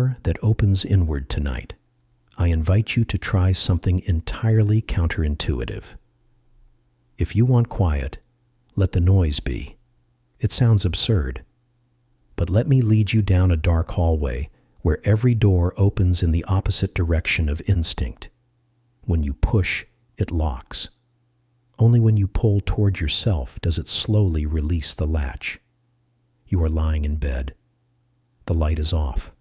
door that opens inward tonight. I invite you to try something entirely counterintuitive. If you want quiet, let the noise be. It sounds absurd. But let me lead you down a dark hallway where every door opens in the opposite direction of instinct. When you push, it locks. Only when you pull toward yourself does it slowly release the latch. You are lying in bed. The light is off.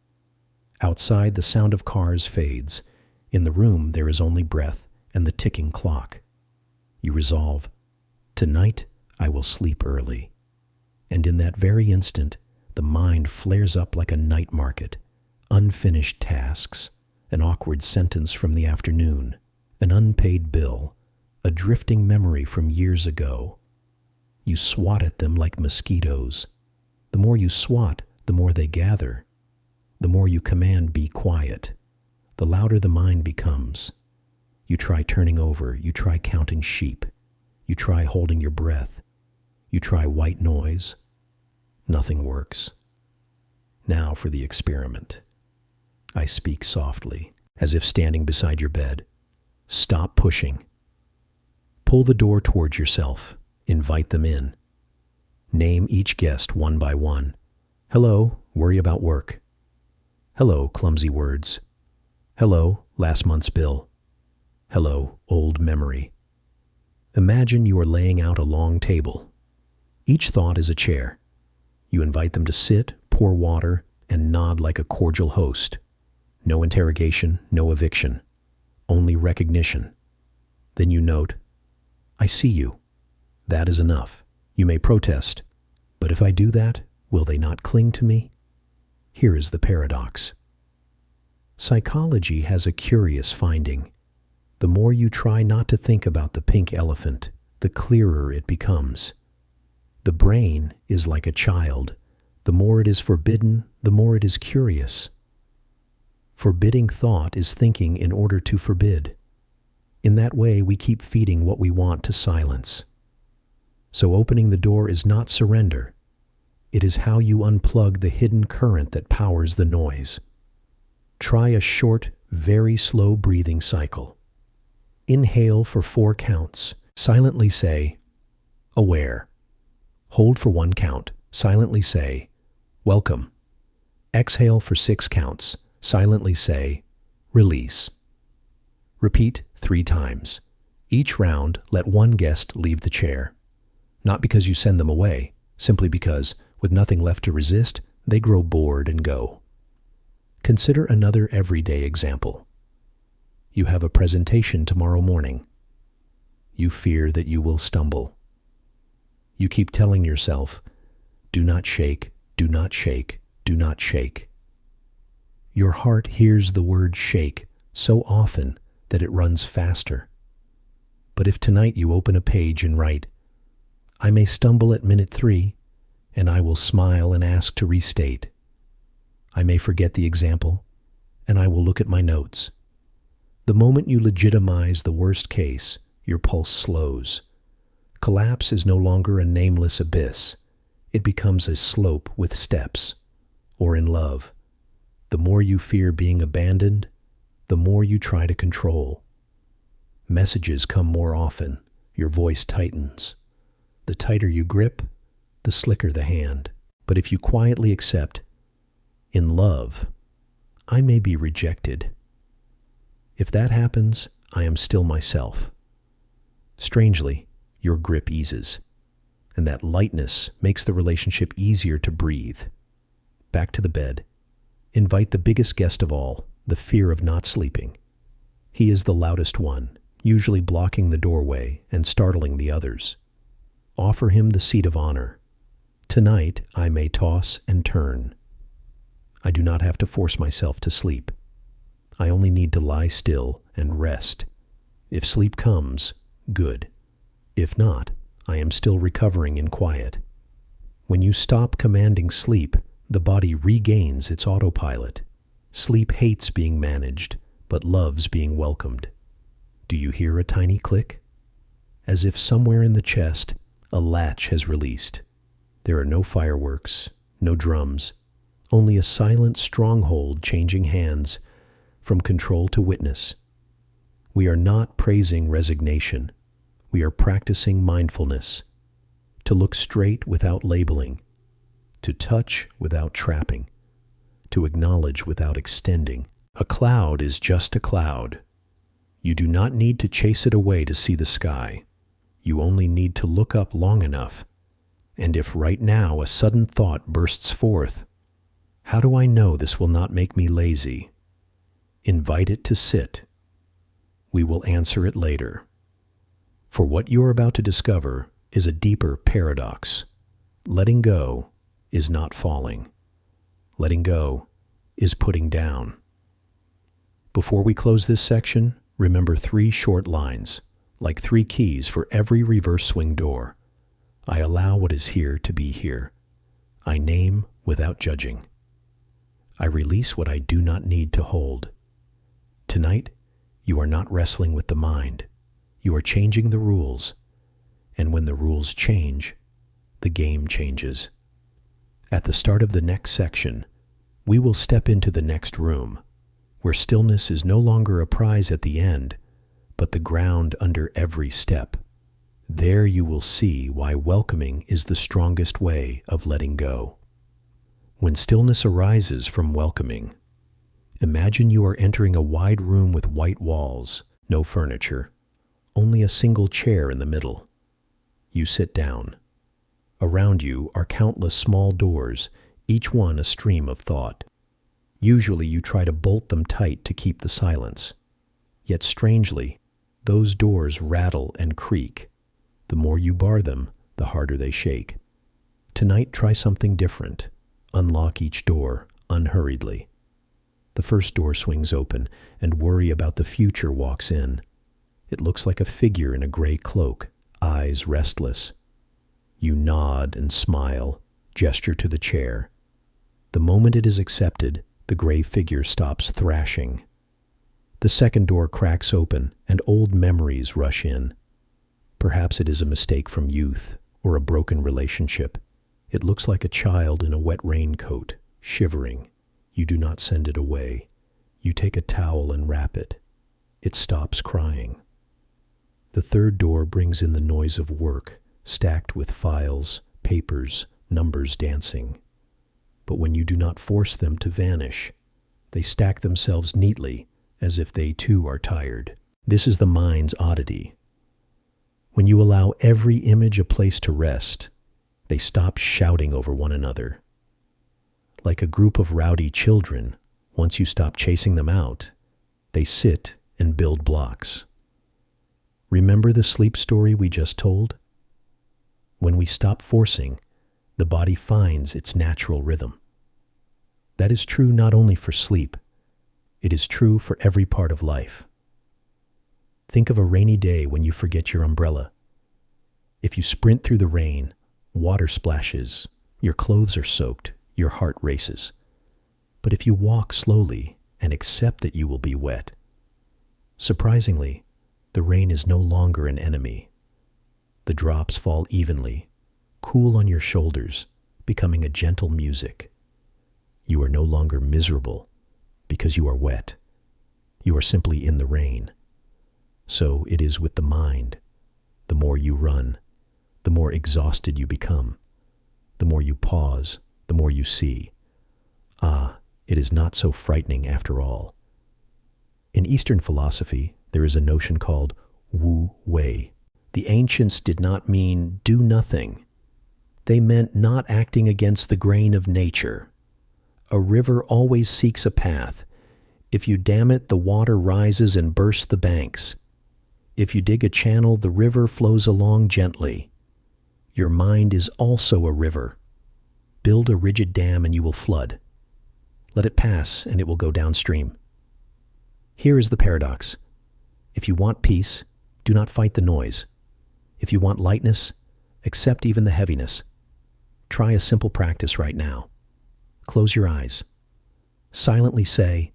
Outside, the sound of cars fades. In the room, there is only breath and the ticking clock. You resolve, tonight I will sleep early. And in that very instant, the mind flares up like a night market. Unfinished tasks, an awkward sentence from the afternoon, an unpaid bill, a drifting memory from years ago. You swat at them like mosquitoes. The more you swat, the more they gather. The more you command, be quiet, the louder the mind becomes. You try turning over, you try counting sheep, you try holding your breath, you try white noise. Nothing works. Now for the experiment. I speak softly, as if standing beside your bed. Stop pushing. Pull the door towards yourself. Invite them in. Name each guest one by one. Hello, worry about work. Hello, clumsy words. Hello, last month's bill. Hello, old memory. Imagine you are laying out a long table. Each thought is a chair. You invite them to sit, pour water, and nod like a cordial host. No interrogation, no eviction. Only recognition. Then you note, I see you. That is enough. You may protest. But if I do that, will they not cling to me? Here is the paradox. Psychology has a curious finding. The more you try not to think about the pink elephant, the clearer it becomes. The brain is like a child. The more it is forbidden, the more it is curious. Forbidding thought is thinking in order to forbid. In that way, we keep feeding what we want to silence. So opening the door is not surrender. It is how you unplug the hidden current that powers the noise. Try a short, very slow breathing cycle. Inhale for 4 counts. Silently say, aware. Hold for 1 count. Silently say, welcome. Exhale for 6 counts. Silently say, release. Repeat 3 times. Each round, let one guest leave the chair. Not because you send them away, simply because, with nothing left to resist, they grow bored and go. Consider another everyday example. You have a presentation tomorrow morning. You fear that you will stumble. You keep telling yourself, do not shake, do not shake, do not shake. Your heart hears the word shake so often that it runs faster. But if tonight you open a page and write, I may stumble at minute 3, and I will smile and ask to restate. I may forget the example, and I will look at my notes. The moment you legitimize the worst case, your pulse slows. Collapse is no longer a nameless abyss. It becomes a slope with steps. Or in love, the more you fear being abandoned, the more you try to control. Messages come more often. Your voice tightens. The tighter you grip, the slicker the hand. But if you quietly accept, in love, I may be rejected. If that happens, I am still myself. Strangely, your grip eases, and that lightness makes the relationship easier to breathe. Back to the bed. Invite the biggest guest of all, the fear of not sleeping. He is the loudest one, usually blocking the doorway and startling the others. Offer him the seat of honor. Tonight, I may toss and turn. I do not have to force myself to sleep. I only need to lie still and rest. If sleep comes, good. If not, I am still recovering in quiet. When you stop commanding sleep, the body regains its autopilot. Sleep hates being managed, but loves being welcomed. Do you hear a tiny click? As if somewhere in the chest, a latch has released. There are no fireworks, no drums, only a silent stronghold changing hands from control to witness. We are not praising resignation. We are practicing mindfulness, to look straight without labeling, to touch without trapping, to acknowledge without extending. A cloud is just a cloud. You do not need to chase it away to see the sky. You only need to look up long enough. And if right now a sudden thought bursts forth, how do I know this will not make me lazy? Invite it to sit. We will answer it later. For what you are about to discover is a deeper paradox. Letting go is not falling. Letting go is putting down. Before we close this section, remember 3 short lines, like 3 keys for every reverse swing door. I allow what is here to be here. I name without judging. I release what I do not need to hold. Tonight, you are not wrestling with the mind. You are changing the rules. And when the rules change, the game changes. At the start of the next section, we will step into the next room, where stillness is no longer a prize at the end, but the ground under every step. There you will see why welcoming is the strongest way of letting go. When stillness arises from welcoming, imagine you are entering a wide room with white walls, no furniture, only a single chair in the middle. You sit down. Around you are countless small doors, each one a stream of thought. Usually you try to bolt them tight to keep the silence. Yet strangely, those doors rattle and creak. The more you bar them, the harder they shake. Tonight, try something different. Unlock each door unhurriedly. The first door swings open, and worry about the future walks in. It looks like a figure in a gray cloak, eyes restless. You nod and smile, gesture to the chair. The moment it is accepted, the gray figure stops thrashing. The second door cracks open, and old memories rush in. Perhaps it is a mistake from youth or a broken relationship. It looks like a child in a wet raincoat, shivering. You do not send it away. You take a towel and wrap it. It stops crying. The third door brings in the noise of work, stacked with files, papers, numbers dancing. But when you do not force them to vanish, they stack themselves neatly as if they too are tired. This is the mind's oddity. When you allow every image a place to rest, they stop shouting over one another. Like a group of rowdy children, once you stop chasing them out, they sit and build blocks. Remember the sleep story we just told? When we stop forcing, the body finds its natural rhythm. That is true not only for sleep, it is true for every part of life. Think of a rainy day when you forget your umbrella. If you sprint through the rain, water splashes, your clothes are soaked, your heart races. But if you walk slowly and accept that you will be wet, surprisingly, the rain is no longer an enemy. The drops fall evenly, cool on your shoulders, becoming a gentle music. You are no longer miserable because you are wet. You are simply in the rain. So it is with the mind. The more you run, the more exhausted you become. The more you pause, the more you see. Ah, it is not so frightening after all. In Eastern philosophy, there is a notion called Wu Wei. The ancients did not mean do nothing. They meant not acting against the grain of nature. A river always seeks a path. If you dam it, the water rises and bursts the banks. If you dig a channel, the river flows along gently. Your mind is also a river. Build a rigid dam and you will flood. Let it pass and it will go downstream. Here is the paradox. If you want peace, do not fight the noise. If you want lightness, accept even the heaviness. Try a simple practice right now. Close your eyes. Silently say,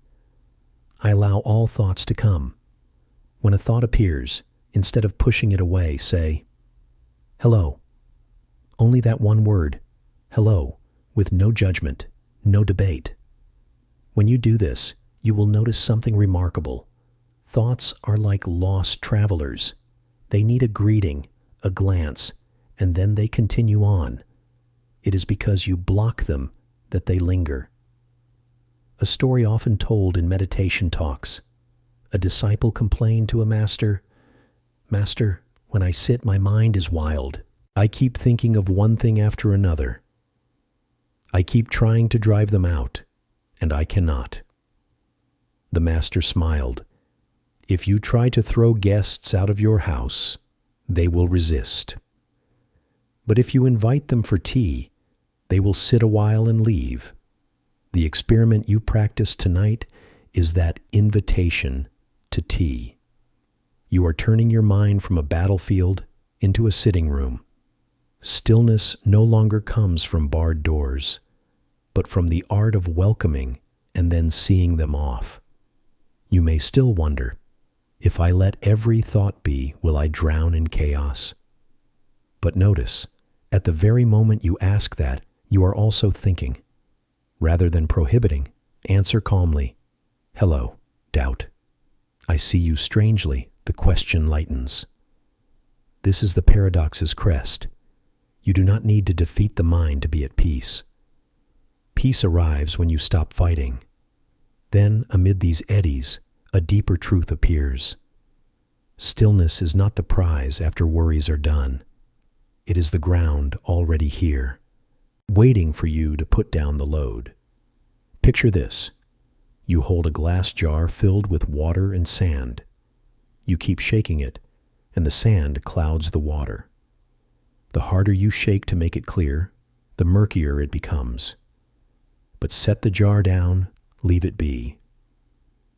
I allow all thoughts to come. When a thought appears, instead of pushing it away, say, hello. Only that one word, hello, with no judgment, no debate. When you do this, you will notice something remarkable. Thoughts are like lost travelers. They need a greeting, a glance, and then they continue on. It is because you block them that they linger. A story often told in meditation talks. A disciple complained to a master, "Master, when I sit, my mind is wild. I keep thinking of one thing after another. I keep trying to drive them out, and I cannot." The master smiled. "If you try to throw guests out of your house, they will resist. But if you invite them for tea, they will sit a while and leave. The experiment you practice tonight is that invitation to tea. You are turning your mind from a battlefield into a sitting room. Stillness no longer comes from barred doors, but from the art of welcoming and then seeing them off. You may still wonder, if I let every thought be, will I drown in chaos? But notice, at the very moment you ask that, you are also thinking. Rather than prohibiting, answer calmly, "Hello, doubt. I see you strangely." The question lightens. This is the paradox's crest. You do not need to defeat the mind to be at peace. Peace arrives when you stop fighting. Then, amid these eddies, a deeper truth appears. Stillness is not the prize after worries are done. It is the ground already here, waiting for you to put down the load. Picture this. You hold a glass jar filled with water and sand. You keep shaking it, and the sand clouds the water. The harder you shake to make it clear, the murkier it becomes. But set the jar down, leave it be.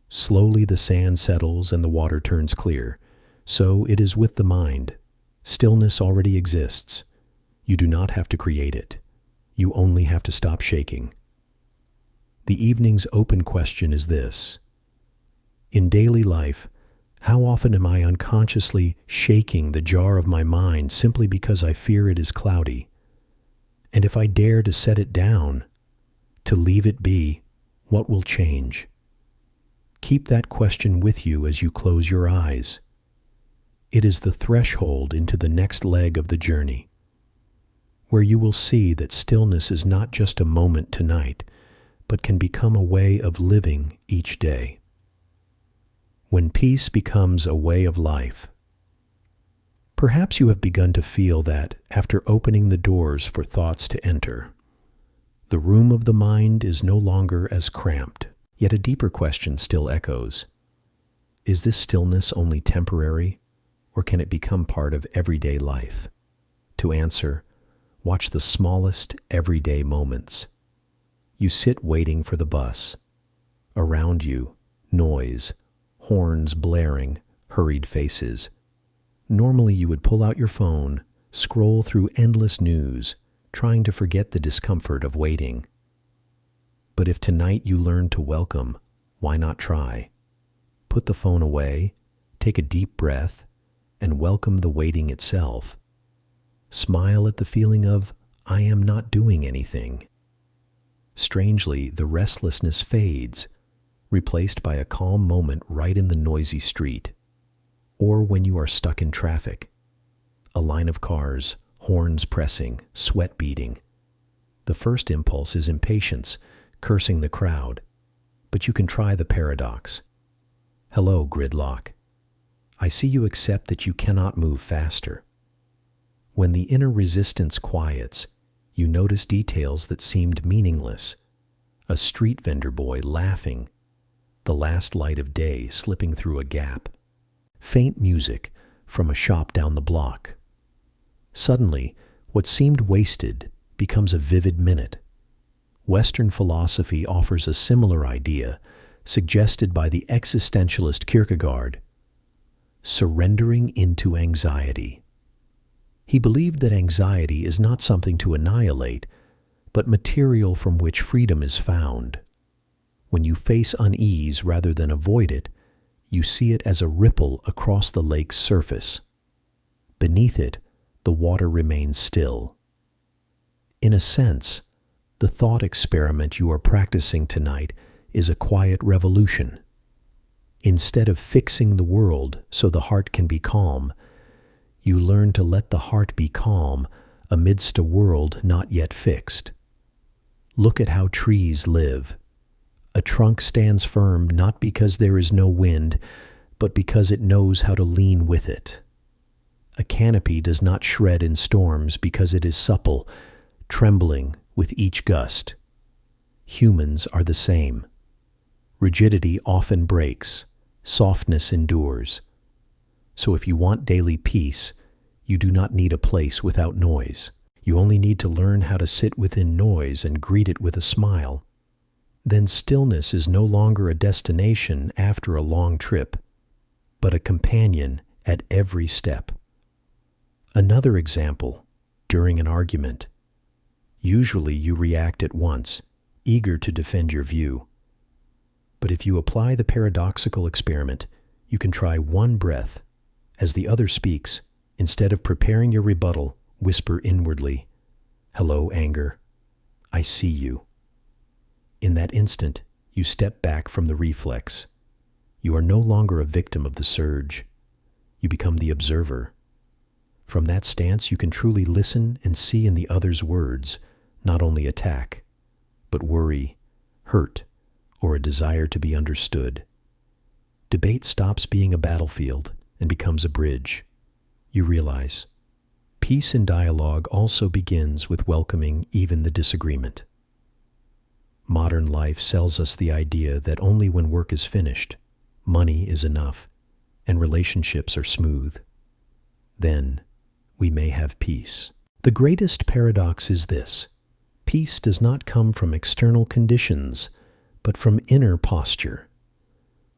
Slowly the sand settles and the water turns clear. So it is with the mind. Stillness already exists. You do not have to create it. You only have to stop shaking. The evening's open question is this. In daily life, how often am I unconsciously shaking the jar of my mind simply because I fear it is cloudy? And if I dare to set it down, to leave it be, what will change? Keep that question with you as you close your eyes. It is the threshold into the next leg of the journey, where you will see that stillness is not just a moment tonight, but can become a way of living each day. When peace becomes a way of life. Perhaps you have begun to feel that after opening the doors for thoughts to enter, the room of the mind is no longer as cramped, yet a deeper question still echoes. Is this stillness only temporary, or can it become part of everyday life? To answer, watch the smallest everyday moments. You sit waiting for the bus. Around you, noise, horns blaring, hurried faces. Normally you would pull out your phone, scroll through endless news, trying to forget the discomfort of waiting. But if tonight you learn to welcome, why not try? Put the phone away, take a deep breath, and welcome the waiting itself. Smile at the feeling of, I am not doing anything. Strangely, the restlessness fades, replaced by a calm moment right in the noisy street. Or when you are stuck in traffic. A line of cars, horns pressing, sweat beading. The first impulse is impatience, cursing the crowd. But you can try the paradox. Hello, gridlock. I see you accept that you cannot move faster. When the inner resistance quiets, you notice details that seemed meaningless. A street vendor boy laughing, the last light of day slipping through a gap. Faint music from a shop down the block. Suddenly, what seemed wasted becomes a vivid minute. Western philosophy offers a similar idea, suggested by the existentialist Kierkegaard. Surrendering into anxiety. He believed that anxiety is not something to annihilate, but material from which freedom is found. When you face unease rather than avoid it, you see it as a ripple across the lake's surface. Beneath it, the water remains still. In a sense, The thought experiment you are practicing tonight is a quiet revolution. Instead of fixing the world so the heart can be calm, you learn to let the heart be calm amidst a world not yet fixed. Look at how trees live. A trunk stands firm not because there is no wind, but because it knows how to lean with it. A canopy does not shred in storms because it is supple, trembling with each gust. Humans are the same. Rigidity often breaks, softness endures. So if you want daily peace, you do not need a place without noise. You only need to learn how to sit within noise and greet it with a smile. Then stillness is no longer a destination after a long trip, but a companion at every step. Another example, during an argument. Usually you react at once, eager to defend your view. But if you apply the paradoxical experiment, you can try one breath. As the other speaks, instead of preparing your rebuttal, whisper inwardly, "Hello, anger. I see you." In that instant, you step back from the reflex. You are no longer a victim of the surge. You become the observer. From that stance, you can truly listen and see in the other's words not only attack, but worry, hurt, or a desire to be understood. Debate stops being a battlefield and becomes a bridge. You realize, peace in dialogue also begins with welcoming even the disagreement. Modern life sells us the idea that only when work is finished, money is enough, and relationships are smooth. Then we may have peace. The greatest paradox is this: peace does not come from external conditions, but from inner posture.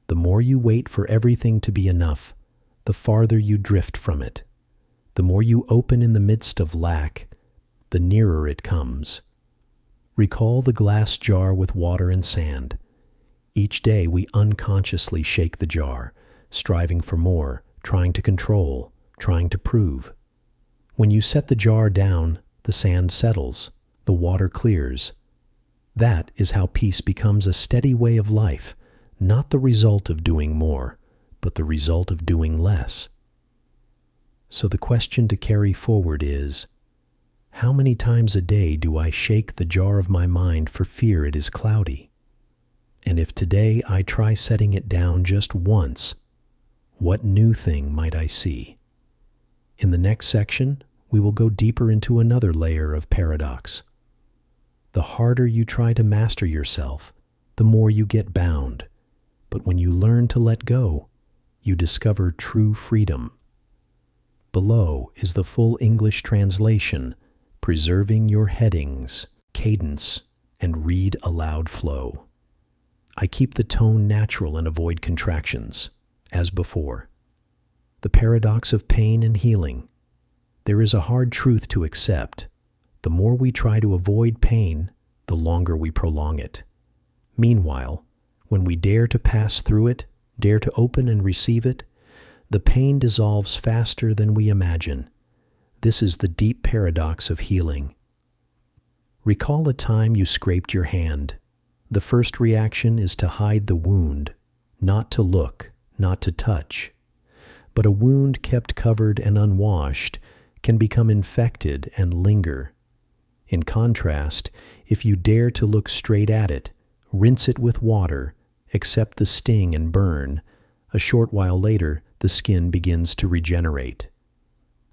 The more you wait for everything to be enough, the farther you drift from it. The more you open in the midst of lack, the nearer it comes. Recall the glass jar with water and sand. Each day we unconsciously shake the jar, striving for more, trying to control, trying to prove. When you set the jar down, the sand settles, the water clears. That is how peace becomes a steady way of life, not the result of doing more, but the result of doing less. So the question to carry forward is, how many times a day do I shake the jar of my mind for fear it is cloudy? And if today I try setting it down just once, what new thing might I see? In the next section, we will go deeper into another layer of paradox. The harder you try to master yourself, the more you get bound. But when you learn to let go, you discover true freedom. Below is the full English translation, preserving your headings, cadence, and read aloud flow. I keep the tone natural and avoid contractions, as before. The paradox of pain and healing. There is a hard truth to accept. The more we try to avoid pain, the longer we prolong it. Meanwhile, when we dare to pass through it, dare to open and receive it, the pain dissolves faster than we imagine. This is the deep paradox of healing. Recall a time you scraped your hand. The first reaction is to hide the wound, not to look, not to touch. But a wound kept covered and unwashed can become infected and linger. In contrast, if you dare to look straight at it, rinse it with water, accept the sting and burn, a short while later, the skin begins to regenerate.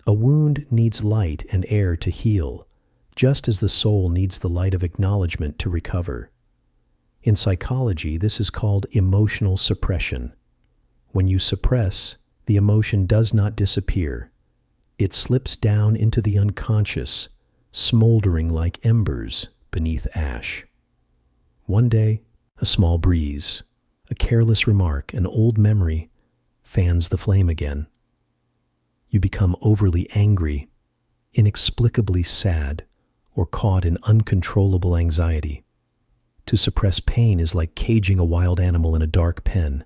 A wound needs light and air to heal, just as the soul needs the light of acknowledgement to recover. In psychology, this is called emotional suppression. When you suppress, the emotion does not disappear. It slips down into the unconscious, smoldering like embers beneath ash. One day, a small breeze, a careless remark, an old memory fans the flame again. You become overly angry, inexplicably sad, or caught in uncontrollable anxiety. To suppress pain is like caging a wild animal in a dark pen.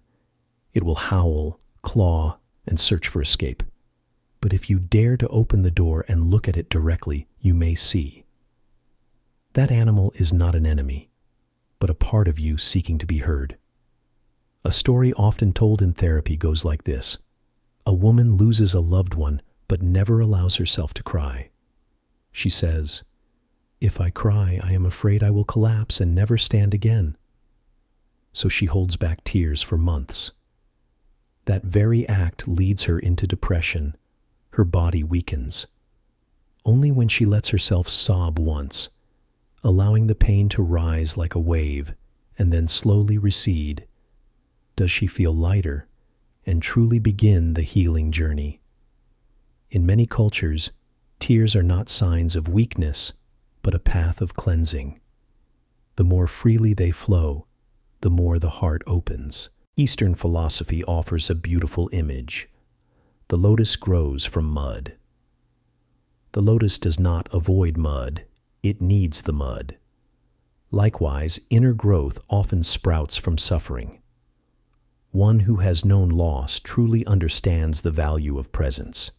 It will howl, claw, and search for escape. But if you dare to open the door and look at it directly, you may see. That animal is not an enemy, but a part of you seeking to be heard. A story often told in therapy goes like this. A woman loses a loved one, but never allows herself to cry. She says, "If I cry, I am afraid I will collapse and never stand again." So she holds back tears for months. That very act leads her into depression. Her body weakens. Only when she lets herself sob once, allowing the pain to rise like a wave and then slowly recede, does she feel lighter and truly begin the healing journey. In many cultures, tears are not signs of weakness, but a path of cleansing. The more freely they flow, the more the heart opens. Eastern philosophy offers a beautiful image. The lotus grows from mud. The lotus does not avoid mud, it needs the mud. Likewise, inner growth often sprouts from suffering. One who has known loss truly understands the value of presence.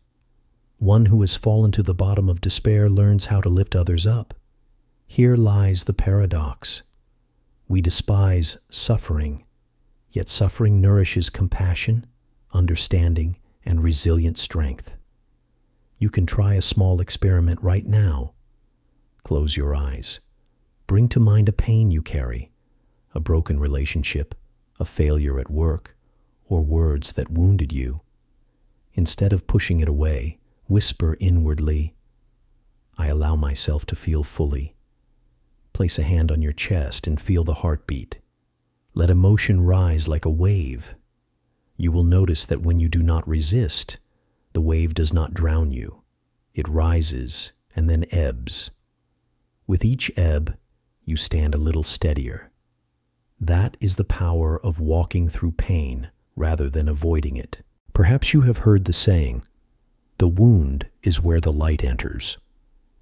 One who has fallen to the bottom of despair learns how to lift others up. Here lies the paradox. We despise suffering, yet suffering nourishes compassion, understanding, and resilient strength. You can try a small experiment right now. Close your eyes. Bring to mind a pain you carry, a broken relationship, a failure at work, or words that wounded you. Instead of pushing it away, whisper inwardly, "I allow myself to feel fully." Place a hand on your chest and feel the heartbeat. Let emotion rise like a wave. You will notice that when you do not resist, the wave does not drown you. It rises and then ebbs. With each ebb, you stand a little steadier. That is the power of walking through pain rather than avoiding it. Perhaps you have heard the saying, "The wound is where the light enters."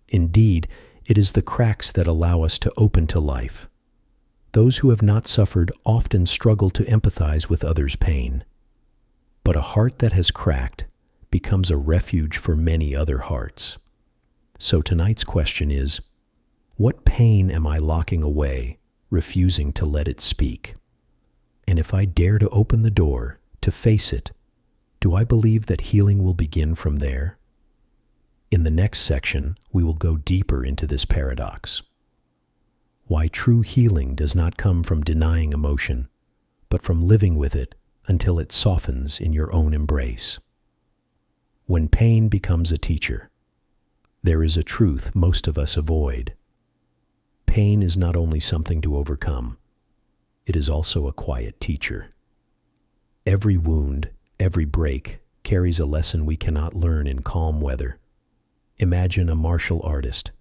Indeed, it is the cracks that allow us to open to life. Those who have not suffered often struggle to empathize with others' pain. But a heart that has cracked becomes a refuge for many other hearts. So tonight's question is, what pain am I locking away, refusing to let it speak? And if I dare to open the door, to face it, do I believe that healing will begin from there? In the next section, we will go deeper into this paradox. Why true healing does not come from denying emotion, but from living with it until it softens in your own embrace. When pain becomes a teacher, there is a truth most of us avoid. Pain is not only something to overcome, it is also a quiet teacher. Every wound, every break, carries a lesson we cannot learn in calm weather. Imagine a martial artist.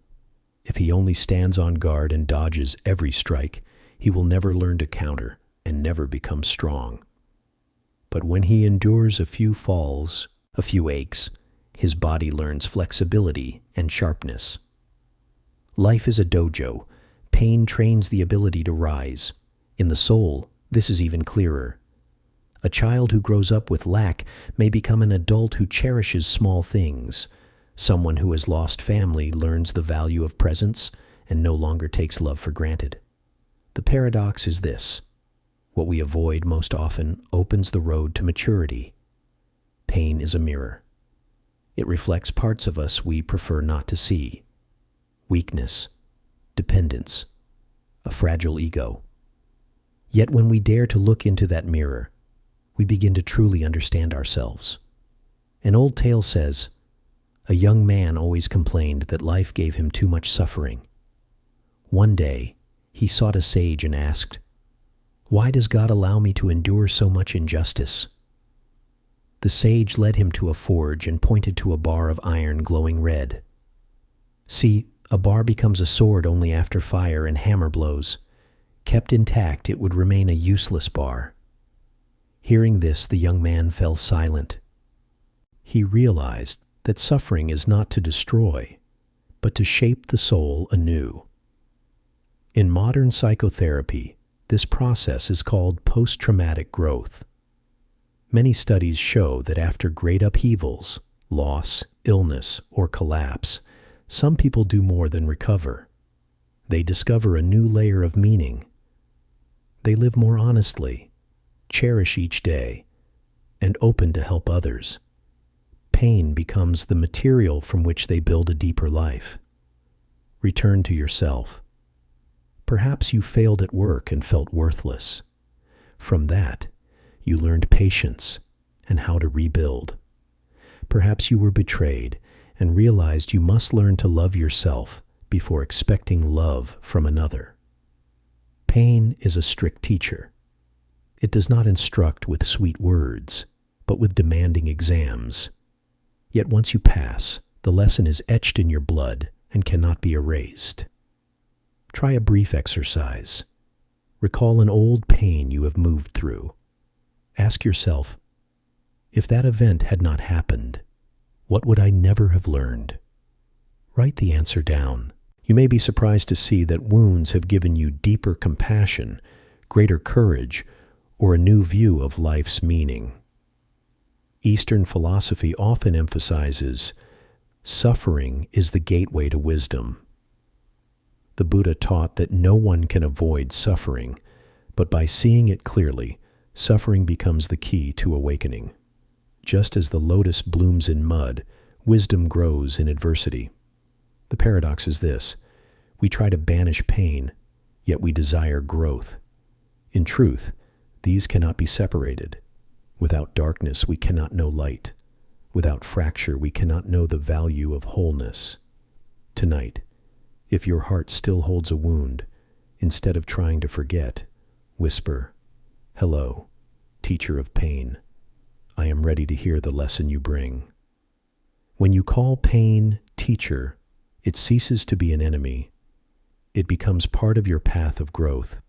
If he only stands on guard and dodges every strike, he will never learn to counter and never become strong. But when he endures a few falls, a few aches, his body learns flexibility and sharpness. Life is a dojo. Pain trains the ability to rise. In the soul, this is even clearer. A child who grows up with lack may become an adult who cherishes small things. Someone who has lost family learns the value of presence and no longer takes love for granted. The paradox is this: what we avoid most often opens the road to maturity. Pain is a mirror. It reflects parts of us we prefer not to see: weakness, dependence, a fragile ego. Yet when we dare to look into that mirror, we begin to truly understand ourselves. An old tale says, a young man always complained that life gave him too much suffering. One day, he sought a sage and asked, "Why does God allow me to endure so much injustice?" The sage led him to a forge and pointed to a bar of iron glowing red. "See, a bar becomes a sword only after fire and hammer blows. Kept intact, it would remain a useless bar." Hearing this, the young man fell silent. He realized that suffering is not to destroy, but to shape the soul anew. In modern psychotherapy, this process is called post-traumatic growth. Many studies show that after great upheavals, loss, illness, or collapse, some people do more than recover. They discover a new layer of meaning. They live more honestly, cherish each day, and open to help others. Pain becomes the material from which they build a deeper life. Return to yourself. Perhaps you failed at work and felt worthless. From that, you learned patience and how to rebuild. Perhaps you were betrayed and realized you must learn to love yourself before expecting love from another. Pain is a strict teacher. It does not instruct with sweet words, but with demanding exams. Yet once you pass, the lesson is etched in your blood and cannot be erased. Try a brief exercise. Recall an old pain you have moved through. Ask yourself, if that event had not happened, what would I never have learned? Write the answer down. You may be surprised to see that wounds have given you deeper compassion, greater courage, or a new view of life's meaning. Eastern philosophy often emphasizes suffering is the gateway to wisdom. The Buddha taught that no one can avoid suffering, but by seeing it clearly, suffering becomes the key to awakening. Just as the lotus blooms in mud, wisdom grows in adversity. The paradox is this: we try to banish pain, yet we desire growth. In truth, these cannot be separated. Without darkness, we cannot know light. Without fracture, we cannot know the value of wholeness. Tonight, if your heart still holds a wound, instead of trying to forget, whisper, "Hello, teacher of pain. I am ready to hear the lesson you bring." When you call pain teacher, it ceases to be an enemy. It becomes part of your path of growth.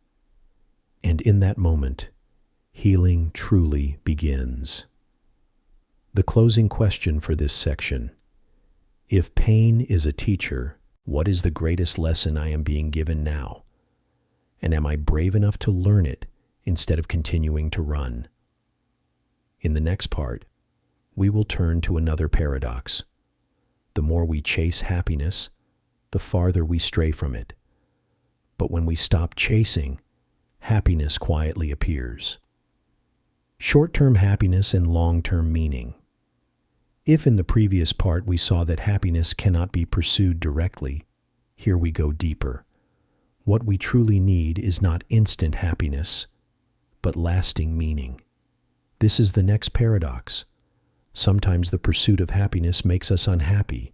And in that moment, healing truly begins. The closing question for this section: if pain is a teacher, what is the greatest lesson I am being given now? And am I brave enough to learn it instead of continuing to run? In the next part, we will turn to another paradox. The more we chase happiness, the farther we stray from it. But when we stop chasing, happiness quietly appears. Short-term happiness and long-term meaning. If in the previous part we saw that happiness cannot be pursued directly, here we go deeper. What we truly need is not instant happiness, but lasting meaning. This is the next paradox. Sometimes the pursuit of happiness makes us unhappy,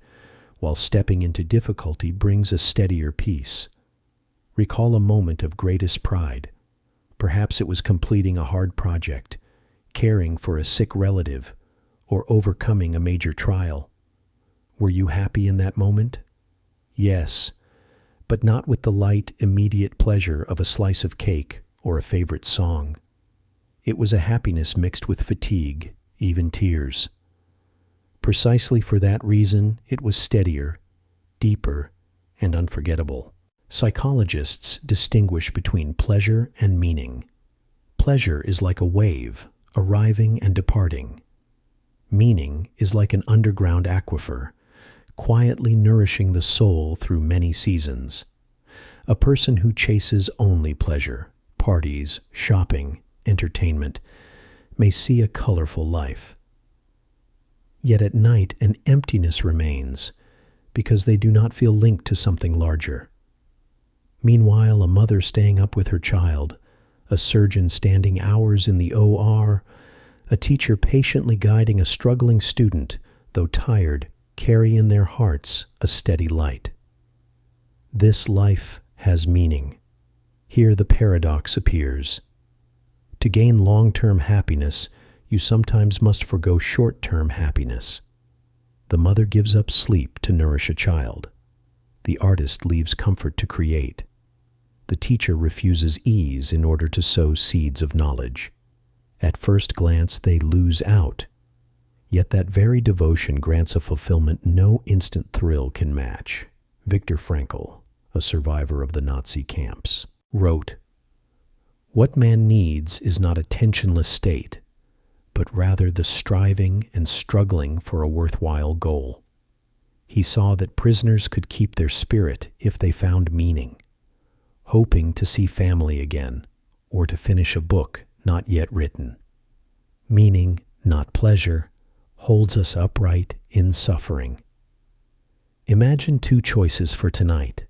while stepping into difficulty brings a steadier peace. Recall a moment of greatest pride. Perhaps it was completing a hard project, caring for a sick relative, or overcoming a major trial. Were you happy in that moment? Yes, but not with the light, immediate pleasure of a slice of cake or a favorite song. It was a happiness mixed with fatigue, even tears. Precisely for that reason, it was steadier, deeper, and unforgettable. Psychologists distinguish between pleasure and meaning. Pleasure is like a wave, arriving and departing. Meaning is like an underground aquifer, quietly nourishing the soul through many seasons. A person who chases only pleasure, parties, shopping, entertainment, may see a colorful life. Yet at night an emptiness remains, because they do not feel linked to something larger. Meanwhile, a mother staying up with her child, a surgeon standing hours in the OR, a teacher patiently guiding a struggling student, though tired, carry in their hearts a steady light. This life has meaning. Here the paradox appears. To gain long-term happiness, you sometimes must forgo short-term happiness. The mother gives up sleep to nourish a child. The artist leaves comfort to create. The teacher refuses ease in order to sow seeds of knowledge. At first glance, they lose out. Yet that very devotion grants a fulfillment no instant thrill can match. Viktor Frankl, a survivor of the Nazi camps, wrote, "What man needs is not a tensionless state, but rather the striving and struggling for a worthwhile goal." He saw that prisoners could keep their spirit if they found meaning. hoping to see family again, or to finish a book not yet written. Meaning, not pleasure, holds us upright in suffering. Imagine two choices for tonight.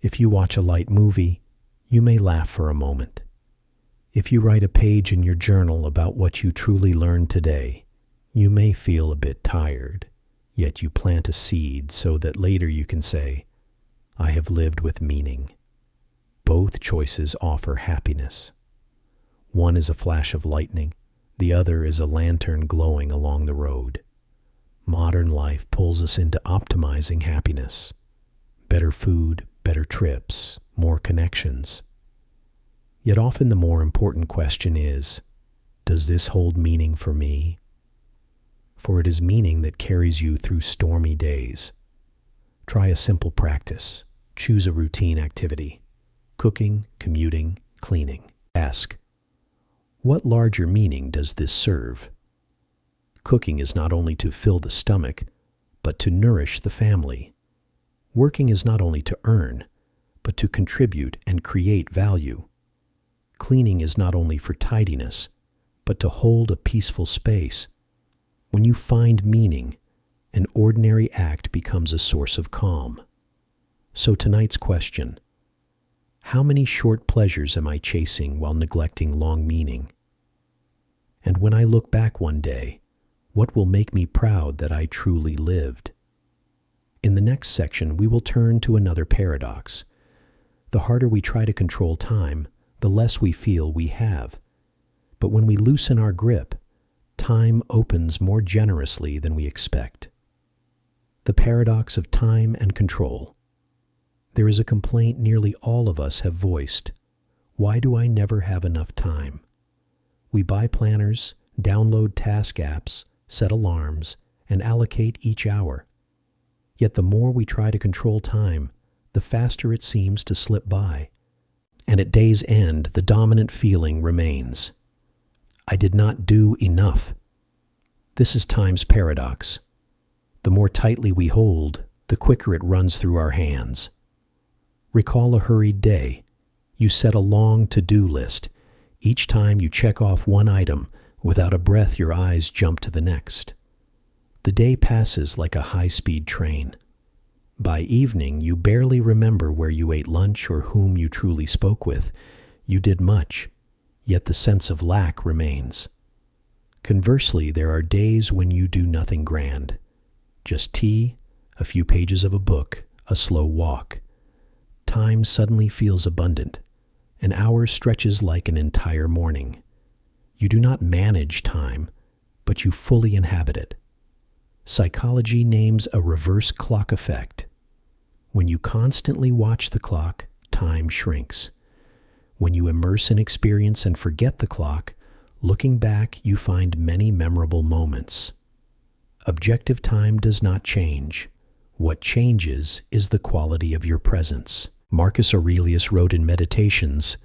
If you watch a light movie, you may laugh for a moment. If you write a page in your journal about what you truly learned today, you may feel a bit tired, yet you plant a seed so that later you can say, I have lived with meaning. Both choices offer happiness. One is a flash of lightning, the other is a lantern glowing along the road. Modern life pulls us into optimizing happiness. Better food, better trips, more connections. Yet often the more important question is, does this hold meaning for me? For it is meaning that carries you through stormy days. Try a simple practice. Choose a routine activity. Cooking, commuting, cleaning. Ask, what larger meaning does this serve? Cooking is not only to fill the stomach, but to nourish the family. Working is not only to earn, but to contribute and create value. Cleaning is not only for tidiness, but to hold a peaceful space. When you find meaning, an ordinary act becomes a source of calm. So tonight's question, how many short pleasures am I chasing while neglecting long meaning? And when I look back one day, what will make me proud that I truly lived? In the next section, we will turn to another paradox. The harder we try to control time, the less we feel we have. But when we loosen our grip, time opens more generously than we expect. The paradox of time and control. There is a complaint nearly all of us have voiced. Why do I never have enough time? We buy planners, download task apps, set alarms, and allocate each hour. Yet the more we try to control time, the faster it seems to slip by. And at day's end, the dominant feeling remains. I did not do enough. This is time's paradox. The more tightly we hold, the quicker it runs through our hands. Recall a hurried day. You set a long to-do list. Each time you check off one item, without a breath your eyes jump to the next. The day passes like a high-speed train. By evening, you barely remember where you ate lunch or whom you truly spoke with. You did much, yet the sense of lack remains. Conversely, there are days when you do nothing grand. Just tea, a few pages of a book, a slow walk. Time suddenly feels abundant. An hour stretches like an entire morning. You do not manage time, but you fully inhabit it. Psychology names a reverse clock effect. When you constantly watch the clock, time shrinks. When you immerse in experience and forget the clock, looking back, you find many memorable moments. Objective time does not change. What changes is the quality of your presence. Marcus Aurelius wrote in Meditations,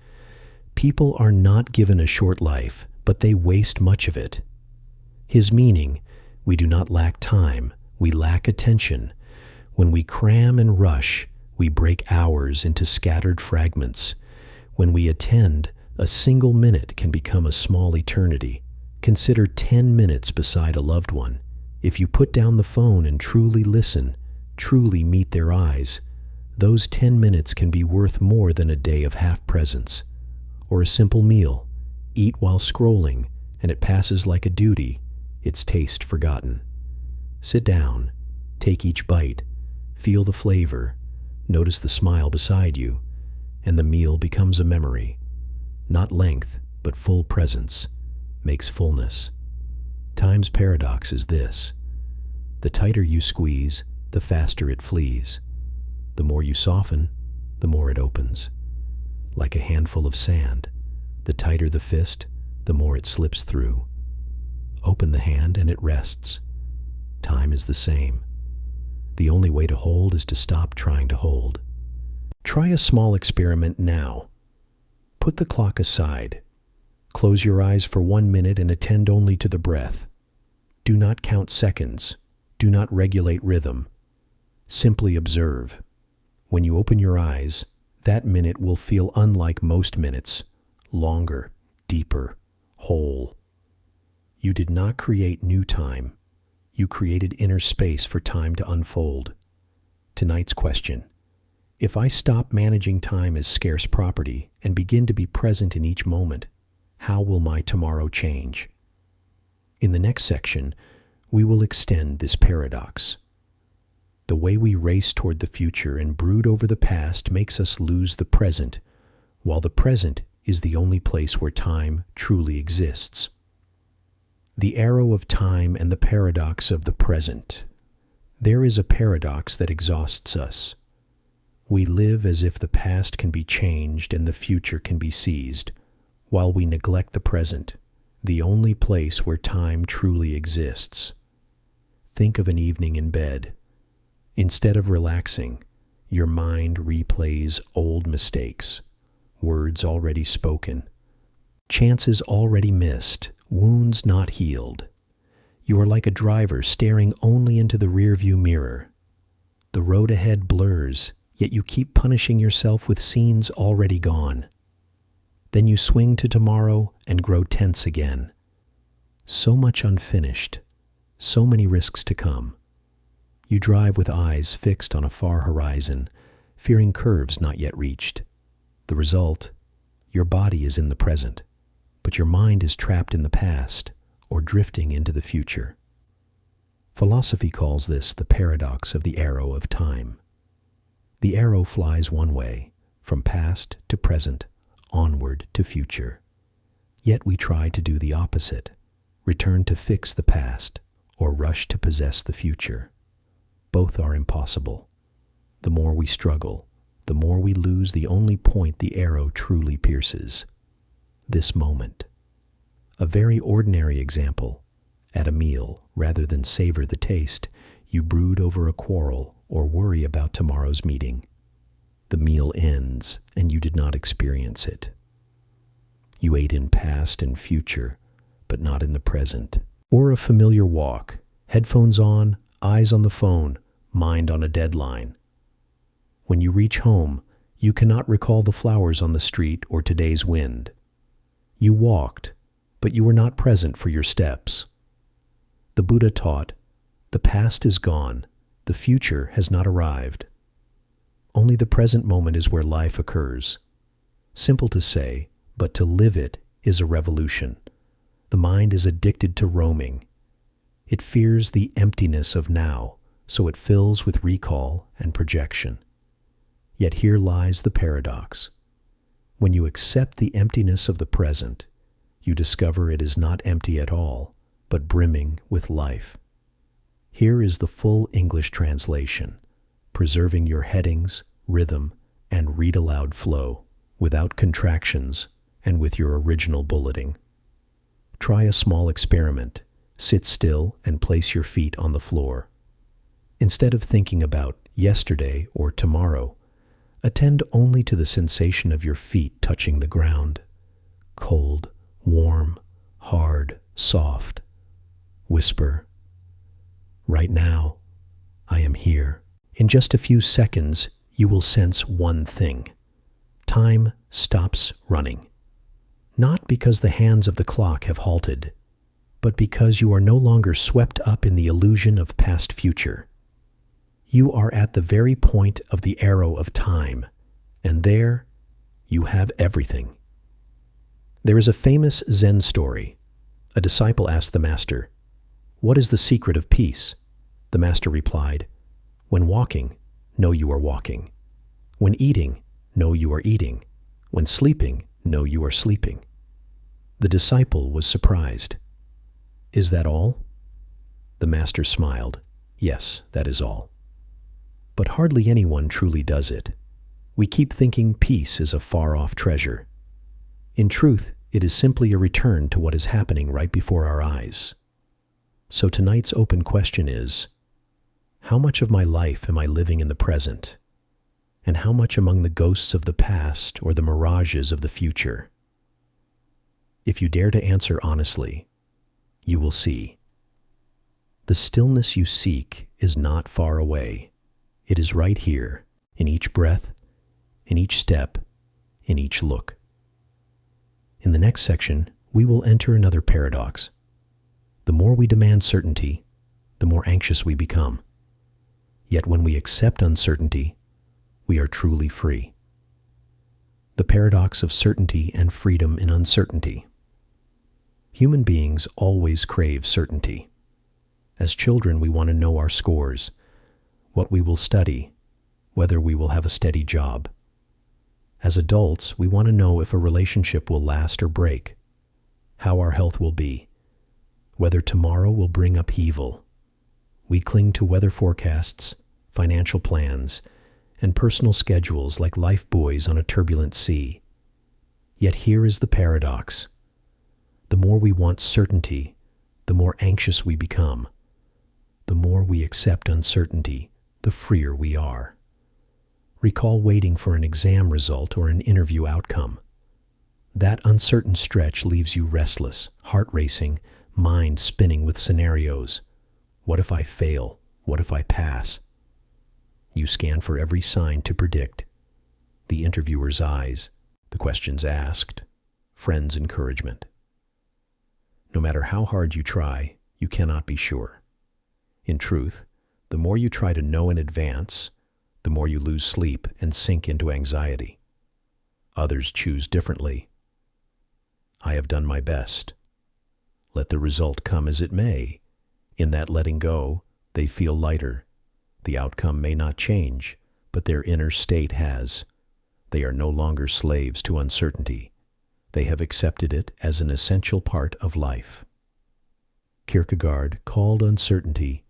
"People are not given a short life, but they waste much of it." His meaning, we do not lack time, we lack attention. When we cram and rush, we break hours into scattered fragments. When we attend, a single minute can become a small eternity. Consider 10 minutes beside a loved one. If you put down the phone and truly listen, truly meet their eyes, those 10 minutes can be worth more than a day of half presence. Or a simple meal. Eat while scrolling, and it passes like a duty, its taste forgotten. Sit down, take each bite, feel the flavor, notice the smile beside you, and the meal becomes a memory. Not length, but full presence, makes fullness. Time's paradox is this. The tighter you squeeze, the faster it flees. The more you soften, the more it opens. Like a handful of sand, the tighter the fist, the more it slips through. Open the hand and it rests. Time is the same. The only way to hold is to stop trying to hold. Try a small experiment now. Put the clock aside. Close your eyes for 1 minute and attend only to the breath. Do not count seconds. Do not regulate rhythm. Simply observe. When you open your eyes, that minute will feel unlike most minutes, longer, deeper, whole. You did not create new time. You created inner space for time to unfold. Tonight's question: if I stop managing time as scarce property and begin to be present in each moment, how will my tomorrow change? In the next section, we will extend this paradox. The way we race toward the future and brood over the past makes us lose the present, while the present is the only place where time truly exists. The arrow of time and the paradox of the present. There is a paradox that exhausts us. We live as if the past can be changed and the future can be seized, while we neglect the present, the only place where time truly exists. Think of an evening in bed. Instead of relaxing, your mind replays old mistakes, words already spoken, chances already missed, wounds not healed. You are like a driver staring only into the rearview mirror. The road ahead blurs, yet you keep punishing yourself with scenes already gone. Then you swing to tomorrow and grow tense again. So much unfinished, so many risks to come. You drive with eyes fixed on a far horizon, fearing curves not yet reached. The result: your body is in the present, but your mind is trapped in the past or drifting into the future. Philosophy calls this the paradox of the arrow of time. The arrow flies one way, from past to present, onward to future. Yet we try to do the opposite, return to fix the past, or rush to possess the future. Both are impossible. The more we struggle, the more we lose the only point the arrow truly pierces: this moment. A very ordinary example: at a meal, rather than savor the taste, you brood over a quarrel or worry about tomorrow's meeting. The meal ends, and you did not experience it. You ate in past and future, but not in the present. Or a familiar walk, headphones on, eyes on the phone, mind on a deadline. When you reach home, you cannot recall the flowers on the street or today's wind. You walked, but you were not present for your steps. The Buddha taught, the past is gone, the future has not arrived. Only the present moment is where life occurs. Simple to say, but to live it is a revolution. The mind is addicted to roaming. It fears the emptiness of now, so it fills with recall and projection. Yet here lies the paradox. When you accept the emptiness of the present, you discover it is not empty at all, but brimming with life. Here is the full English translation, preserving your headings, rhythm, and read-aloud flow, without contractions and with your original bulleting. Try a small experiment. Sit still and place your feet on the floor. Instead of thinking about yesterday or tomorrow, attend only to the sensation of your feet touching the ground. Cold, warm, hard, soft. Whisper, right now, I am here. In just a few seconds, you will sense one thing. Time stops running. Not because the hands of the clock have halted, but because you are no longer swept up in the illusion of past future. You are at the very point of the arrow of time, and there you have everything. There is a famous Zen story. A disciple asked the master, "What is the secret of peace?" The master replied, "When walking, know you are walking. When eating, know you are eating. When sleeping, know you are sleeping." The disciple was surprised. "Is that all?" The master smiled. "Yes, that is all." But hardly anyone truly does it. We keep thinking peace is a far-off treasure. In truth, it is simply a return to what is happening right before our eyes. So tonight's open question is, how much of my life am I living in the present? And how much among the ghosts of the past or the mirages of the future? If you dare to answer honestly, you will see. The stillness you seek is not far away. It is right here, in each breath, in each step, in each look. In the next section, we will enter another paradox. The more we demand certainty, the more anxious we become. Yet when we accept uncertainty, we are truly free. The paradox of certainty and freedom in uncertainty. Human beings always crave certainty. As children, we want to know our scores, what we will study, whether we will have a steady job. As adults, we want to know if a relationship will last or break, how our health will be, whether tomorrow will bring upheaval. We cling to weather forecasts, financial plans, and personal schedules like lifebuoys on a turbulent sea. Yet here is the paradox. The more we want certainty, the more anxious we become. The more we accept uncertainty, the freer we are. Recall waiting for an exam result or an interview outcome. That uncertain stretch leaves you restless, heart racing, mind spinning with scenarios. What if I fail? What if I pass? You scan for every sign to predict. The interviewer's eyes, the questions asked, friends' encouragement. No matter how hard you try, you cannot be sure. In truth, the more you try to know in advance, the more you lose sleep and sink into anxiety. Others choose differently. I have done my best. Let the result come as it may. In that letting go, they feel lighter. The outcome may not change, but their inner state has. They are no longer slaves to uncertainty. They have accepted it as an essential part of life. Kierkegaard called uncertainty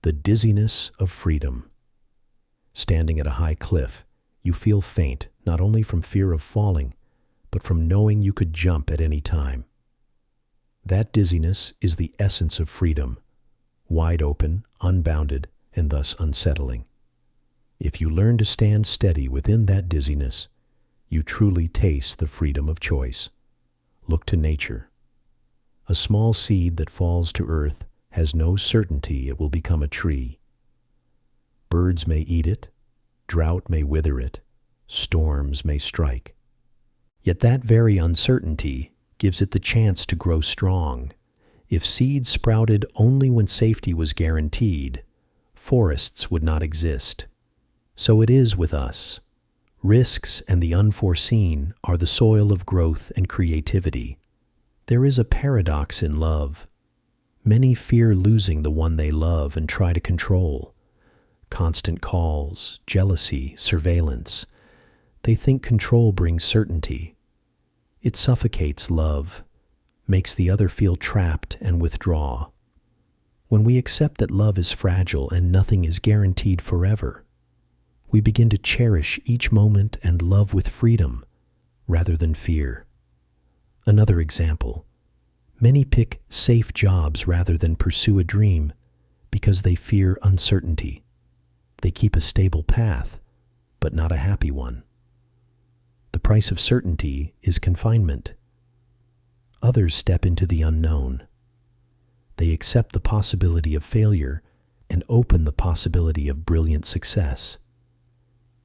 the dizziness of freedom. Standing at a high cliff, you feel faint not only from fear of falling, but from knowing you could jump at any time. That dizziness is the essence of freedom, wide open, unbounded, and thus unsettling. If you learn to stand steady within that dizziness, you truly taste the freedom of choice. Look to nature. A small seed that falls to earth has no certainty it will become a tree. Birds may eat it, drought may wither it, storms may strike. Yet that very uncertainty gives it the chance to grow strong. If seeds sprouted only when safety was guaranteed, forests would not exist. So it is with us. Risks and the unforeseen are the soil of growth and creativity. There is a paradox in love. Many fear losing the one they love and try to control. Constant calls, jealousy, surveillance. They think control brings certainty. It suffocates love, makes the other feel trapped and withdraw. When we accept that love is fragile and nothing is guaranteed forever, we begin to cherish each moment and love with freedom rather than fear. Another example. Many pick safe jobs rather than pursue a dream because they fear uncertainty. They keep a stable path, but not a happy one. The price of certainty is confinement. Others step into the unknown. They accept the possibility of failure and open the possibility of brilliant success.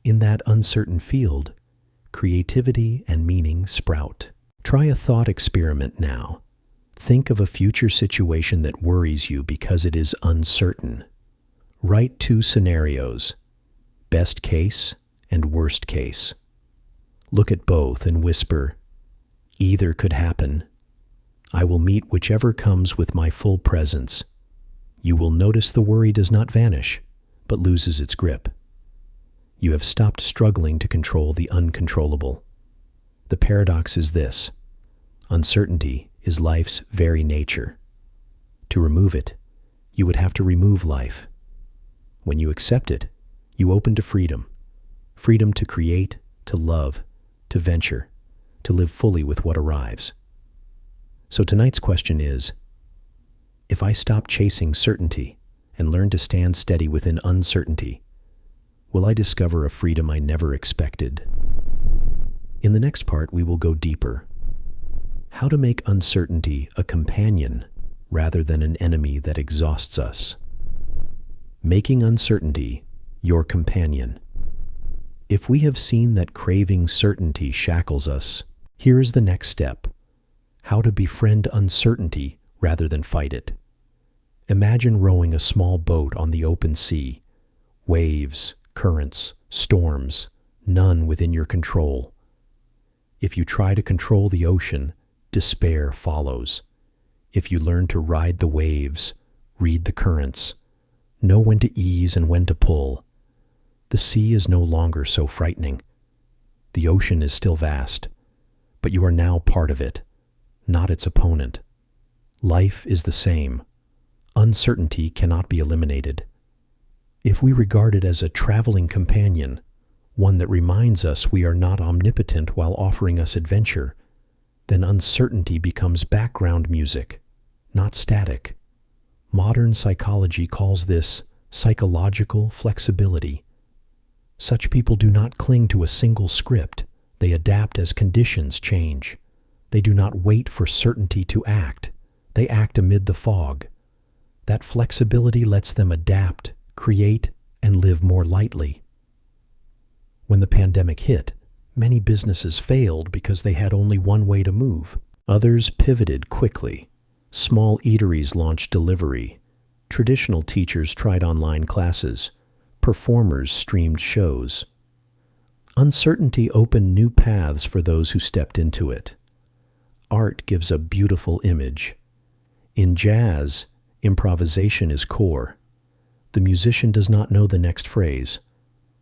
In that uncertain field, creativity and meaning sprout. Try a thought experiment now. Think of a future situation that worries you because it is uncertain. Write 2 scenarios, best case and worst case. Look at both and whisper, either could happen. I will meet whichever comes with my full presence. You will notice the worry does not vanish, but loses its grip. You have stopped struggling to control the uncontrollable. The paradox is this: uncertainty is life's very nature. To remove it, you would have to remove life. When you accept it, you open to freedom. Freedom to create, to love, to venture, to live fully with what arrives. So tonight's question is, if I stop chasing certainty and learn to stand steady within uncertainty, will I discover a freedom I never expected? In the next part, we will go deeper. How to make uncertainty a companion rather than an enemy that exhausts us. Making uncertainty your companion. If we have seen that craving certainty shackles us, here is the next step: how to befriend uncertainty rather than fight it. Imagine rowing a small boat on the open sea. Waves, currents, storms, none within your control. If you try to control the ocean, despair follows. If you learn to ride the waves, read the currents, know when to ease and when to pull, the sea is no longer so frightening. The ocean is still vast, but you are now part of it, not its opponent. Life is the same. Uncertainty cannot be eliminated. If we regard it as a traveling companion, one that reminds us we are not omnipotent while offering us adventure, then uncertainty becomes background music, not static. Modern psychology calls this psychological flexibility. Such people do not cling to a single script. They adapt as conditions change. They do not wait for certainty to act. They act amid the fog. That flexibility lets them adapt, create, and live more lightly. When the pandemic hit, many businesses failed because they had only one way to move. Others pivoted quickly. Small eateries launched delivery. Traditional teachers tried online classes. Performers streamed shows. Uncertainty opened new paths for those who stepped into it. Art gives a beautiful image. In jazz, improvisation is core. The musician does not know the next phrase.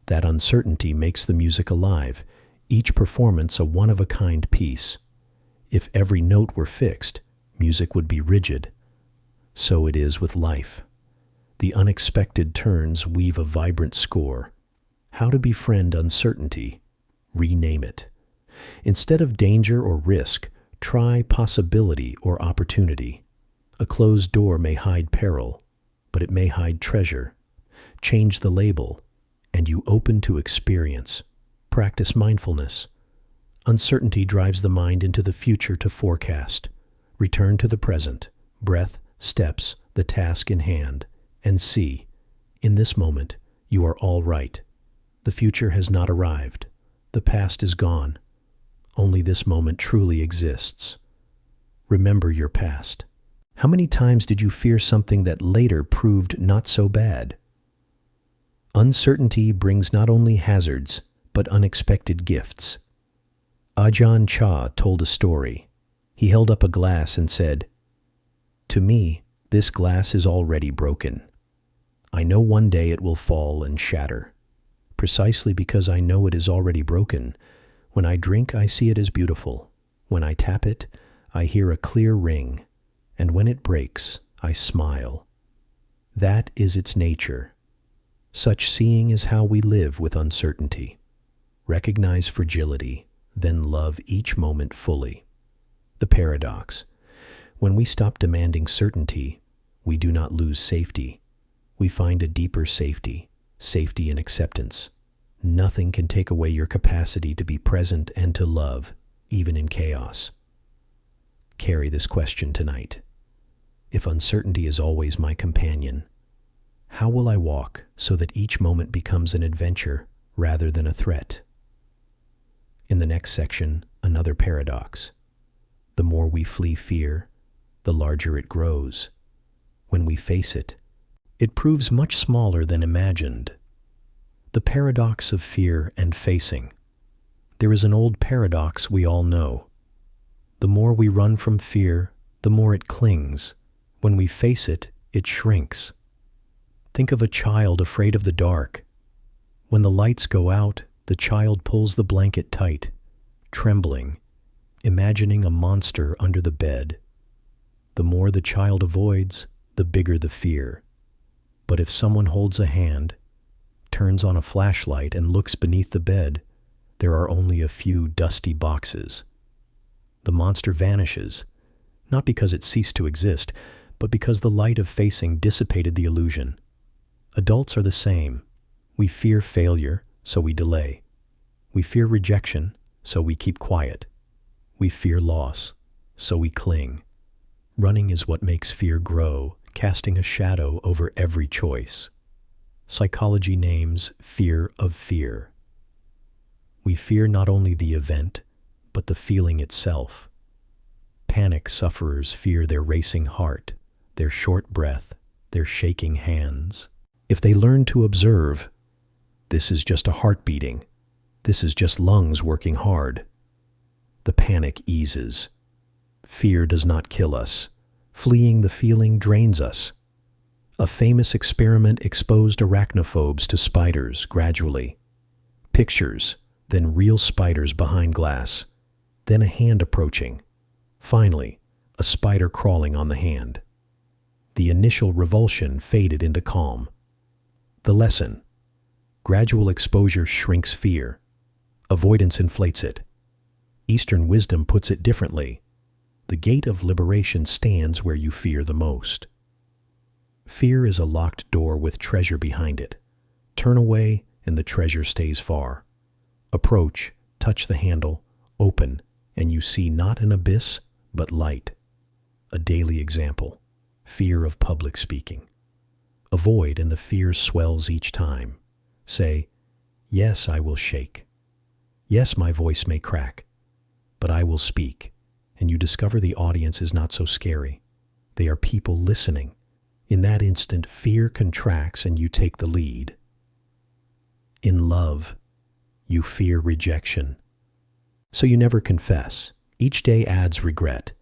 That uncertainty makes the music alive, each performance a one-of-a-kind piece. If every note were fixed, music would be rigid. So it is with life. The unexpected turns weave a vibrant score. How to befriend uncertainty? Rename it. Instead of danger or risk, try possibility or opportunity. A closed door may hide peril, but it may hide treasure. Change the label, and you open to experience. Practice mindfulness. Uncertainty drives the mind into the future to forecast. Return to the present, breath, steps, the task in hand, and see, in this moment, you are all right. The future has not arrived. The past is gone. Only this moment truly exists. Remember your past. How many times did you fear something that later proved not so bad? Uncertainty brings not only hazards, but unexpected gifts. Ajahn Chah told a story. He held up a glass and said, "To me, this glass is already broken. I know one day it will fall and shatter. Precisely because I know it is already broken, when I drink I see it as beautiful. When I tap it, I hear a clear ring, and when it breaks, I smile. That is its nature. Such seeing is how we live with uncertainty. Recognize fragility, then love each moment fully." The paradox. When we stop demanding certainty, we do not lose safety. We find a deeper safety, safety in acceptance. Nothing can take away your capacity to be present and to love, even in chaos. Carry this question tonight. If uncertainty is always my companion, how will I walk so that each moment becomes an adventure rather than a threat? In the next section, another paradox. The more we flee fear, the larger it grows. When we face it, it proves much smaller than imagined. The paradox of fear and facing. There is an old paradox we all know. The more we run from fear, the more it clings. When we face it, it shrinks. Think of a child afraid of the dark. When the lights go out, the child pulls the blanket tight, trembling, imagining a monster under the bed. The more the child avoids, the bigger the fear. But if someone holds a hand, turns on a flashlight, and looks beneath the bed, there are only a few dusty boxes. The monster vanishes, not because it ceased to exist, but because the light of facing dissipated the illusion. Adults are the same. We fear failure, so we delay. We fear rejection, so we keep quiet. We fear loss, so we cling. Running is what makes fear grow, casting a shadow over every choice. Psychology names fear of fear. We fear not only the event, but the feeling itself. Panic sufferers fear their racing heart, their short breath, their shaking hands. If they learn to observe, this is just a heart beating, this is just lungs working hard, the panic eases. Fear does not kill us. Fleeing the feeling drains us. A famous experiment exposed arachnophobes to spiders gradually. Pictures, then real spiders behind glass, then a hand approaching. Finally, a spider crawling on the hand. The initial revulsion faded into calm. The lesson: gradual exposure shrinks fear. Avoidance inflates it. Eastern wisdom puts it differently. The gate of liberation stands where you fear the most. Fear is a locked door with treasure behind it. Turn away and the treasure stays far. Approach, touch the handle, open, and you see not an abyss, but light. A daily example: fear of public speaking. Avoid and the fear swells each time. Say, yes, I will shake. Yes, my voice may crack, but I will speak. And you discover the audience is not so scary. They are people listening. In that instant, fear contracts and you take the lead. In love, you fear rejection. So you never confess. Each day adds regret.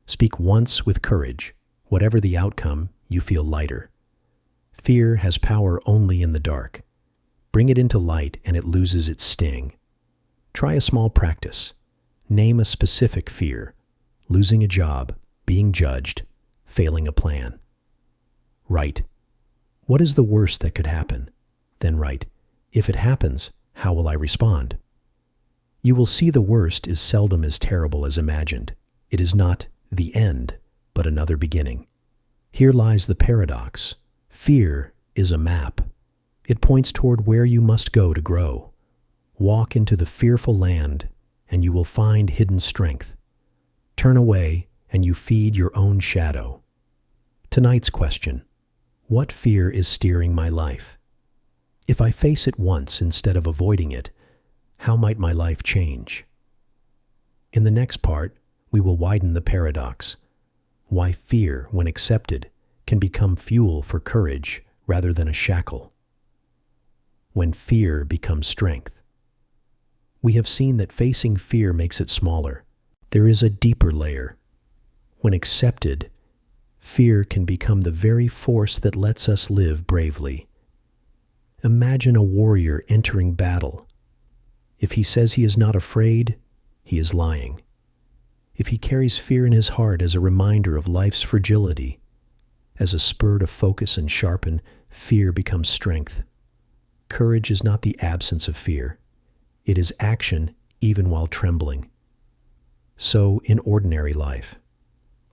Speak once with courage. Whatever the outcome, you feel lighter. Fear has power only in the dark. Bring it into light and it loses its sting. Try a small practice. Name a specific fear: losing a job, being judged, failing a plan. Write, what is the worst that could happen? Then write, if it happens, how will I respond? You will see the worst is seldom as terrible as imagined. It is not the end, but another beginning. Here lies the paradox. Fear is a map. It points toward where you must go to grow. Walk into the fearful land, and you will find hidden strength. Turn away, and you feed your own shadow. Tonight's question: what fear is steering my life? If I face it once instead of avoiding it, how might my life change? In the next part, we will widen the paradox: why fear, when accepted, can become fuel for courage rather than a shackle. When fear becomes strength. We have seen that facing fear makes it smaller. There is a deeper layer. When accepted, fear can become the very force that lets us live bravely. Imagine a warrior entering battle. If he says he is not afraid, he is lying. If he carries fear in his heart as a reminder of life's fragility, as a spur to focus and sharpen, fear becomes strength. Courage is not the absence of fear. It is action even while trembling. So in ordinary life,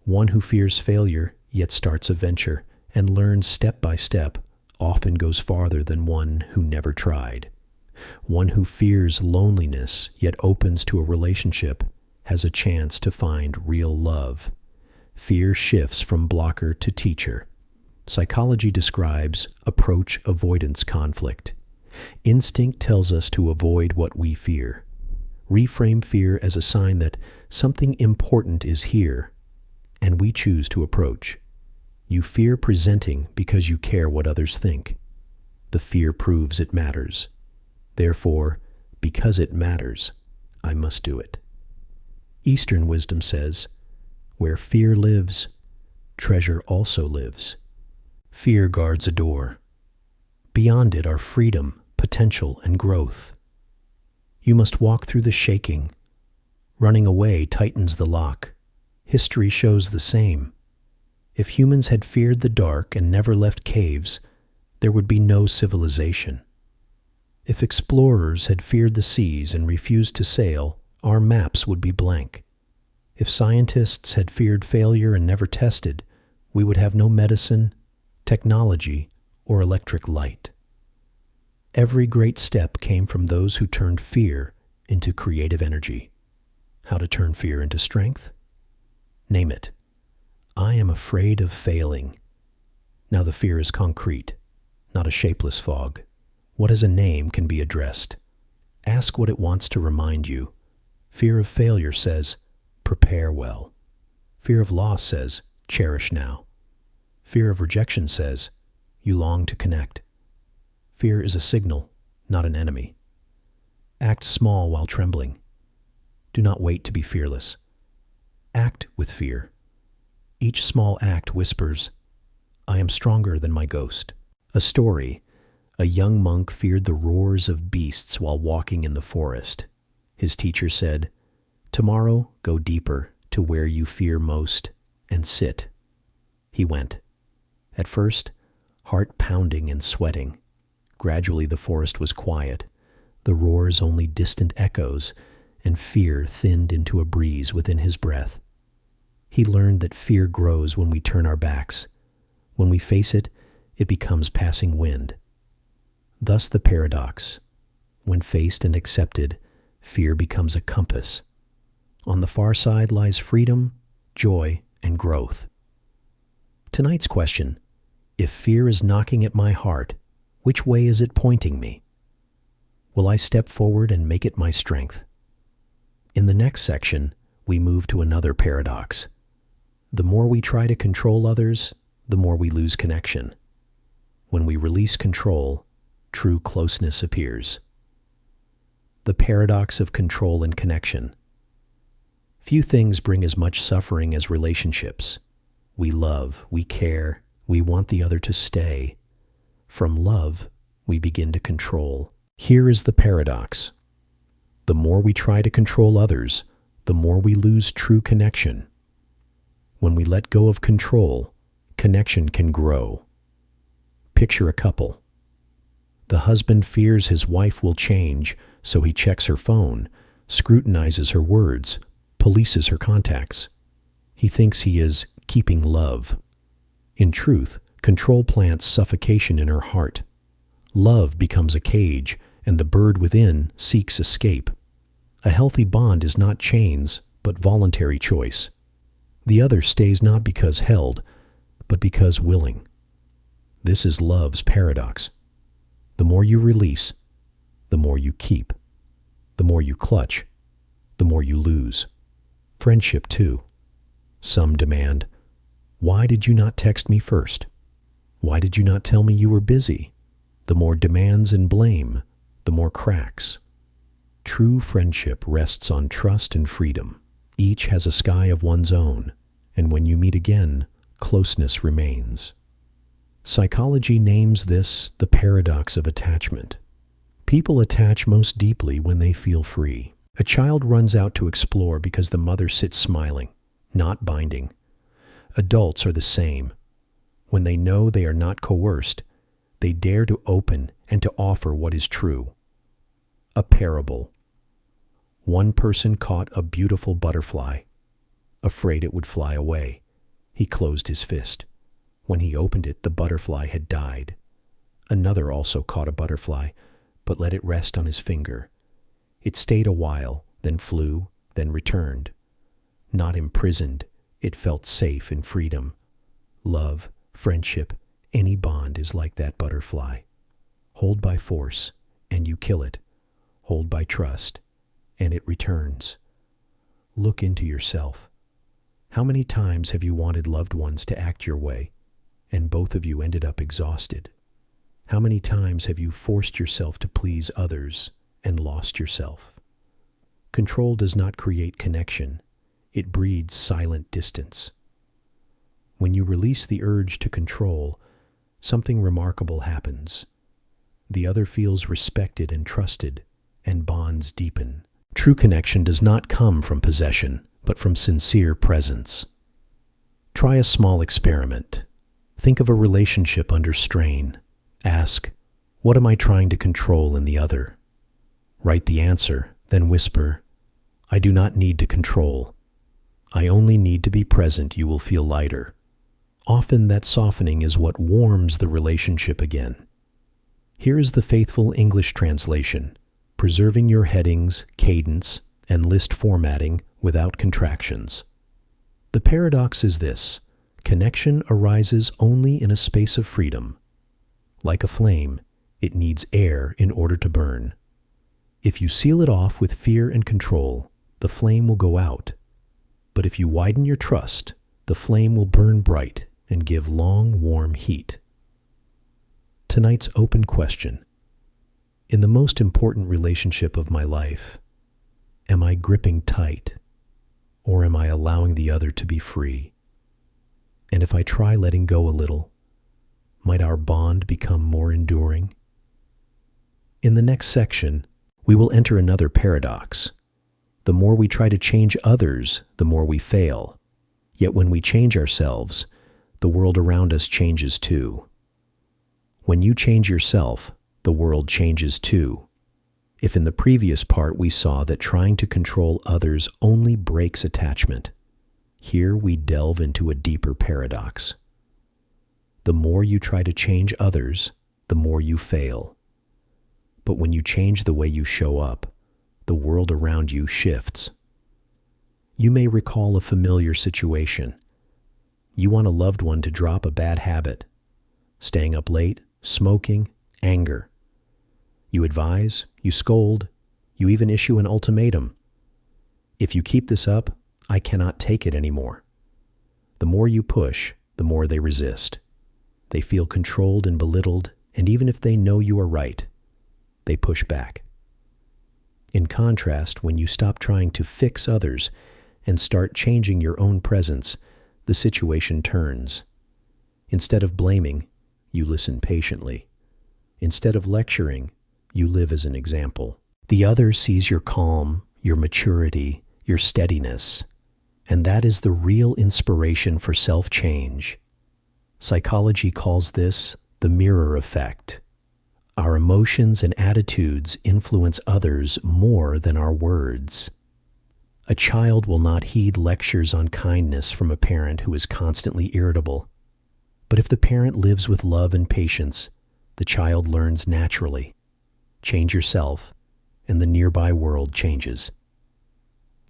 one who fears failure yet starts a venture and learns step by step often goes farther than one who never tried. One who fears loneliness yet opens to a relationship has a chance to find real love. Fear shifts from blocker to teacher. Psychology describes approach-avoidance conflict. Instinct tells us to avoid what we fear. Reframe fear as a sign that something important is here, and we choose to approach. You fear presenting because you care what others think. The fear proves it matters. Therefore, because it matters, I must do it. Eastern wisdom says, where fear lives, treasure also lives. Fear guards a door. Beyond it are freedom, potential, and growth. You must walk through the shaking. Running away tightens the lock. History shows the same. If humans had feared the dark and never left caves, there would be no civilization. If explorers had feared the seas and refused to sail, our maps would be blank. If scientists had feared failure and never tested, we would have no medicine, technology, or electric light. Every great step came from those who turned fear into creative energy. How to turn fear into strength? Name it. I am afraid of failing. Now the fear is concrete, not a shapeless fog. What is a name can be addressed. Ask what it wants to remind you. Fear of failure says, prepare well. Fear of loss says, cherish now. Fear of rejection says, you long to connect. Fear is a signal, not an enemy. Act small while trembling. Do not wait to be fearless. Act with fear. Each small act whispers, I am stronger than my ghost. A story. A young monk feared the roars of beasts while walking in the forest. His teacher said, tomorrow go deeper to where you fear most and sit. He went. At first, heart pounding and sweating. Gradually the forest was quiet, the roars only distant echoes, and fear thinned into a breeze within his breath. He learned that fear grows when we turn our backs. When we face it, it becomes passing wind. Thus the paradox. When faced and accepted, fear becomes a compass. On the far side lies freedom, joy, and growth. Tonight's question, if fear is knocking at my heart, which way is it pointing me? Will I step forward and make it my strength? In the next section, we move to another paradox. The more we try to control others, the more we lose connection. When we release control, true closeness appears. The paradox of control and connection. Few things bring as much suffering as relationships. We love, we care, we want the other to stay. From love, we begin to control. Here is the paradox. The more we try to control others, the more we lose true connection. When we let go of control, connection can grow. Picture a couple. The husband fears his wife will change, so he checks her phone, scrutinizes her words, polices her contacts. He thinks he is keeping love. In truth, control plants suffocation in her heart. Love becomes a cage, and the bird within seeks escape. A healthy bond is not chains, but voluntary choice. The other stays not because held, but because willing. This is love's paradox. The more you release, the more you keep. The more you clutch, the more you lose. Friendship too. Some demand, why did you not text me first? Why did you not tell me you were busy? The more demands and blame, the more cracks. True friendship rests on trust and freedom. Each has a sky of one's own, and when you meet again, closeness remains. Psychology names this the paradox of attachment. People attach most deeply when they feel free. A child runs out to explore because the mother sits smiling, not binding. Adults are the same. When they know they are not coerced, they dare to open and to offer what is true. A parable. One person caught a beautiful butterfly. Afraid it would fly away, he closed his fist. When he opened it, the butterfly had died. Another also caught a butterfly, but let it rest on his finger. It stayed a while, then flew, then returned. Not imprisoned, it felt safe in freedom. Love, friendship, any bond is like that butterfly. Hold by force, and you kill it. Hold by trust, and it returns. Look into yourself. How many times have you wanted loved ones to act your way, and both of you ended up exhausted? How many times have you forced yourself to please others and lost yourself? Control does not create connection. It breeds silent distance. When you release the urge to control, something remarkable happens. The other feels respected and trusted, and bonds deepen. True connection does not come from possession, but from sincere presence. Try a small experiment. Think of a relationship under strain. Ask, what am I trying to control in the other? Write the answer, then whisper, I do not need to control. I only need to be present. You will feel lighter. Often that softening is what warms the relationship again. Here is the faithful English translation, preserving your headings, cadence, and list formatting without contractions. The paradox is this: connection arises only in a space of freedom. Like a flame, it needs air in order to burn. If you seal it off with fear and control, the flame will go out. But if you widen your trust, the flame will burn bright and give long, warm heat. Tonight's open question: in the most important relationship of my life, am I gripping tight, or am I allowing the other to be free? And if I try letting go a little, might our bond become more enduring? In the next section, we will enter another paradox. The more we try to change others, the more we fail. Yet when we change ourselves, the world around us changes too. When you change yourself, the world changes too. If in the previous part we saw that trying to control others only breaks attachment, here we delve into a deeper paradox. The more you try to change others, the more you fail. But when you change the way you show up, the world around you shifts. You may recall a familiar situation. You want a loved one to drop a bad habit: staying up late, smoking, anger. You advise, you scold, you even issue an ultimatum. If you keep this up, I cannot take it anymore. The more you push, the more they resist. They feel controlled and belittled, and even if they know you are right, they push back. In contrast, when you stop trying to fix others and start changing your own presence, the situation turns. Instead of blaming, you listen patiently. Instead of lecturing, you live as an example. The other sees your calm, your maturity, your steadiness, and that is the real inspiration for self-change. Psychology calls this the mirror effect. Our emotions and attitudes influence others more than our words. A child will not heed lectures on kindness from a parent who is constantly irritable. But if the parent lives with love and patience, the child learns naturally. Change yourself, and the nearby world changes.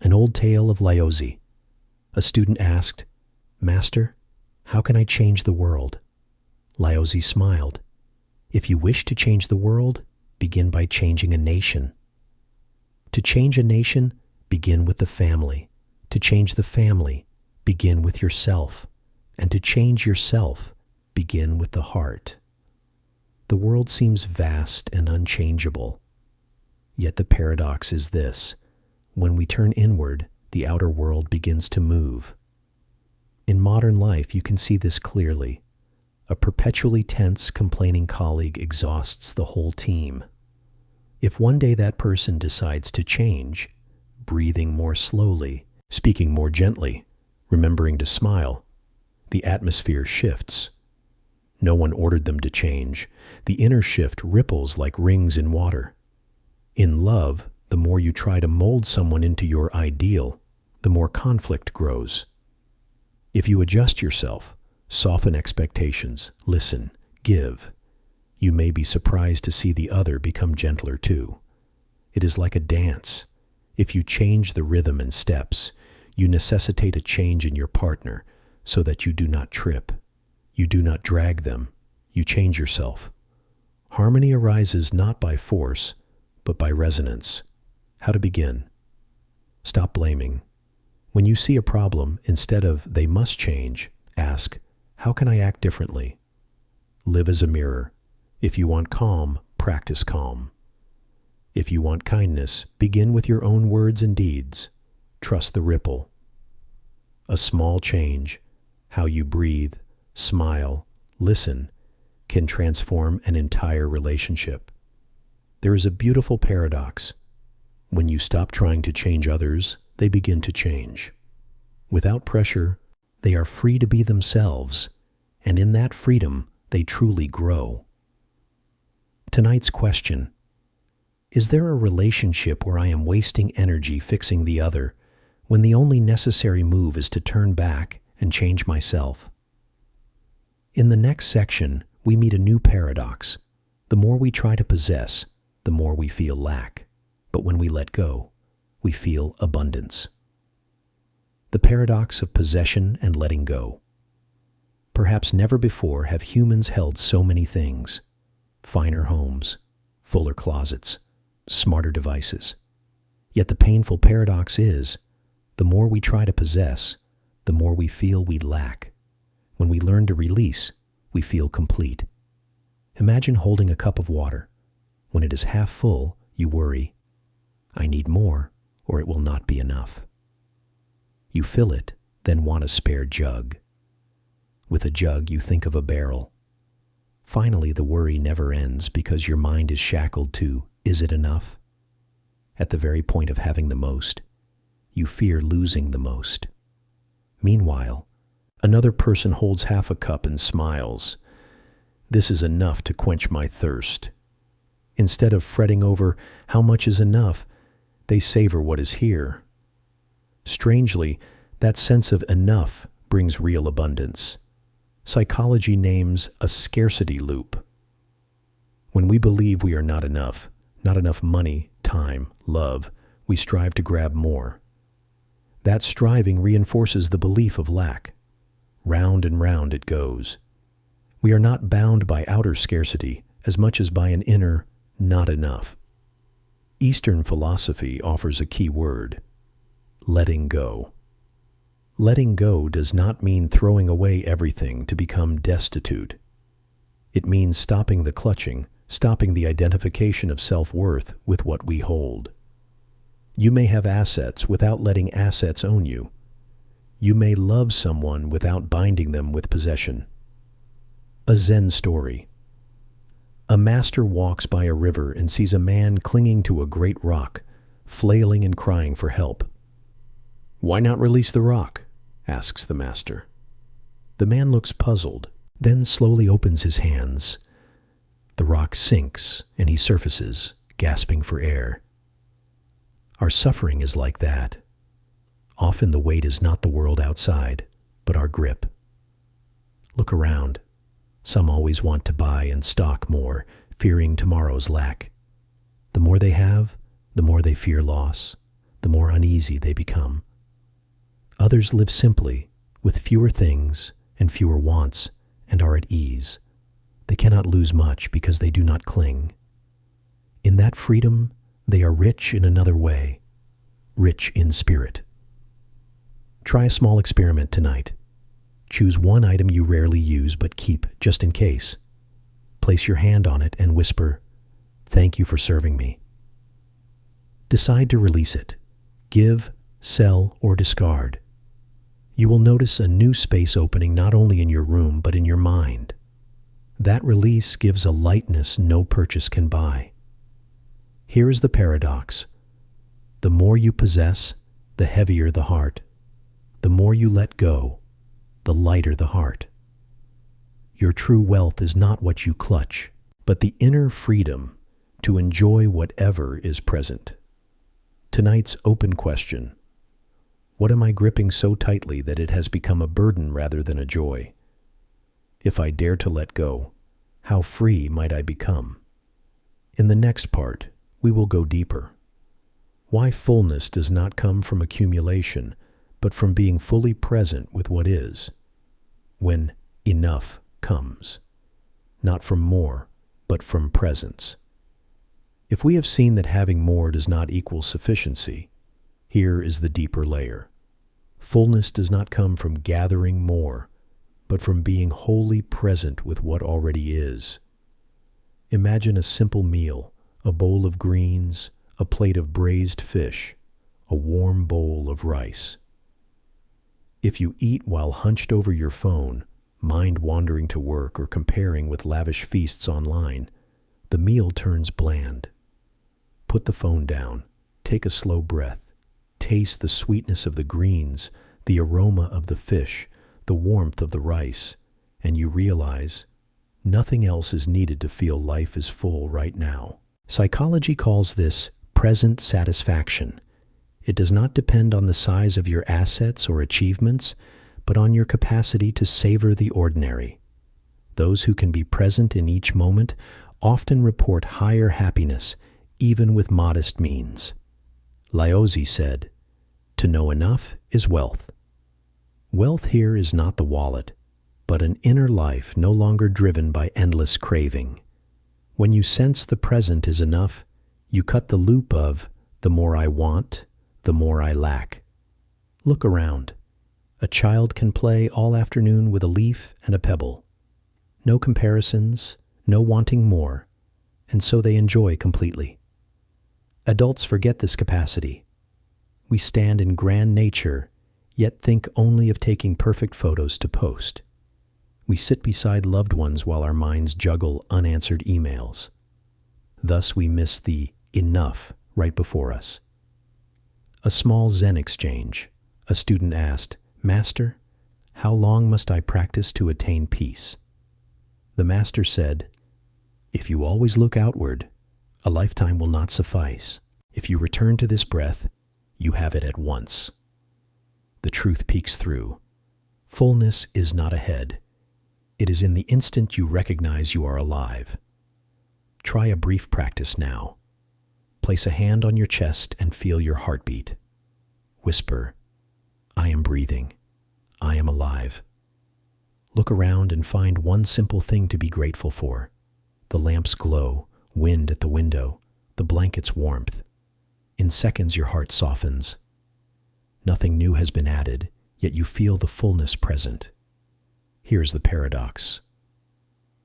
An old tale of Laozi. A student asked, "Master, how can I change the world?" Laozi smiled. "If you wish to change the world, begin by changing a nation. To change a nation, begin with the family. To change the family, begin with yourself. And to change yourself, begin with the heart." The world seems vast and unchangeable. Yet the paradox is this: when we turn inward, the outer world begins to move. In modern life, you can see this clearly. A perpetually tense, complaining colleague exhausts the whole team. If one day that person decides to change, breathing more slowly, speaking more gently, remembering to smile, the atmosphere shifts. No one ordered them to change. The inner shift ripples like rings in water. In love, the more you try to mold someone into your ideal, the more conflict grows. If you adjust yourself, soften expectations, listen, give, you may be surprised to see the other become gentler too. It is like a dance. If you change the rhythm and steps, you necessitate a change in your partner so that you do not trip. You do not drag them. You change yourself. Harmony arises not by force, but by resonance. How to begin? Stop blaming. When you see a problem, instead of "they must change," ask, "How can I act differently?" Live as a mirror. If you want calm, practice calm. If you want kindness, begin with your own words and deeds. Trust the ripple. A small change, how you breathe, smile, listen, can transform an entire relationship. There is a beautiful paradox. When you stop trying to change others, they begin to change. Without pressure, they are free to be themselves, and in that freedom, they truly grow. Tonight's question: is there a relationship where I am wasting energy fixing the other when the only necessary move is to turn back and change myself? In the next section, we meet a new paradox. The more we try to possess, the more we feel lack. But when we let go, we feel abundance. The paradox of possession and letting go. Perhaps never before have humans held so many things: finer homes, fuller closets, smarter devices. Yet the painful paradox is, the more we try to possess, the more we feel we lack. When we learn to release, we feel complete. Imagine holding a cup of water. When it is half full, you worry, I need more, or it will not be enough. You fill it, then want a spare jug. With a jug, you think of a barrel. Finally, the worry never ends because your mind is shackled to, is it enough? At the very point of having the most, you fear losing the most. Meanwhile, another person holds half a cup and smiles. This is enough to quench my thirst. Instead of fretting over how much is enough, they savor what is here. Strangely, that sense of enough brings real abundance. Psychology names a scarcity loop. When we believe we are not enough money, time, love, we strive to grab more. That striving reinforces the belief of lack. Round and round it goes. We are not bound by outer scarcity as much as by an inner not enough. Eastern philosophy offers a key word: letting go. Letting go does not mean throwing away everything to become destitute. It means stopping the clutching, stopping the identification of self-worth with what we hold. You may have assets without letting assets own you. You may love someone without binding them with possession. A Zen story. A master walks by a river and sees a man clinging to a great rock, flailing and crying for help. "Why not release the rock?" asks the master. The man looks puzzled, then slowly opens his hands. The rock sinks and he surfaces, gasping for air. Our suffering is like that. Often the weight is not the world outside, but our grip. Look around. Some always want to buy and stock more, fearing tomorrow's lack. The more they have, the more they fear loss, the more uneasy they become. Others live simply, with fewer things and fewer wants, and are at ease. They cannot lose much because they do not cling. In that freedom, they are rich in another way, rich in spirit. Try a small experiment tonight. Choose one item you rarely use but keep just in case. Place your hand on it and whisper, "Thank you for serving me." Decide to release it. Give, sell, or discard. You will notice a new space opening not only in your room but in your mind. That release gives a lightness no purchase can buy. Here is the paradox. The more you possess, the heavier the heart. The more you let go, the lighter the heart. Your true wealth is not what you clutch, but the inner freedom to enjoy whatever is present. Tonight's open question: what am I gripping so tightly that it has become a burden rather than a joy? If I dare to let go, how free might I become? In the next part, we will go deeper. Why fullness does not come from accumulation, but from being fully present with what is. When enough comes, not from more, but from presence. If we have seen that having more does not equal sufficiency, here is the deeper layer. Fullness does not come from gathering more, but from being wholly present with what already is. Imagine a simple meal, a bowl of greens, a plate of braised fish, a warm bowl of rice. If you eat while hunched over your phone, mind wandering to work or comparing with lavish feasts online, the meal turns bland. Put the phone down, take a slow breath, taste the sweetness of the greens, the aroma of the fish, the warmth of the rice, and you realize nothing else is needed to feel life is full right now. Psychology calls this present satisfaction. It does not depend on the size of your assets or achievements, but on your capacity to savor the ordinary. Those who can be present in each moment often report higher happiness, even with modest means. Laozi said, "To know enough is wealth." Wealth here is not the wallet, but an inner life no longer driven by endless craving. When you sense the present is enough, You cut the loop of the more I want, the more I lack. Look around. A child can play all afternoon with a leaf and a pebble. No comparisons, no wanting more, and so they enjoy completely. Adults forget this capacity. We stand in grand nature, yet think only of taking perfect photos to post. We sit beside loved ones while our minds juggle unanswered emails. Thus we miss the enough right before us. A small Zen exchange. A student asked, "Master, how long must I practice to attain peace?" The master said, "If you always look outward, a lifetime will not suffice. If you return to this breath, you have it at once." The truth peeks through. Fullness is not ahead. It is in the instant you recognize you are alive. Try a brief practice now. Place a hand on your chest and feel your heartbeat. Whisper, "I am breathing. I am alive." Look around and find one simple thing to be grateful for. The lamp's glow, wind at the window, the blanket's warmth. In seconds your heart softens. Nothing new has been added, yet you feel the fullness present. Here's the paradox.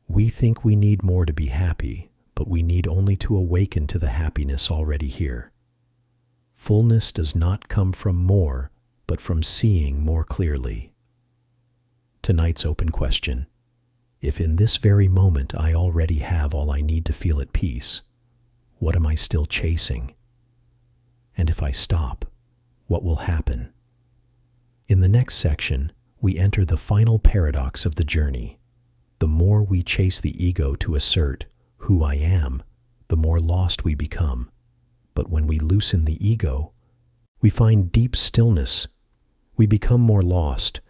We think we need more to be happy, but we need only to awaken to the happiness already here. Fullness does not come from more, but from seeing more clearly. Tonight's open question. If in this very moment I already have all I need to feel at peace, what am I still chasing? And if I stop, what will happen? In the next section, we enter the final paradox of the journey. The more we chase the ego to assert who I am, the more lost we become. But when we loosen the ego, we find deep stillness. We become more lost,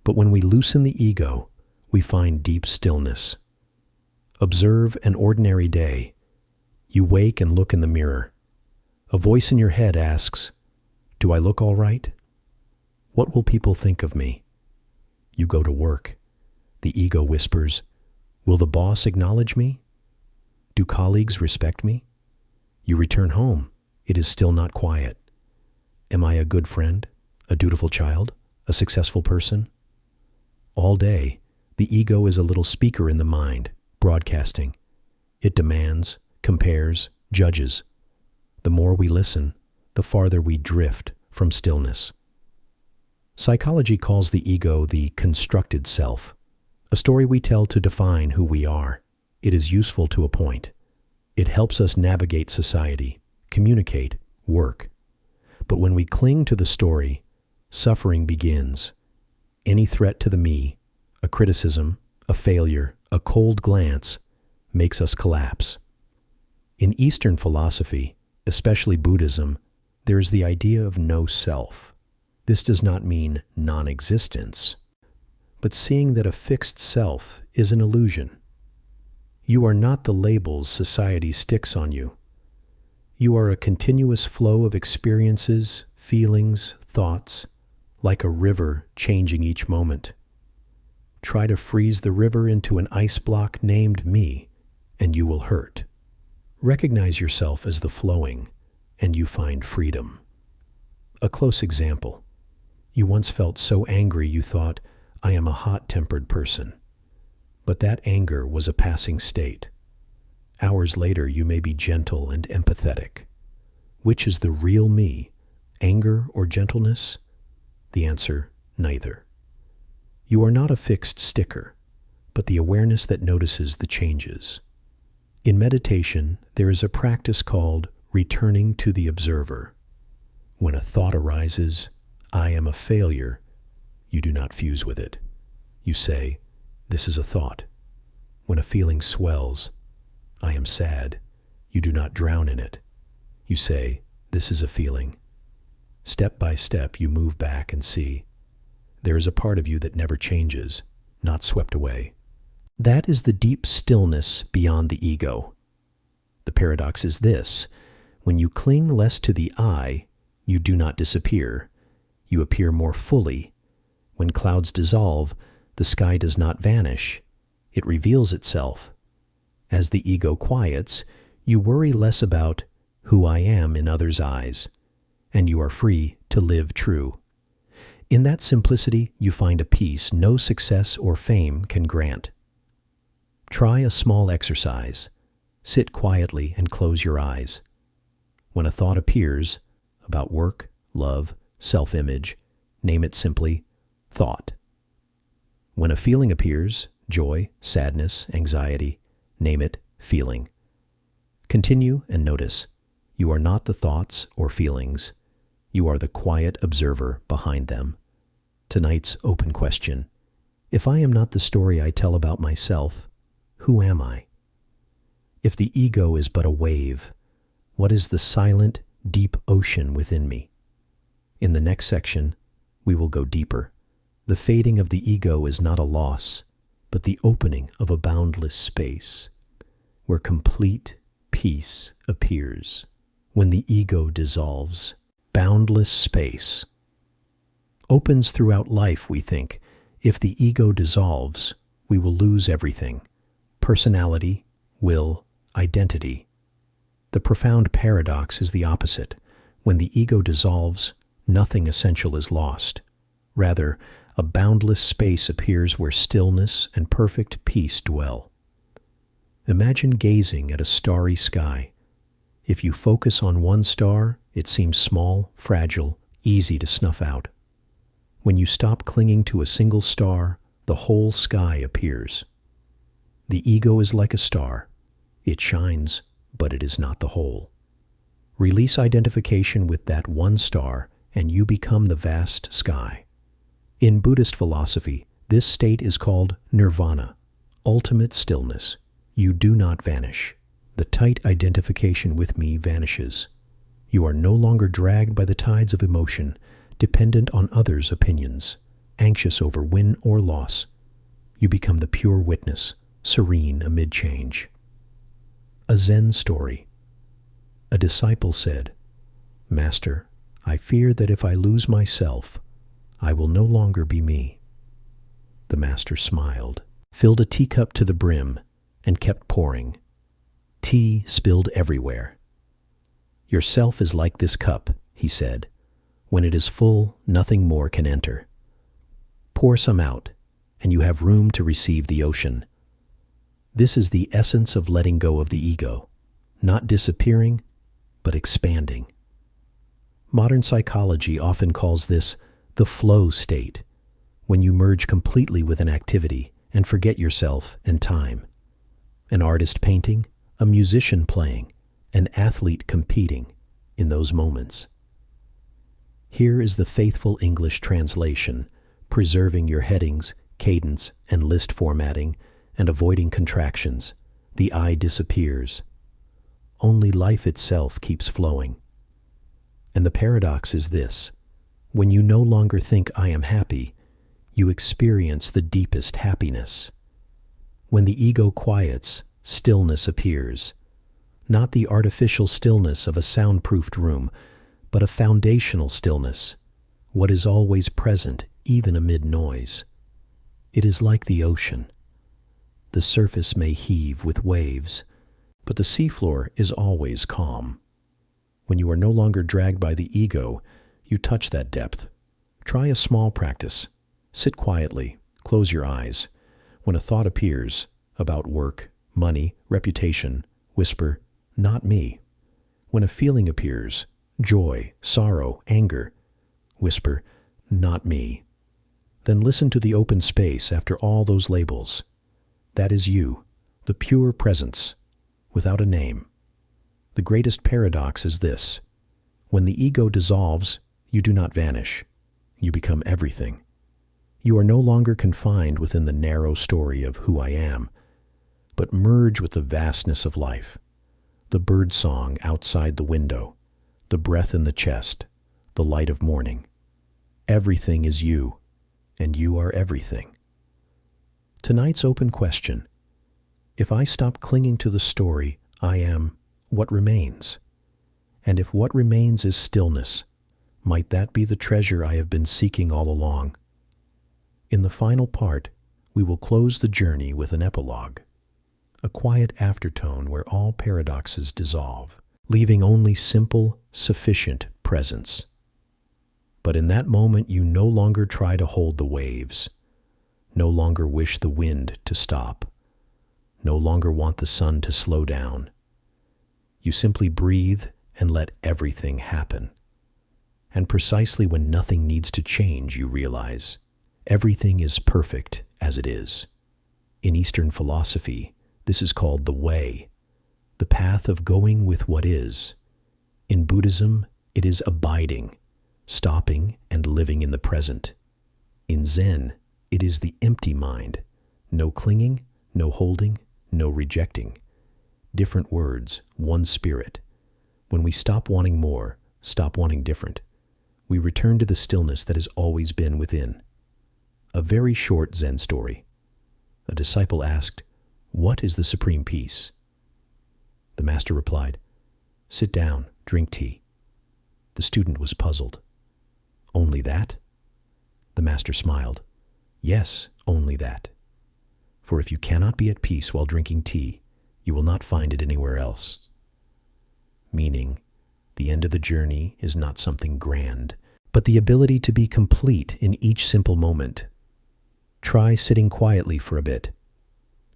but when we loosen the ego, we find deep stillness. Observe an ordinary day. You wake and look in the mirror. A voice in your head asks, "Do I look all right? What will people think of me?" You go to work. The ego whispers, "Will the boss acknowledge me? Do colleagues respect me?" You return home. It is still not quiet. Am I a good friend, a dutiful child, a successful person? All day, the ego is a little speaker in the mind, broadcasting. It demands, compares, judges. The more we listen, the farther we drift from stillness. Psychology calls the ego the constructed self, a story we tell to define who we are. It is useful to a point. It helps us navigate society, communicate, work. But when we cling to the story, suffering begins. Any threat to the me, a criticism, a failure, a cold glance, makes us collapse. In Eastern philosophy, especially Buddhism, there is the idea of no self. This does not mean non-existence, but seeing that a fixed self is an illusion. You are not the labels society sticks on you. You are a continuous flow of experiences, feelings, thoughts, like a river changing each moment. Try to freeze the river into an ice block named me, and you will hurt. Recognize yourself as the flowing, and you find freedom. A close example. You once felt so angry you thought, "I am a hot-tempered person." But that anger was a passing state. Hours later, you may be gentle and empathetic. Which is the real me, anger or gentleness? The answer, neither. You are not a fixed sticker, but the awareness that notices the changes. In meditation, there is a practice called returning to the observer. When a thought arises, "I am a failure," you do not fuse with it. You say, "This is a thought." When a feeling swells, "I am sad," you do not drown in it. You say, "This is a feeling." Step by step, you move back and see. There is a part of you that never changes, not swept away. That is the deep stillness beyond the ego. The paradox is this: when you cling less to the I, you do not disappear. You appear more fully. When clouds dissolve, the sky does not vanish. It reveals itself. As the ego quiets, you worry less about who I am in others' eyes, and you are free to live true. In that simplicity, you find a peace no success or fame can grant. Try a small exercise. Sit quietly and close your eyes. When a thought appears about work, love, self-image, name it simply thought. When a feeling appears, joy, sadness, anxiety, name it feeling. Continue and notice, you are not the thoughts or feelings. You are the quiet observer behind them. Tonight's open question: if I am not the story I tell about myself, who am I? If the ego is but a wave, what is the silent, deep ocean within me? In the next section, we will go deeper. The fading of the ego is not a loss, but the opening of a boundless space, where complete peace appears. When the ego dissolves, boundless space opens throughout life, we think. If the ego dissolves, we will lose everything: personality, will, identity. The profound paradox is the opposite. When the ego dissolves, nothing essential is lost. Rather, a boundless space appears where stillness and perfect peace dwell. Imagine gazing at a starry sky. If you focus on one star, it seems small, fragile, easy to snuff out. When you stop clinging to a single star, the whole sky appears. The ego is like a star. It shines, but it is not the whole. Release identification with that one star, and you become the vast sky. In Buddhist philosophy, this state is called nirvana, ultimate stillness. You do not vanish. The tight identification with me vanishes. You are no longer dragged by the tides of emotion, dependent on others' opinions, anxious over win or loss. You become the pure witness, serene amid change. A Zen story. A disciple said, "Master, I fear that if I lose myself, I will no longer be me." The master smiled, filled a teacup to the brim, and kept pouring. Tea spilled everywhere. "Yourself is like this cup," he said. "When it is full, nothing more can enter. Pour some out, and you have room to receive the ocean." This is the essence of letting go of the ego, not disappearing, but expanding. Modern psychology often calls this the flow state, when you merge completely with an activity and forget yourself and time. An artist painting, a musician playing, an athlete competing in those moments. Here is the faithful English translation, preserving your headings, cadence, and list formatting, and avoiding contractions. The I disappears. Only life itself keeps flowing. And the paradox is this: when you no longer think I am happy, you experience the deepest happiness. When the ego quiets, stillness appears. Not the artificial stillness of a soundproofed room, but a foundational stillness, what is always present even amid noise. It is like the ocean. The surface may heave with waves, but the seafloor is always calm. When you are no longer dragged by the ego, you touch that depth. Try a small practice. Sit quietly, close your eyes. When a thought appears about work, money, reputation, whisper, "Not me." When a feeling appears, joy, sorrow, anger, whisper, "Not me." Then listen to the open space after all those labels. That is you, the pure presence, without a name. The greatest paradox is this: when the ego dissolves, you do not vanish. You become everything. You are no longer confined within the narrow story of who I am, but merge with the vastness of life. The bird song outside the window, the breath in the chest, the light of morning. Everything is you, and you are everything. Tonight's open question: if I stop clinging to the story I am, what remains? And if what remains is stillness, might that be the treasure I have been seeking all along? In the final part, we will close the journey with an epilogue, a quiet aftertone where all paradoxes dissolve. leaving only simple, sufficient presence. But in that moment, you no longer try to hold the waves, no longer wish the wind to stop, no longer want the sun to slow down. You simply breathe and let everything happen. And precisely when nothing needs to change, you realize everything is perfect as it is. In Eastern philosophy, this is called the way, the path of going with what is. In Buddhism, it is abiding, stopping and living in the present. In Zen, it is the empty mind, no clinging, no holding, no rejecting. Different words, one spirit. When we stop wanting more, stop wanting different, we return to the stillness that has always been within. A very short Zen story. A disciple asked, "What is the supreme peace?" The master replied, "Sit down, drink tea." The student was puzzled. "Only that?" The master smiled. "Yes, only that. For if you cannot be at peace while drinking tea, you will not find it anywhere else." Meaning, the end of the journey is not something grand, but the ability to be complete in each simple moment. Try sitting quietly for a bit.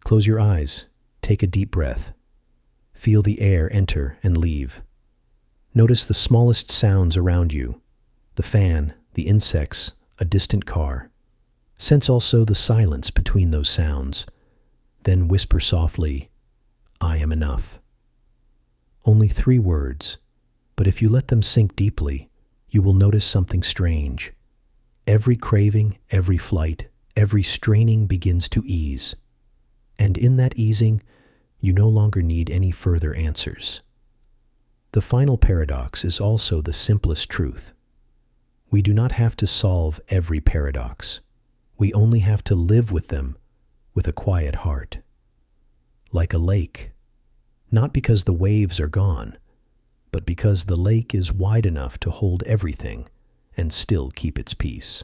Close your eyes, take a deep breath. Feel the air enter and leave. Notice the smallest sounds around you, the fan, the insects, a distant car. Sense also the silence between those sounds. Then whisper softly, "I am enough." Only 3 words, but if you let them sink deeply, you will notice something strange. Every craving, every flight, every straining begins to ease. And in that easing, you no longer need any further answers. The final paradox is also the simplest truth. We do not have to solve every paradox. We only have to live with them with a quiet heart. Like a lake, not because the waves are gone, but because the lake is wide enough to hold everything and still keep its peace.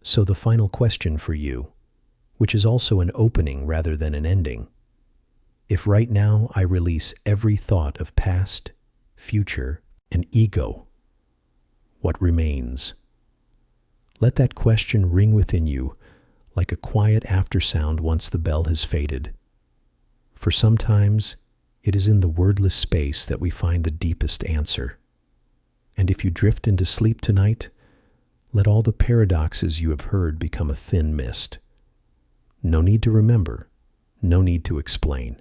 So the final question for you, which is also an opening rather than an ending. If right now I release every thought of past, future, and ego, what remains? Let that question ring within you like a quiet aftersound once the bell has faded. For sometimes it is in the wordless space that we find the deepest answer. And if you drift into sleep tonight, let all the paradoxes you have heard become a thin mist. No need to remember, no need to explain.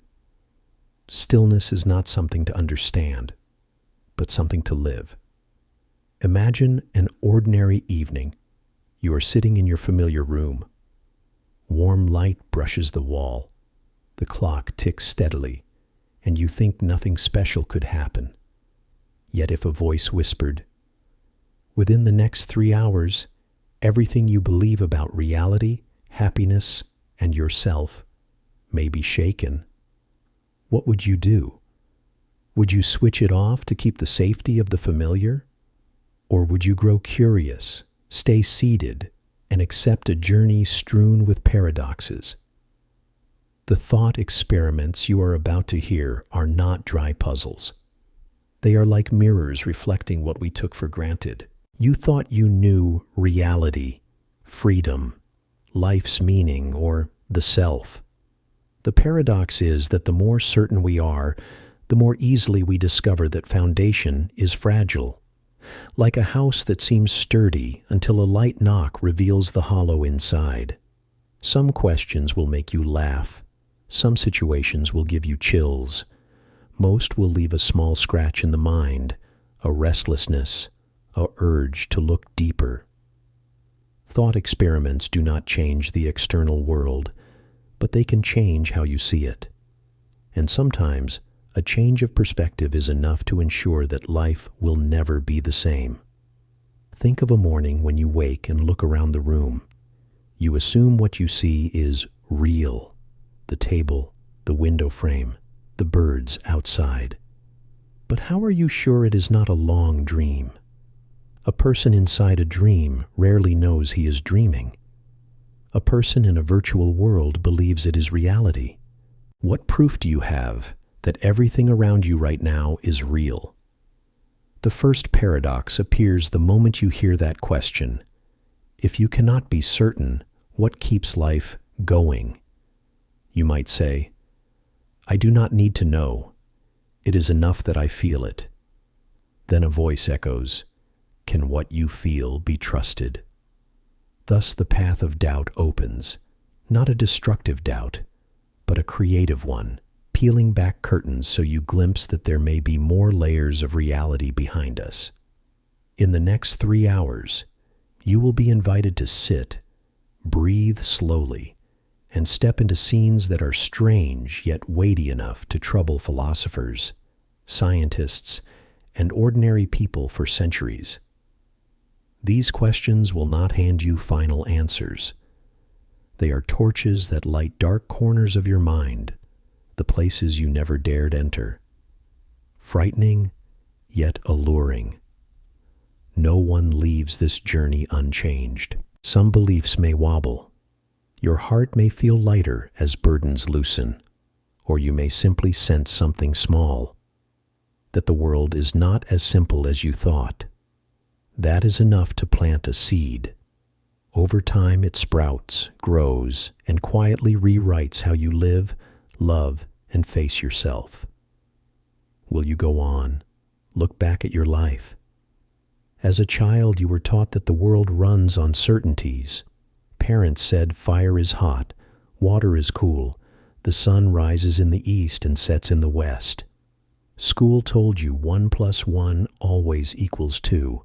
Stillness is not something to understand, but something to live. Imagine an ordinary evening. You are sitting in your familiar room. Warm light brushes the wall. The clock ticks steadily, and you think nothing special could happen. Yet if a voice whispered, "Within the next 3 hours, everything you believe about reality, happiness, and yourself may be shaken," what would you do? Would you switch it off to keep the safety of the familiar? Or would you grow curious, stay seated, and accept a journey strewn with paradoxes? The thought experiments you are about to hear are not dry puzzles. They are like mirrors reflecting what we took for granted. You thought you knew reality, freedom, life's meaning, or the self. The paradox is that the more certain we are, the more easily we discover that foundation is fragile. Like a house that seems sturdy until a light knock reveals the hollow inside. Some questions will make you laugh. Some situations will give you chills. Most will leave a small scratch in the mind, a restlessness, a urge to look deeper. Thought experiments do not change the external world, but they can change how you see it. And sometimes, a change of perspective is enough to ensure that life will never be the same. Think of a morning when you wake and look around the room. You assume what you see is real. The table, the window frame, the birds outside. But how are you sure it is not a long dream? A person inside a dream rarely knows he is dreaming. A person in a virtual world believes it is reality. What proof do you have that everything around you right now is real. The first paradox appears the moment you hear that question. If you cannot be certain, what keeps life going? You might say, I do not need to know. It is enough that I feel it. Then a voice echoes, can what you feel be trusted? Thus the path of doubt opens, not a destructive doubt, but a creative one, peeling back curtains so you glimpse that there may be more layers of reality behind us. In the next 3 hours, you will be invited to sit, breathe slowly, and step into scenes that are strange yet weighty enough to trouble philosophers, scientists, and ordinary people for centuries. These questions will not hand you final answers. They are torches that light dark corners of your mind, the places you never dared enter. Frightening, yet alluring. No one leaves this journey unchanged. Some beliefs may wobble. Your heart may feel lighter as burdens loosen, or you may simply sense something small, that the world is not as simple as you thought. That is enough to plant a seed. Over time it sprouts, grows, and quietly rewrites how you live, love, and face yourself. Will you go on? Look back at your life. As a child, you were taught that the world runs on certainties. Parents said fire is hot, water is cool, the sun rises in the east and sets in the west. School told you 1 + 1 always equals 2.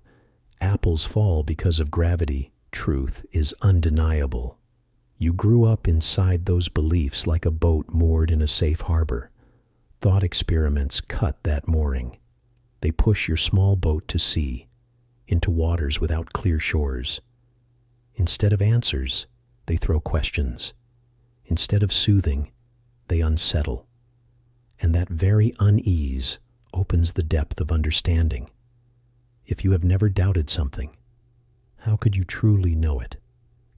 Apples fall because of gravity. Truth is undeniable. You grew up inside those beliefs like a boat moored in a safe harbor. Thought experiments cut that mooring. They push your small boat to sea, into waters without clear shores. Instead of answers, they throw questions. Instead of soothing, they unsettle. And that very unease opens the depth of understanding. If you have never doubted something, how could you truly know it?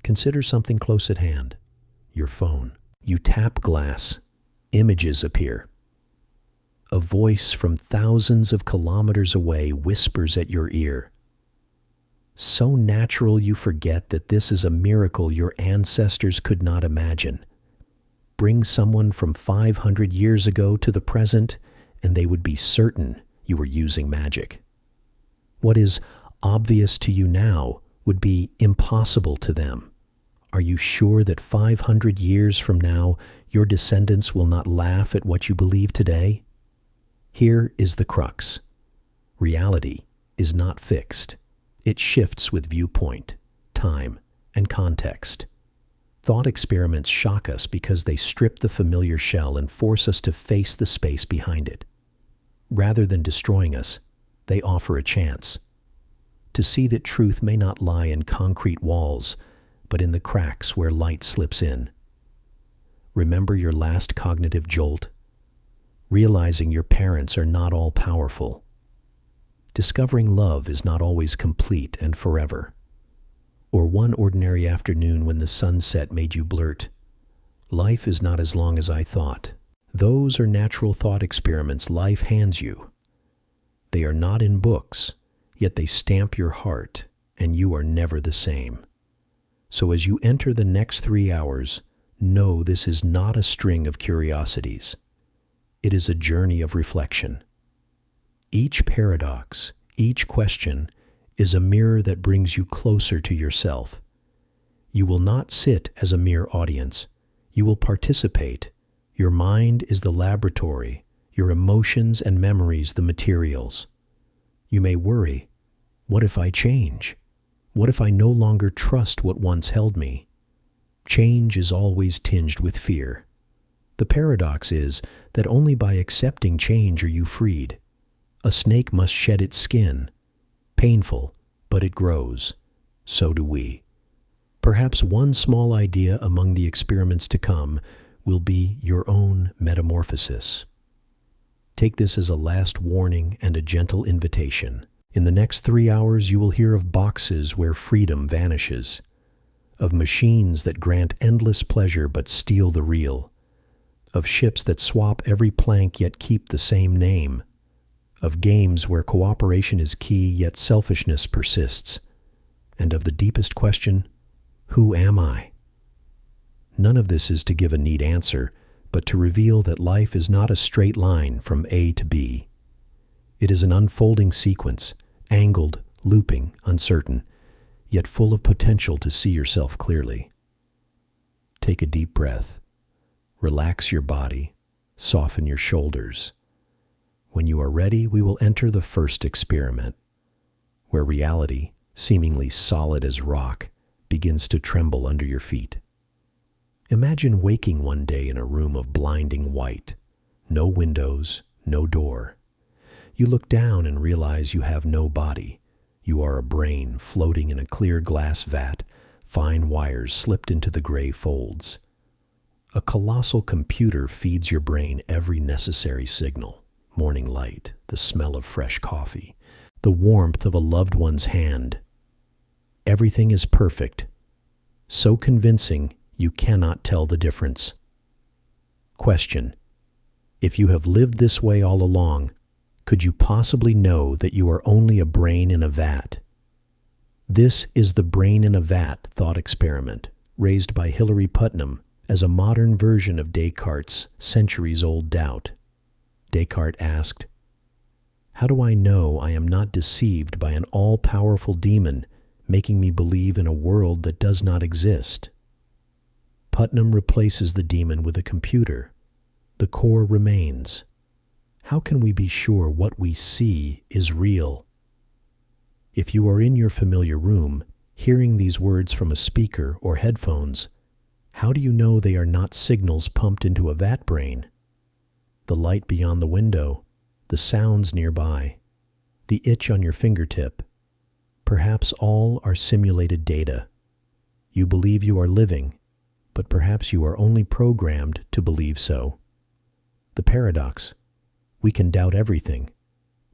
Consider something close at hand, your phone. You tap glass, images appear. A voice from thousands of kilometers away whispers at your ear. So natural you forget that this is a miracle your ancestors could not imagine. Bring someone from 500 years ago to the present, and they would be certain you were using magic. What is obvious to you now would be impossible to them. Are you sure that 500 years from now, your descendants will not laugh at what you believe today? Here is the crux. Reality is not fixed. It shifts with viewpoint, time, and context. Thought experiments shock us because they strip the familiar shell and force us to face the space behind it. Rather than destroying us, they offer a chance to see that truth may not lie in concrete walls, but in the cracks where light slips in. Remember your last cognitive jolt? Realizing your parents are not all powerful. Discovering love is not always complete and forever. Or one ordinary afternoon when the sunset made you blurt, "Life is not as long as I thought." Those are natural thought experiments life hands you. They are not in books, yet they stamp your heart, and you are never the same. So as you enter the next 3 hours, know this is not a string of curiosities. It is a journey of reflection. Each paradox, each question, is a mirror that brings you closer to yourself. You will not sit as a mere audience. You will participate. Your mind is the laboratory, your emotions and memories the materials. You may worry, what if I change? What if I no longer trust what once held me? Change is always tinged with fear. The paradox is that only by accepting change are you freed. A snake must shed its skin. Painful, but it grows. So do we. Perhaps one small idea among the experiments to come will be your own metamorphosis. Take this as a last warning and a gentle invitation. In the next 3 hours, you will hear of boxes where freedom vanishes, of machines that grant endless pleasure but steal the real, of ships that swap every plank yet keep the same name, of games where cooperation is key yet selfishness persists, and of the deepest question, who am I? None of this is to give a neat answer, but to reveal that life is not a straight line from A to B. It is an unfolding sequence, angled, looping, uncertain, yet full of potential to see yourself clearly. Take a deep breath. Relax your body. Soften your shoulders. When you are ready, we will enter the first experiment, where reality, seemingly solid as rock, begins to tremble under your feet. Imagine waking one day in a room of blinding white. No windows, no door. You look down and realize you have no body. You are a brain floating in a clear glass vat, fine wires slipped into the gray folds. A colossal computer feeds your brain every necessary signal: morning light, the smell of fresh coffee, the warmth of a loved one's hand. Everything is perfect, so convincing you cannot tell the difference. Question: if you have lived this way all along, could you possibly know that you are only a brain in a vat? This is the brain in a vat thought experiment, raised by Hilary Putnam as a modern version of Descartes' centuries-old doubt. Descartes asked, "How do I know I am not deceived by an all-powerful demon making me believe in a world that does not exist?" Putnam replaces the demon with a computer. The core remains. How can we be sure what we see is real? If you are in your familiar room, hearing these words from a speaker or headphones, how do you know they are not signals pumped into a vat brain? The light beyond the window, the sounds nearby, the itch on your fingertip, perhaps all are simulated data. You believe you are living, but perhaps you are only programmed to believe so. The paradox: we can doubt everything: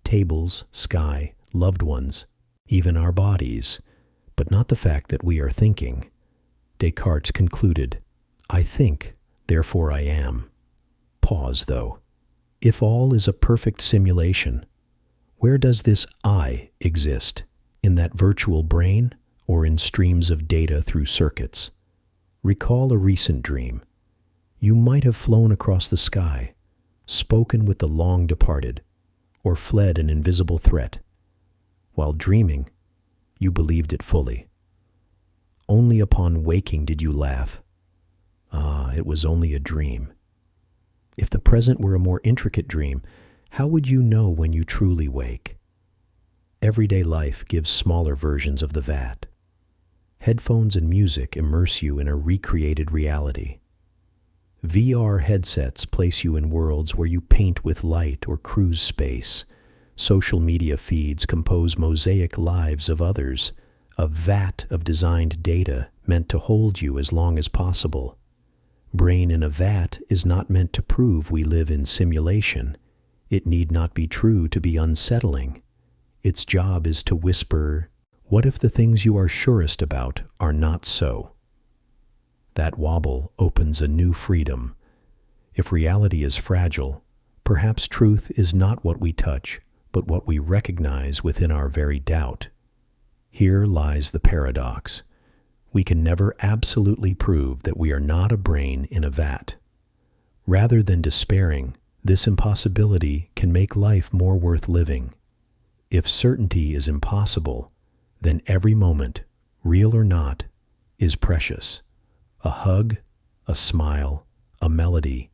tables, sky, loved ones, even our bodies, but not the fact that we are thinking. Descartes concluded, "I think, therefore I am." Pause, though. If all is a perfect simulation, where does this I exist? In that virtual brain, or in streams of data through circuits? Recall a recent dream. You might have flown across the sky, spoken with the long departed, or fled an invisible threat. While dreaming, you believed it fully. Only upon waking did you laugh. Ah, it was only a dream. If the present were a more intricate dream, how would you know when you truly wake? Everyday life gives smaller versions of the vat. Headphones and music immerse you in a recreated reality. VR headsets place you in worlds where you paint with light or cruise space. Social media feeds compose mosaic lives of others, a vat of designed data meant to hold you as long as possible. Brain in a vat is not meant to prove we live in simulation. It need not be true to be unsettling. Its job is to whisper, what if the things you are surest about are not so? That wobble opens a new freedom. If reality is fragile, perhaps truth is not what we touch, but what we recognize within our very doubt. Here lies the paradox. We can never absolutely prove that we are not a brain in a vat. Rather than despairing, this impossibility can make life more worth living. If certainty is impossible, then every moment, real or not, is precious. A hug, a smile, a melody,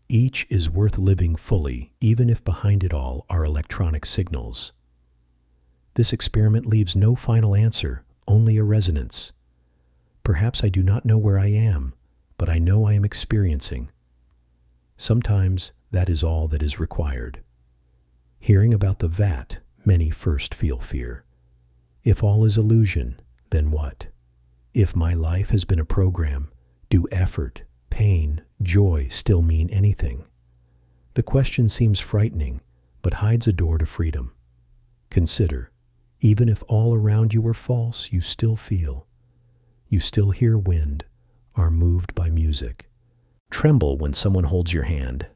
each is worth living fully, even if behind it all are electronic signals. This experiment leaves no final answer, only a resonance. Perhaps I do not know where I am, but I know I am experiencing. Sometimes that is all that is required. Hearing about the vat, many first feel fear. If all is illusion, then what? If my life has been a program, do effort, pain, joy still mean anything? The question seems frightening, but hides a door to freedom. Consider, even if all around you are false, you still feel. You still hear wind, are moved by music. tremble when someone holds your hand?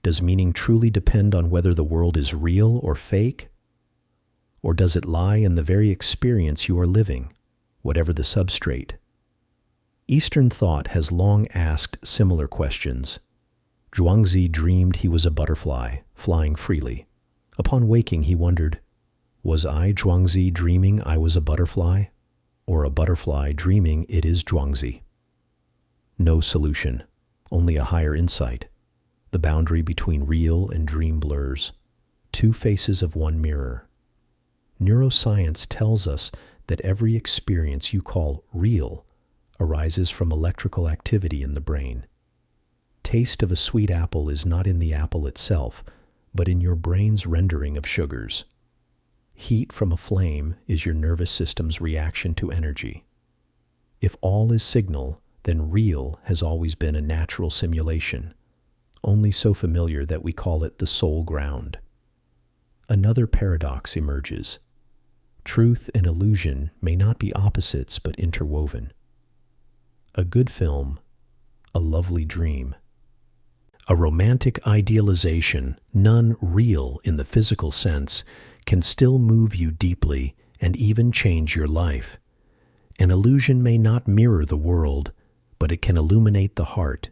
Does meaning truly depend on whether the world is real or fake? Or does it lie in the very experience you are living, whatever the substrate? Eastern thought has long asked similar questions. Zhuangzi dreamed he was a butterfly, flying freely. Upon waking, he wondered, was I, Zhuangzi, dreaming I was a butterfly, or a butterfly dreaming it is Zhuangzi? No solution, only a higher insight. The boundary between real and dream blurs, two faces of one mirror. Neuroscience tells us that every experience you call real arises from electrical activity in the brain. Taste of a sweet apple is not in the apple itself, but in your brain's rendering of sugars. Heat from a flame is your nervous system's reaction to energy. If all is signal, then real has always been a natural simulation, only so familiar that we call it the soul ground. Another paradox emerges. Truth and illusion may not be opposites but interwoven. A good film, a lovely dream. A romantic idealization, none real in the physical sense, can still move you deeply and even change your life. An illusion may not mirror the world, but it can illuminate the heart.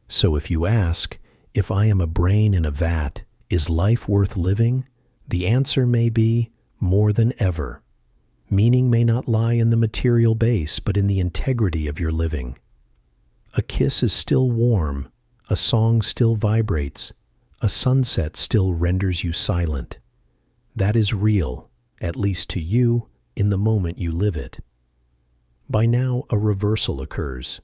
So if you ask, if I am a brain in a vat, is life worth living? The answer may be, more than ever. Meaning may not lie in the material base, but in the integrity of your living. A kiss is still warm, a song still vibrates, a sunset still renders you silent. That is real, at least to you, in the moment you live it. By now, a reversal occurs.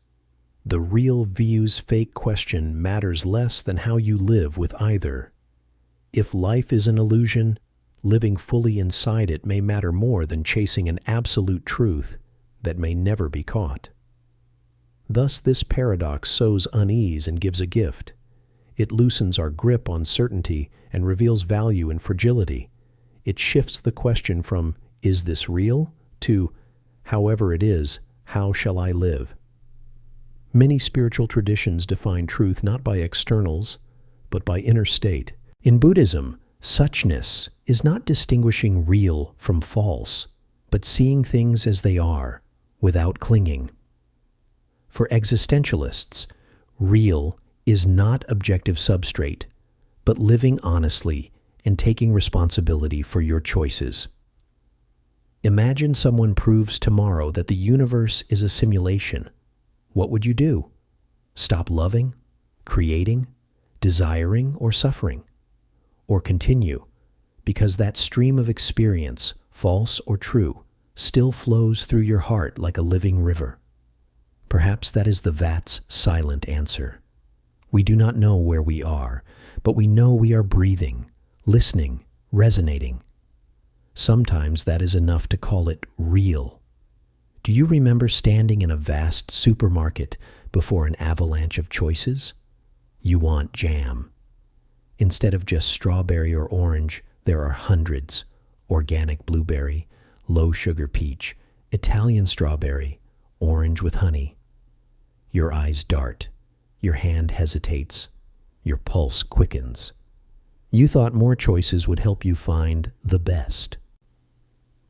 The real vs fake question matters less than how you live with either. If life is an illusion, living fully inside it may matter more than chasing an absolute truth that may never be caught. Thus, this paradox sows unease and gives a gift. It loosens our grip on certainty and reveals value in fragility. It shifts the question from, is this real? To, however it is, how shall I live? Many spiritual traditions define truth not by externals, but by inner state. In Buddhism, suchness is not distinguishing real from false, but seeing things as they are, without clinging. For existentialists, real is not objective substrate, but living honestly and taking responsibility for your choices. Imagine someone proves tomorrow that the universe is a simulation. What would you do? Stop loving, creating, desiring, or suffering? Or continue, because that stream of experience, false or true, still flows through your heart like a living river? Perhaps that is the vat's silent answer. We do not know where we are, but we know we are breathing, listening, resonating. Sometimes that is enough to call it real. Do you remember standing in a vast supermarket before an avalanche of choices? You want jam. Instead of just strawberry or orange, there are hundreds. Organic blueberry, low sugar peach, Italian strawberry, orange with honey. Your eyes dart. Your hand hesitates. Your pulse quickens. You thought more choices would help you find the best.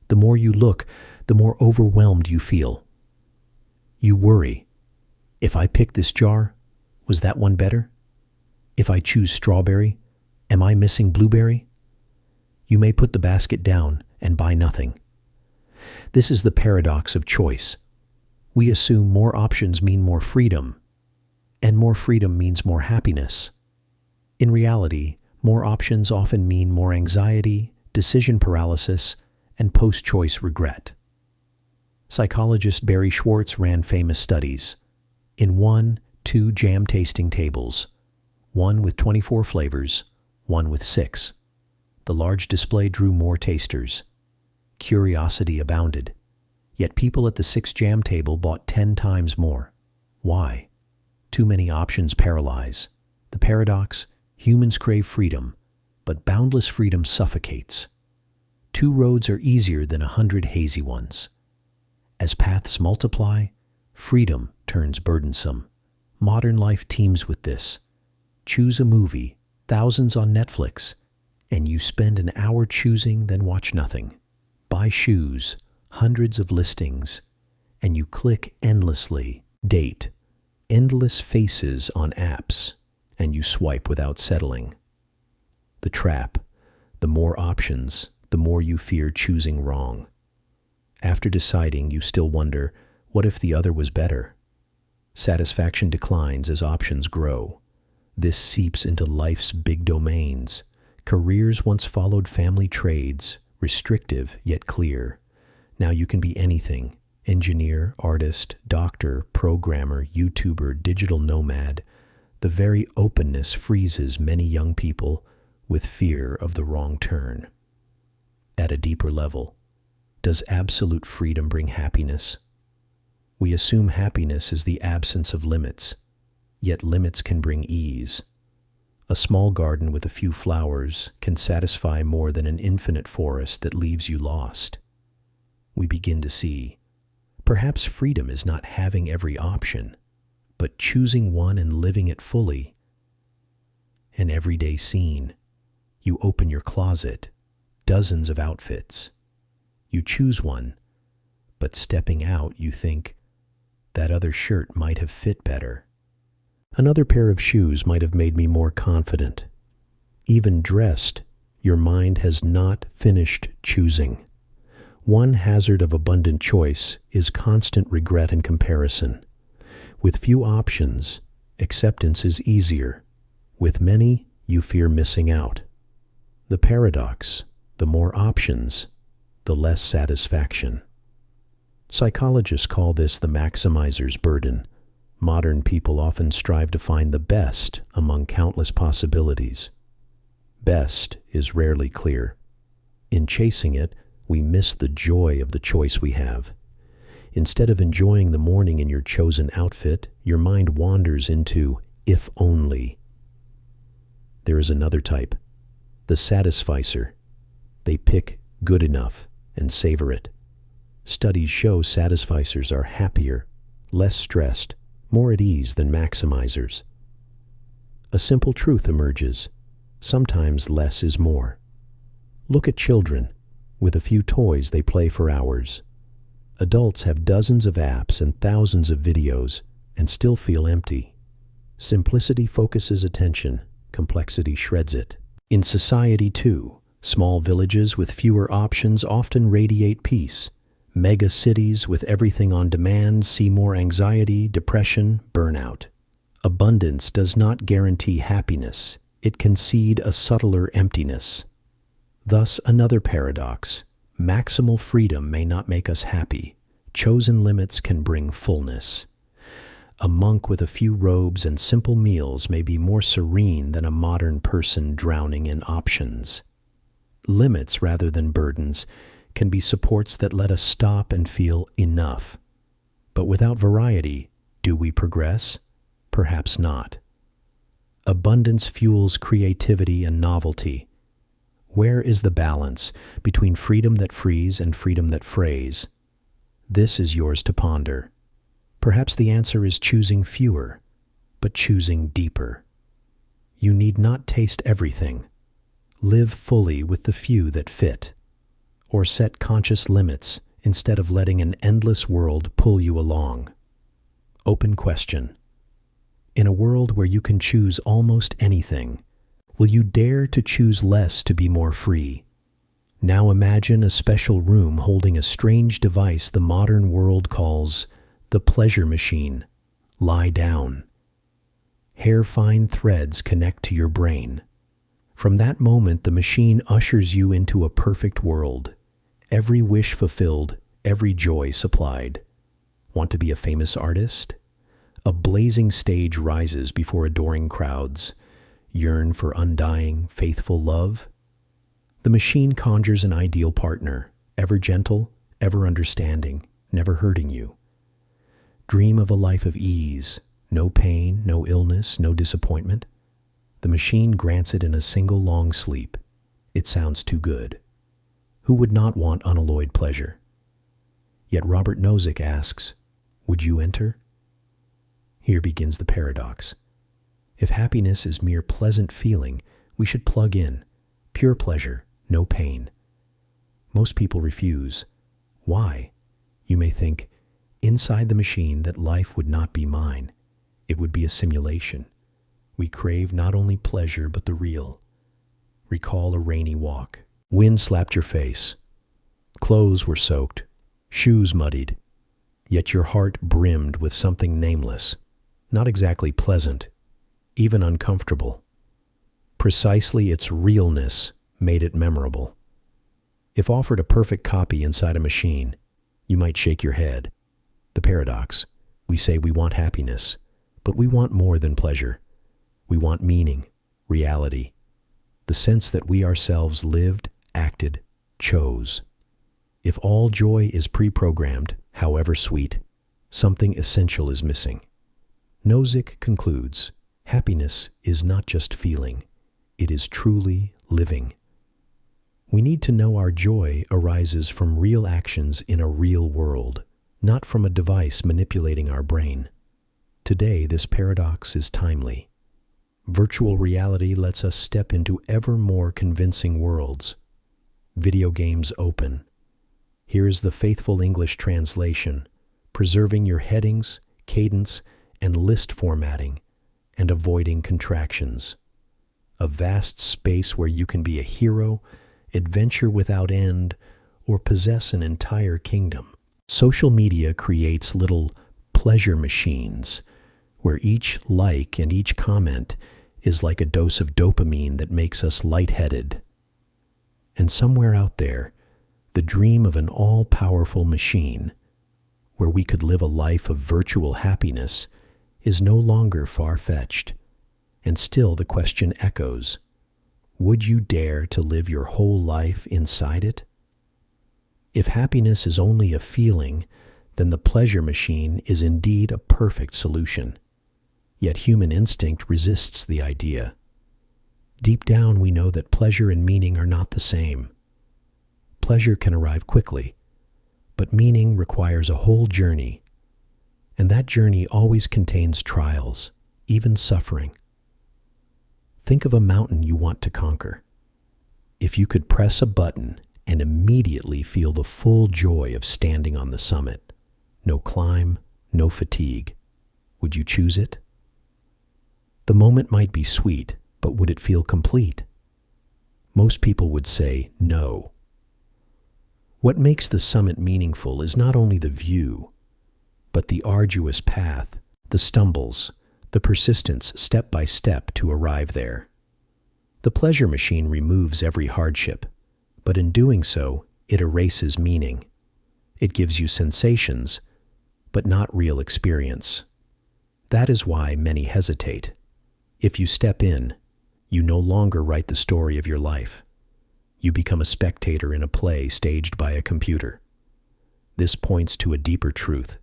The more you look, the more overwhelmed you feel. You worry. If I pick this jar, was that one better? If I choose strawberry, am I missing blueberry? You may put the basket down and buy nothing. This is the paradox of choice. We assume more options mean more freedom, and more freedom means more happiness. In reality, more options often mean more anxiety, decision paralysis, and post-choice regret. Psychologist Barry Schwartz ran famous studies. In 2 jam tasting tables, one with 24 flavors, one with 6. The large display drew more tasters. Curiosity abounded. Yet people at the 6 jam table bought 10 times more. Why? Too many options paralyze. The paradox: humans crave freedom, but boundless freedom suffocates. 2 roads are easier than 100 hazy ones. As paths multiply, freedom turns burdensome. Modern life teems with this. Choose a movie, thousands on Netflix, and you spend an hour choosing, then watch nothing. Buy shoes, hundreds of listings, and you click endlessly. Date, endless faces on apps, and you swipe without settling. The trap, the more options, the more you fear choosing wrong. After deciding, you still wonder, what if the other was better? Satisfaction declines as options grow. This seeps into life's big domains. Careers once followed family trades, restrictive yet clear. Now you can be anything: engineer, artist, doctor, programmer, YouTuber, digital nomad. The very openness freezes many young people with fear of the wrong turn. At a deeper level, does absolute freedom bring happiness? We assume happiness is the absence of limits, yet limits can bring ease. A small garden with a few flowers can satisfy more than an infinite forest that leaves you lost. We begin to see, perhaps freedom is not having every option, but choosing one and living it fully. An everyday scene. You open your closet, dozens of outfits. You choose one, but stepping out you think, that other shirt might have fit better. Another pair of shoes might have made me more confident. Even dressed, your mind has not finished choosing. One hazard of abundant choice is constant regret and comparison. With few options, acceptance is easier. With many, you fear missing out. The paradox, the more options, the less satisfaction. Psychologists call this the maximizer's burden. Modern people often strive to find the best among countless possibilities. Best is rarely clear. In chasing it, we miss the joy of the choice we have. Instead of enjoying the morning in your chosen outfit, your mind wanders into if only. There is another type, the satisficer. They pick good enough and savor it. Studies show satisficers are happier, less stressed, more at ease than maximizers. A simple truth emerges. Sometimes less is more. Look at children. With a few toys, they play for hours. Adults have dozens of apps and thousands of videos and still feel empty. Simplicity focuses attention. Complexity shreds it. In society, too, small villages with fewer options often radiate peace. Mega cities with everything on demand see more anxiety, depression, burnout. Abundance does not guarantee happiness. It can seed a subtler emptiness. Thus, another paradox. Maximal freedom may not make us happy. Chosen limits can bring fullness. A monk with a few robes and simple meals may be more serene than a modern person drowning in options. Limits rather than burdens can be supports that let us stop and feel enough. But without variety, do we progress? Perhaps not. Abundance fuels creativity and novelty. Where is the balance between freedom that frees and freedom that frays? This is yours to ponder. Perhaps the answer is choosing fewer, but choosing deeper. You need not taste everything. Live fully with the few that fit. Or set conscious limits instead of letting an endless world pull you along. Open question. In a world where you can choose almost anything, will you dare to choose less to be more free? Now imagine a special room holding a strange device the modern world calls the pleasure machine. Lie down. Hair-fine threads connect to your brain. From that moment, the machine ushers you into a perfect world. Every wish fulfilled, every joy supplied. Want to be a famous artist? A blazing stage rises before adoring crowds. Yearn for undying, faithful love? The machine conjures an ideal partner, ever gentle, ever understanding, never hurting you. Dream of a life of ease, no pain, no illness, no disappointment. The machine grants it in a single long sleep. It sounds too good. Who would not want unalloyed pleasure? Yet Robert Nozick asks, would you enter? Here begins the paradox. If happiness is mere pleasant feeling, we should plug in. Pure pleasure, no pain. Most people refuse. Why? You may think, inside the machine that life would not be mine. It would be a simulation. We crave not only pleasure but the real. Recall a rainy walk. Wind slapped your face. Clothes were soaked. Shoes muddied. Yet your heart brimmed with something nameless. Not exactly pleasant. Even uncomfortable. Precisely its realness made it memorable. If offered a perfect copy inside a machine, you might shake your head. The paradox. We say we want happiness, but we want more than pleasure. We want meaning, reality, the sense that we ourselves lived, acted, chose. If all joy is pre-programmed, however sweet, something essential is missing. Nozick concludes, happiness is not just feeling, it is truly living. We need to know our joy arises from real actions in a real world, not from a device manipulating our brain. Today, this paradox is timely. Virtual reality lets us step into ever more convincing worlds. Video games open. Here is the faithful English translation, preserving your headings, cadence, and list formatting, and avoiding contractions. A vast space where you can be a hero, adventure without end, or possess an entire kingdom. Social media creates little pleasure machines, where each like and each comment is like a dose of dopamine that makes us lightheaded. And somewhere out there, the dream of an all-powerful machine, where we could live a life of virtual happiness, is no longer far-fetched. And still the question echoes, would you dare to live your whole life inside it? If happiness is only a feeling, then the pleasure machine is indeed a perfect solution. Yet human instinct resists the idea. Deep down we know that pleasure and meaning are not the same. Pleasure can arrive quickly, but meaning requires a whole journey, and that journey always contains trials, even suffering. Think of a mountain you want to conquer. If you could press a button and immediately feel the full joy of standing on the summit, no climb, no fatigue, would you choose it? The moment might be sweet, but would it feel complete? Most people would say no. What makes the summit meaningful is not only the view, but the arduous path, the stumbles, the persistence step by step to arrive there. The pleasure machine removes every hardship, but in doing so, it erases meaning. It gives you sensations, but not real experience. That is why many hesitate. If you step in, you no longer write the story of your life. You become a spectator in a play staged by a computer. This points to a deeper truth.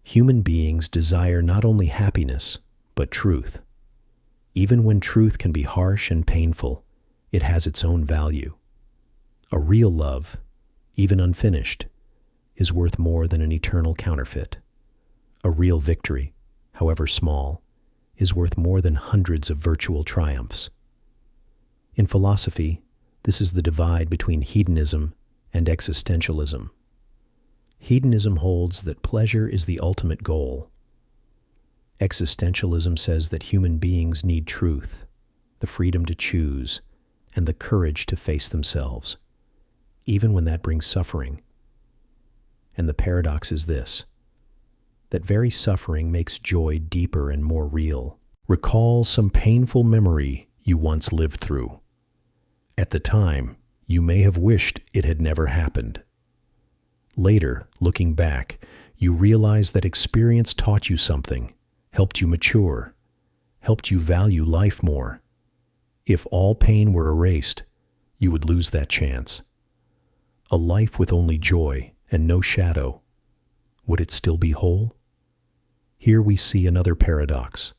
Human beings desire not only happiness, but truth. Even when truth can be harsh and painful, it has its own value. A real love, even unfinished, is worth more than an eternal counterfeit. A real victory, however small, is worth more than hundreds of virtual triumphs. In philosophy, this is the divide between hedonism and existentialism. Hedonism holds that pleasure is the ultimate goal. Existentialism says that human beings need truth, the freedom to choose, and the courage to face themselves, even when that brings suffering. And the paradox is this, that very suffering makes joy deeper and more real. Recall some painful memory you once lived through. At the time, you may have wished it had never happened. Later, looking back, you realize that experience taught you something, helped you mature, helped you value life more. If all pain were erased, you would lose that chance. A life with only joy and no shadow, would it still be whole? Here we see another paradox.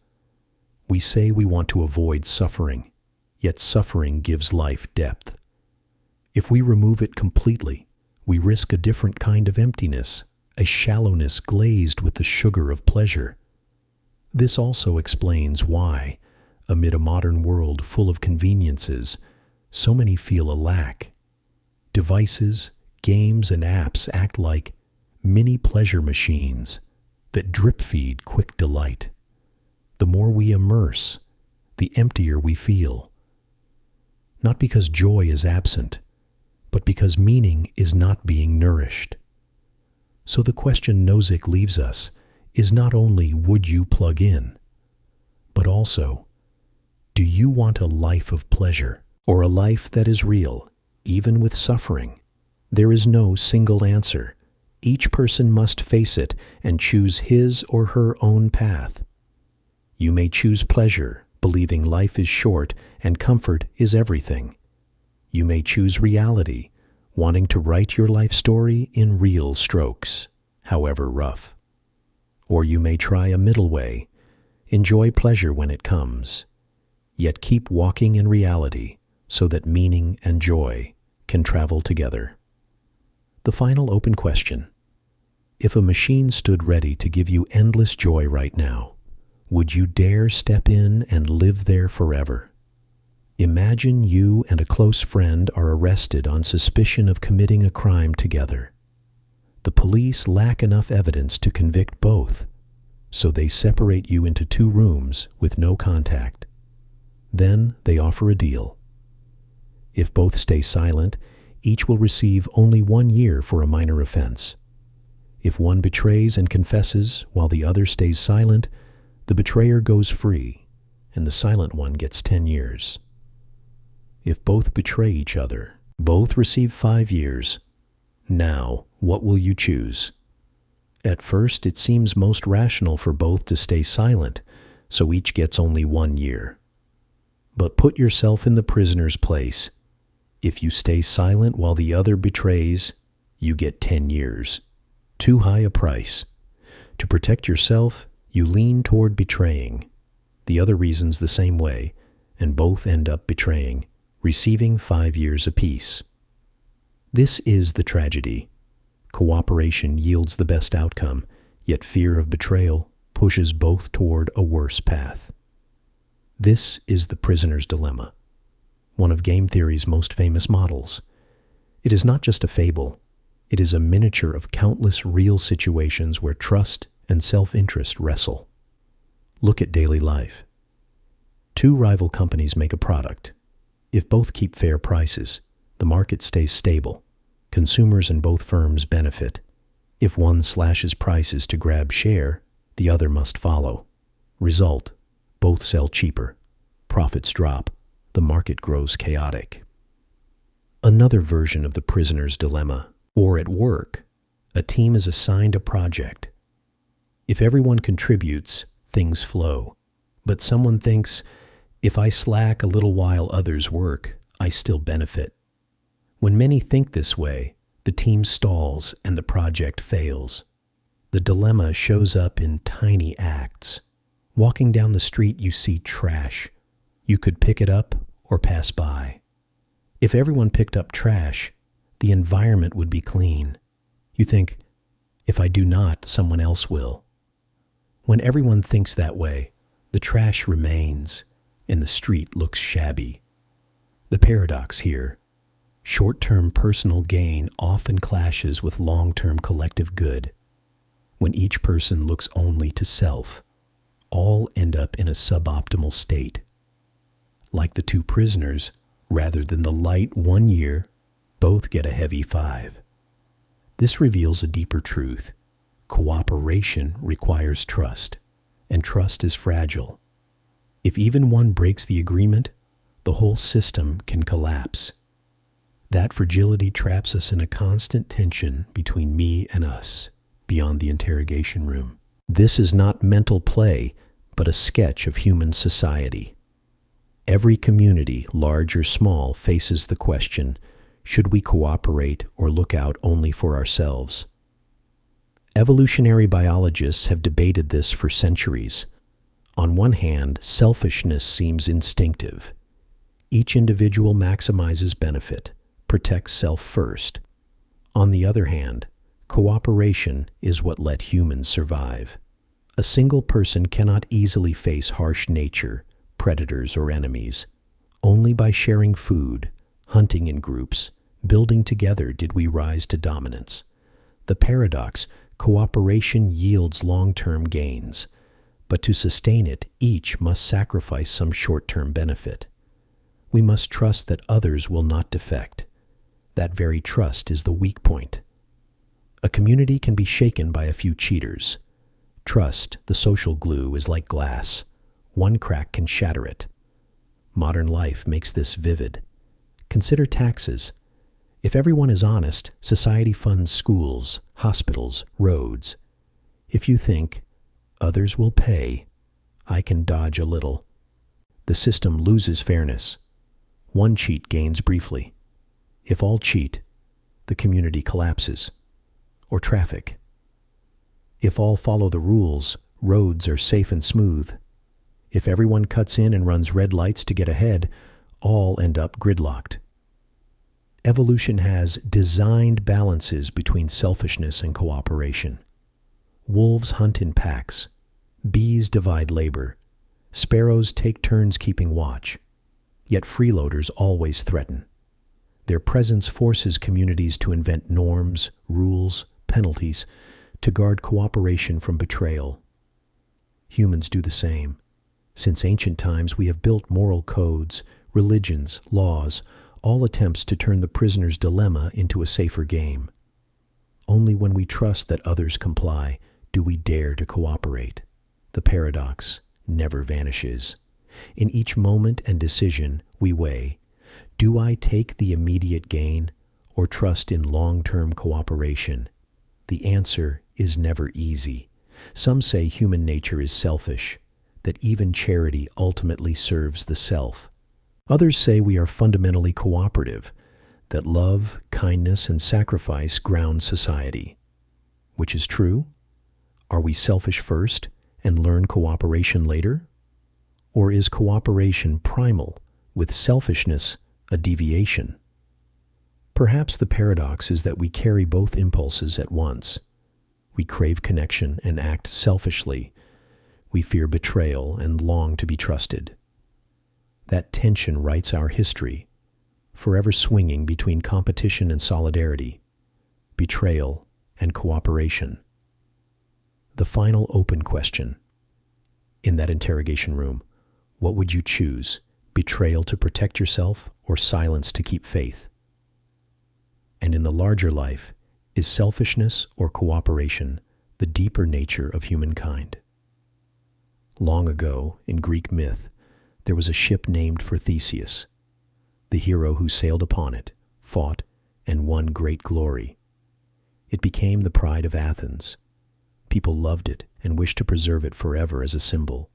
We say we want to avoid suffering, yet suffering gives life depth. If we remove it completely, we risk a different kind of emptiness, a shallowness glazed with the sugar of pleasure. This also explains why, amid a modern world full of conveniences, so many feel a lack. Devices, games, and apps act like mini pleasure machines that drip-feed quick delight. The more we immerse, the emptier we feel. Not because joy is absent, but because meaning is not being nourished. So the question Nozick leaves us is not only would you plug in, but also, do you want a life of pleasure, or a life that is real, even with suffering? There is no single answer. Each person must face it and choose his or her own path. You may choose pleasure, believing life is short and comfort is everything. You may choose reality, wanting to write your life story in real strokes, however rough. Or you may try a middle way, enjoy pleasure when it comes, yet keep walking in reality so that meaning and joy can travel together. The final open question: if a machine stood ready to give you endless joy right now, would you dare step in and live there forever? Imagine you and a close friend are arrested on suspicion of committing a crime together. The police lack enough evidence to convict both, so they separate you into 2 rooms with no contact. Then they offer a deal. If both stay silent, each will receive only 1 year for a minor offense. If one betrays and confesses while the other stays silent, the betrayer goes free, and the silent one gets 10 years. If both betray each other, both receive 5 years. Now, what will you choose? At first, it seems most rational for both to stay silent, so each gets only 1 year. But put yourself in the prisoner's place. If you stay silent while the other betrays, you get 10 years. Too high a price. To protect yourself, you lean toward betraying. The other reasons the same way, and both end up betraying, receiving 5 years apiece. This is the tragedy. Cooperation yields the best outcome, yet fear of betrayal pushes both toward a worse path. This is the prisoner's dilemma, one of game theory's most famous models. It is not just a fable. It is a miniature of countless real situations where trust and self-interest wrestle. Look at daily life. 2 rival companies make a product. If both keep fair prices, the market stays stable. Consumers in both firms benefit. If one slashes prices to grab share, the other must follow. Result: both sell cheaper. Profits drop. The market grows chaotic. Another version of the prisoner's dilemma. Or at work, a team is assigned a project. If everyone contributes, things flow. But someone thinks, if I slack a little while others work, I still benefit. When many think this way, the team stalls and the project fails. The dilemma shows up in tiny acts. Walking down the street, you see trash. You could pick it up or pass by. If everyone picked up trash, the environment would be clean. You think, if I do not, someone else will. When everyone thinks that way, the trash remains, and the street looks shabby. The paradox here: short-term personal gain often clashes with long-term collective good. When each person looks only to self, all end up in a suboptimal state. Like the 2 prisoners, rather than the light 1 year, both get a heavy 5. This reveals a deeper truth. Cooperation requires trust, and trust is fragile. If even one breaks the agreement, the whole system can collapse. That fragility traps us in a constant tension between me and us, beyond the interrogation room. This is not mental play, but a sketch of human society. Every community, large or small, faces the question: should we cooperate or look out only for ourselves? Evolutionary biologists have debated this for centuries. On one hand, selfishness seems instinctive. Each individual maximizes benefit, protects self first. On the other hand, cooperation is what let humans survive. A single person cannot easily face harsh nature, predators, or enemies. Only by sharing food, hunting in groups, building together did we rise to dominance. The paradox: cooperation yields long-term gains, but to sustain it, each must sacrifice some short-term benefit. We must trust that others will not defect. That very trust is the weak point. A community can be shaken by a few cheaters. Trust, the social glue, is like glass. One crack can shatter it. Modern life makes this vivid. Consider taxes. If everyone is honest, society funds schools, hospitals, roads. If you think, others will pay, I can dodge a little, the system loses fairness. One cheat gains briefly. If all cheat, the community collapses. Or traffic. If all follow the rules, roads are safe and smooth. If everyone cuts in and runs red lights to get ahead, all end up gridlocked. Evolution has designed balances between selfishness and cooperation. Wolves hunt in packs. Bees divide labor. Sparrows take turns keeping watch. Yet freeloaders always threaten. Their presence forces communities to invent norms, rules, penalties to guard cooperation from betrayal. Humans do the same. Since ancient times, we have built moral codes, religions, laws, all attempts to turn the prisoner's dilemma into a safer game. Only when we trust that others comply do we dare to cooperate. The paradox never vanishes. In each moment and decision, we weigh, do I take the immediate gain or trust in long-term cooperation? The answer is never easy. Some say human nature is selfish, that even charity ultimately serves the self. Others say we are fundamentally cooperative, that love, kindness, and sacrifice ground society. Which is true? Are we selfish first and learn cooperation later? Or is cooperation primal, with selfishness a deviation? Perhaps the paradox is that we carry both impulses at once. We crave connection and act selfishly. We fear betrayal and long to be trusted. That tension writes our history, forever swinging between competition and solidarity, betrayal and cooperation. The final open question. In that interrogation room, what would you choose? Betrayal to protect yourself or silence to keep faith? And in the larger life, is selfishness or cooperation the deeper nature of humankind? Long ago, in Greek myth, there was a ship named for Theseus. The hero who sailed upon it, fought, and won great glory. It became the pride of Athens. People loved it and wished to preserve it forever as a symbol.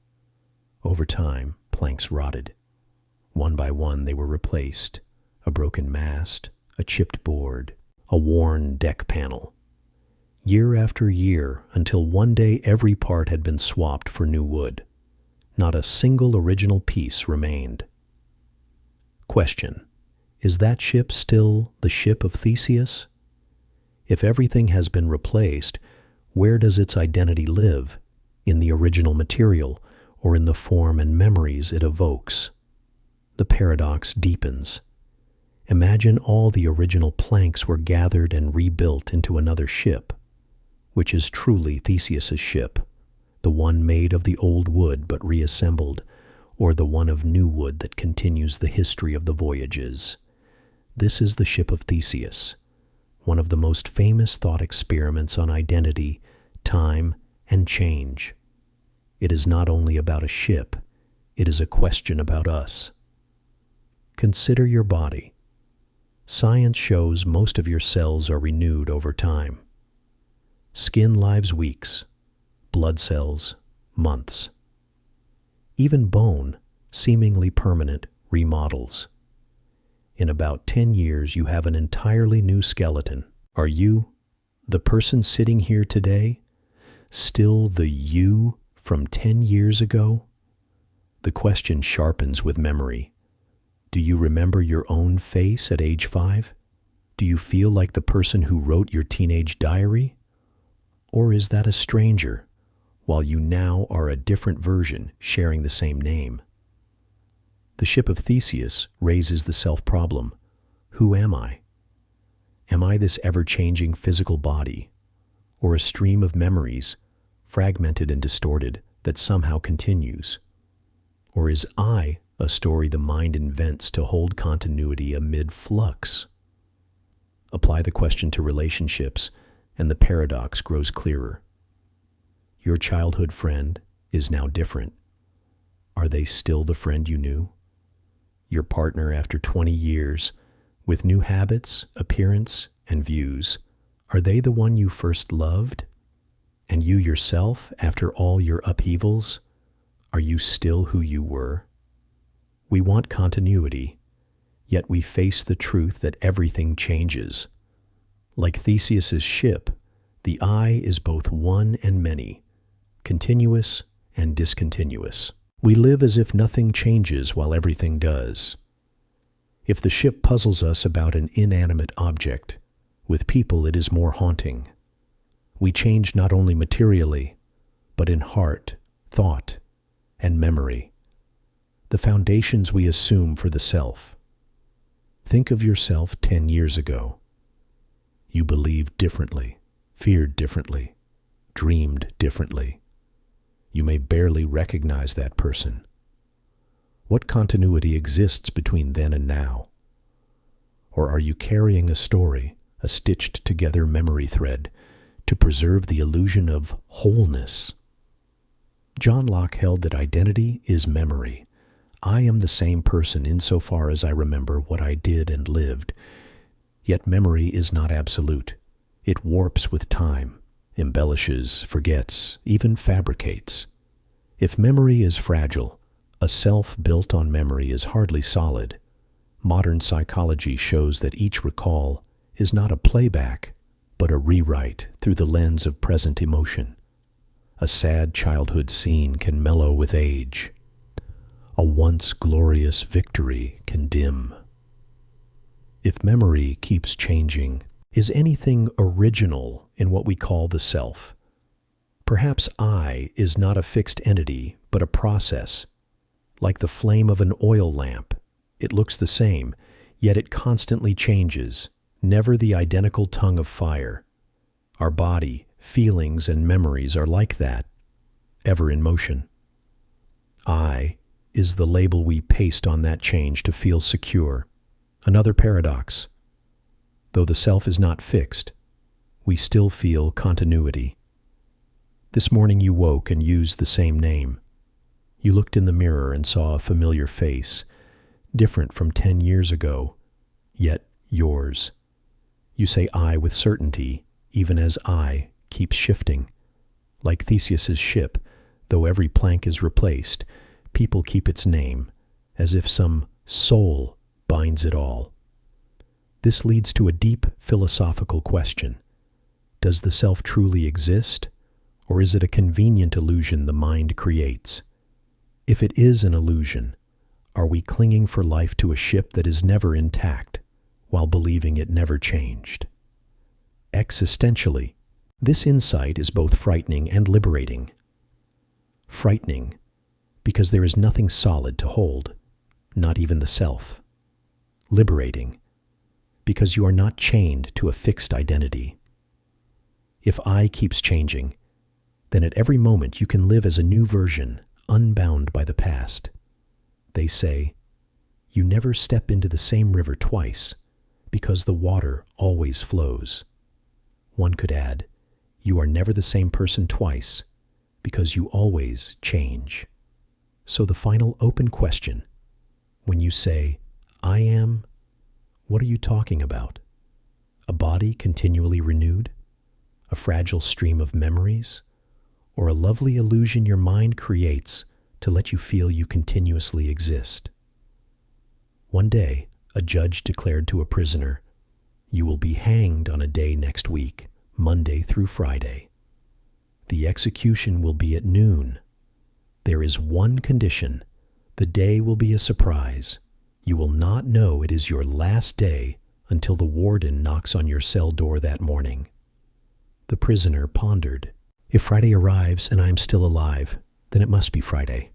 Over time, planks rotted. One by one they were replaced. A broken mast, a chipped board, a worn deck panel. Year after year, until one day every part had been swapped for new wood. Not a single original piece remained. Question: is that ship still the ship of Theseus? If everything has been replaced, where does its identity live? In the original material, or in the form and memories it evokes? The paradox deepens. Imagine all the original planks were gathered and rebuilt into another ship, which is truly Theseus's ship, the one made of the old wood but reassembled, or the one of new wood that continues the history of the voyages. This is the ship of Theseus, one of the most famous thought experiments on identity, time, and change. It is not only about a ship, it is a question about us. Consider your body. Science shows most of your cells are renewed over time. Skin lives weeks, blood cells months. Even bone, seemingly permanent, remodels. In about 10 years, you have an entirely new skeleton. Are you, the person sitting here today, still the you from 10 years ago? The question sharpens with memory. Do you remember your own face at age 5? Do you feel like the person who wrote your teenage diary? Or is that a stranger, while you now are a different version sharing the same name. The ship of Theseus raises the self-problem. Who am I? Am I this ever-changing physical body, or a stream of memories, fragmented and distorted, that somehow continues? Or is I a story the mind invents to hold continuity amid flux? Apply the question to relationships, and the paradox grows clearer. Your childhood friend is now different. Are they still the friend you knew? Your partner after 20 years, with new habits, appearance, and views, are they the one you first loved? And you yourself, after all your upheavals, are you still who you were? We want continuity, yet we face the truth that everything changes. Like Theseus's ship, the I is both one and many, continuous and discontinuous. We live as if nothing changes while everything does. If the ship puzzles us about an inanimate object, with people it is more haunting. We change not only materially, but in heart, thought, and memory, the foundations we assume for the self. Think of yourself 10 years ago. You believed differently, feared differently, dreamed differently. You may barely recognize that person. What continuity exists between then and now? Or are you carrying a story, a stitched-together memory thread, to preserve the illusion of wholeness? John Locke held that identity is memory. I am the same person insofar as I remember what I did and lived. Yet memory is not absolute. It warps with time, embellishes, forgets, even fabricates. If memory is fragile, a self built on memory is hardly solid. Modern psychology shows that each recall is not a playback, but a rewrite through the lens of present emotion. A sad childhood scene can mellow with age. A once glorious victory can dim. If memory keeps changing, is anything original in what we call the self? Perhaps I is not a fixed entity, but a process. Like the flame of an oil lamp, it looks the same, yet it constantly changes, never the identical tongue of fire. Our body, feelings, and memories are like that, ever in motion. I is the label we paste on that change to feel secure. Another paradox. Though the self is not fixed, we still feel continuity. This morning you woke and used the same name. You looked in the mirror and saw a familiar face, different from 10 years ago, yet yours. You say I with certainty, even as I keeps shifting. Like Theseus's ship, though every plank is replaced, people keep its name, as if some soul binds it all. This leads to a deep philosophical question. Does the self truly exist, or is it a convenient illusion the mind creates? If it is an illusion, are we clinging for life to a ship that is never intact, while believing it never changed? Existentially, this insight is both frightening and liberating. Frightening, because there is nothing solid to hold, not even the self. Liberating, because you are not chained to a fixed identity. If I keeps changing, then at every moment you can live as a new version, unbound by the past. They say, you never step into the same river twice, because the water always flows. One could add, you are never the same person twice, because you always change. So the final open question, when you say, I am, what are you talking about? A body continually renewed? A fragile stream of memories? Or a lovely illusion your mind creates to let you feel you continuously exist? One day, a judge declared to a prisoner, you will be hanged on a day next week, Monday through Friday. The execution will be at noon. There is one condition. The day will be a surprise. You will not know it is your last day until the warden knocks on your cell door that morning. The prisoner pondered. If Friday arrives and I am still alive, then it must be Friday.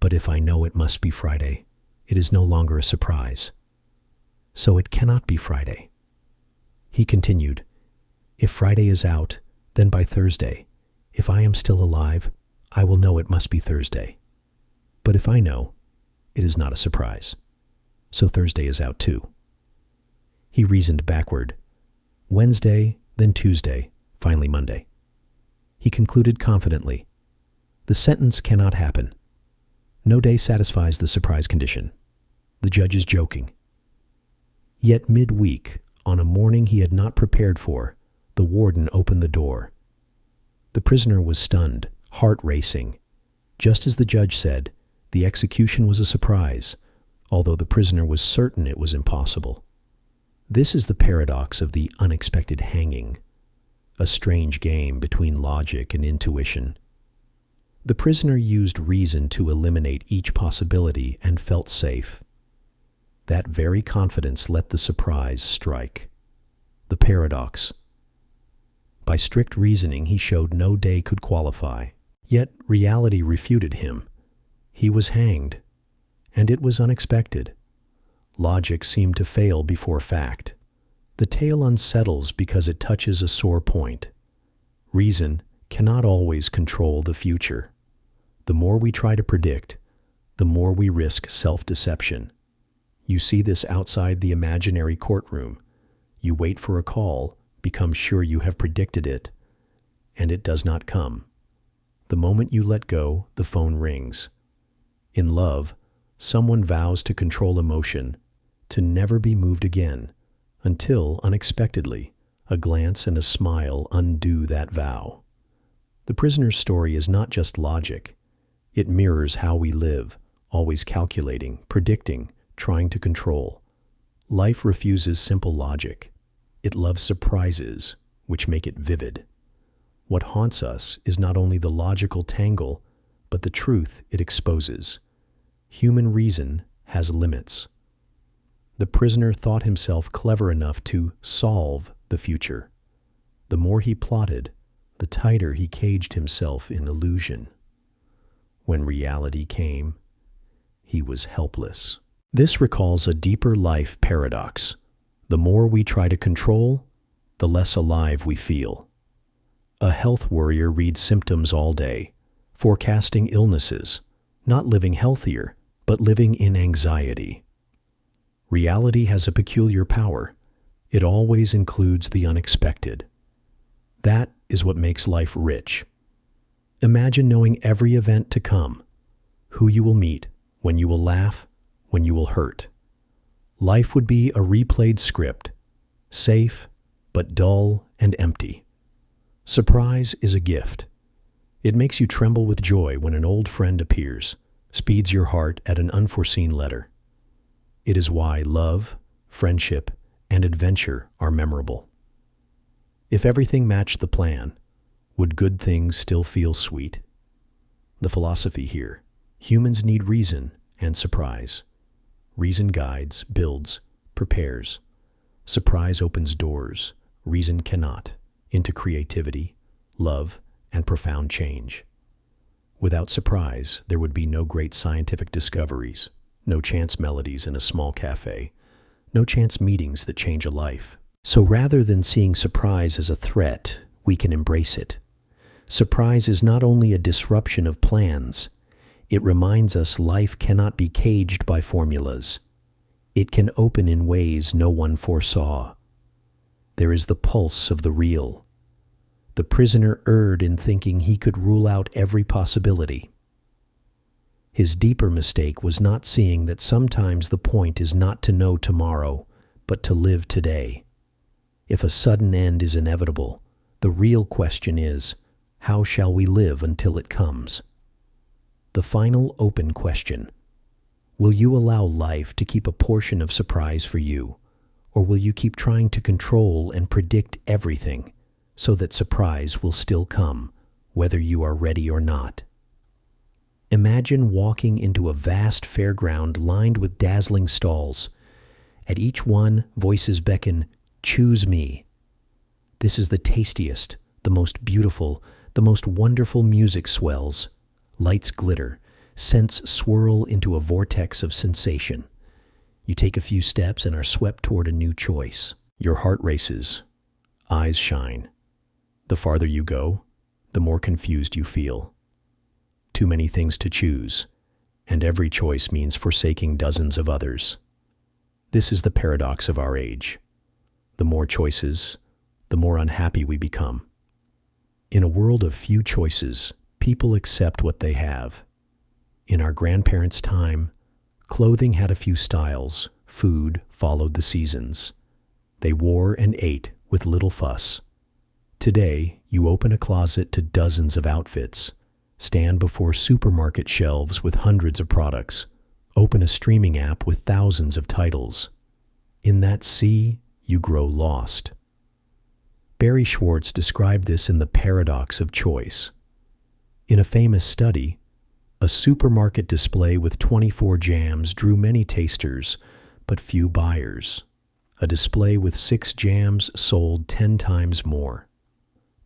But if I know it must be Friday, it is no longer a surprise. So it cannot be Friday. He continued, if Friday is out, then by Thursday, if I am still alive, I will know it must be Thursday. But if I know, it is not a surprise. So Thursday is out too. He reasoned backward. Wednesday, then Tuesday, finally Monday. He concluded confidently, the sentence cannot happen. No day satisfies the surprise condition. The judge is joking. Yet midweek, on a morning he had not prepared for, the warden opened the door. The prisoner was stunned, heart racing. Just as the judge said, the execution was a surprise, although the prisoner was certain it was impossible. This is the paradox of the unexpected hanging, a strange game between logic and intuition. The prisoner used reason to eliminate each possibility and felt safe. That very confidence let the surprise strike. The paradox. By strict reasoning, he showed no day could qualify. Yet reality refuted him. He was hanged, and it was unexpected. Logic seemed to fail before fact. The tale unsettles because it touches a sore point. Reason cannot always control the future. The more we try to predict, the more we risk self-deception. You see this outside the imaginary courtroom. You wait for a call, become sure you have predicted it, and it does not come. The moment you let go, the phone rings. In love, someone vows to control emotion, to never be moved again, until, unexpectedly, a glance and a smile undo that vow. The prisoner's story is not just logic. It mirrors how we live, always calculating, predicting, trying to control. Life refuses simple logic. It loves surprises, which make it vivid. What haunts us is not only the logical tangle, but the truth it exposes. Human reason has limits. The prisoner thought himself clever enough to solve the future. The more he plotted, the tighter he caged himself in illusion. When reality came, he was helpless. This recalls a deeper life paradox. The more we try to control, the less alive we feel. A health worrier reads symptoms all day, forecasting illnesses, not living healthier, but living in anxiety. Reality has a peculiar power. It always includes the unexpected. That is what makes life rich. Imagine knowing every event to come, who you will meet, when you will laugh, when you will hurt. Life would be a replayed script, safe, but dull and empty. Surprise is a gift. It makes you tremble with joy when an old friend appears, speeds your heart at an unforeseen letter. It is why love, friendship, and adventure are memorable. If everything matched the plan, would good things still feel sweet? The philosophy here: humans need reason and surprise. Reason guides, builds, prepares. Surprise opens doors, reason cannot, into creativity, love, and profound change. Without surprise, there would be no great scientific discoveries, no chance melodies in a small cafe, no chance meetings that change a life. So rather than seeing surprise as a threat, we can embrace it. Surprise is not only a disruption of plans, it reminds us life cannot be caged by formulas. It can open in ways no one foresaw. There is the pulse of the real. The prisoner erred in thinking he could rule out every possibility. His deeper mistake was not seeing that sometimes the point is not to know tomorrow, but to live today. If a sudden end is inevitable, the real question is, how shall we live until it comes? The final open question: will you allow life to keep a portion of surprise for you, or will you keep trying to control and predict everything so that surprise will still come, whether you are ready or not? Imagine walking into a vast fairground lined with dazzling stalls. At each one, voices beckon, "Choose me." This is the tastiest, The most beautiful, the most wonderful music swells, lights glitter, scents swirl into a vortex of sensation. You take a few steps and are swept toward a new choice. Your heart races, eyes shine. The farther you go, the more confused you feel. Too many things to choose, and every choice means forsaking dozens of others. This is the paradox of our age. The more choices, the more unhappy we become. In a world of few choices, people accept what they have. In our grandparents' time, clothing had a few styles, food followed the seasons. They wore and ate with little fuss. Today, you open a closet to dozens of outfits, stand before supermarket shelves with hundreds of products, open a streaming app with thousands of titles. In that sea, you grow lost. Barry Schwartz described this in The Paradox of Choice. In a famous study, a supermarket display with 24 jams drew many tasters, but few buyers. A display with 6 jams sold 10 times more.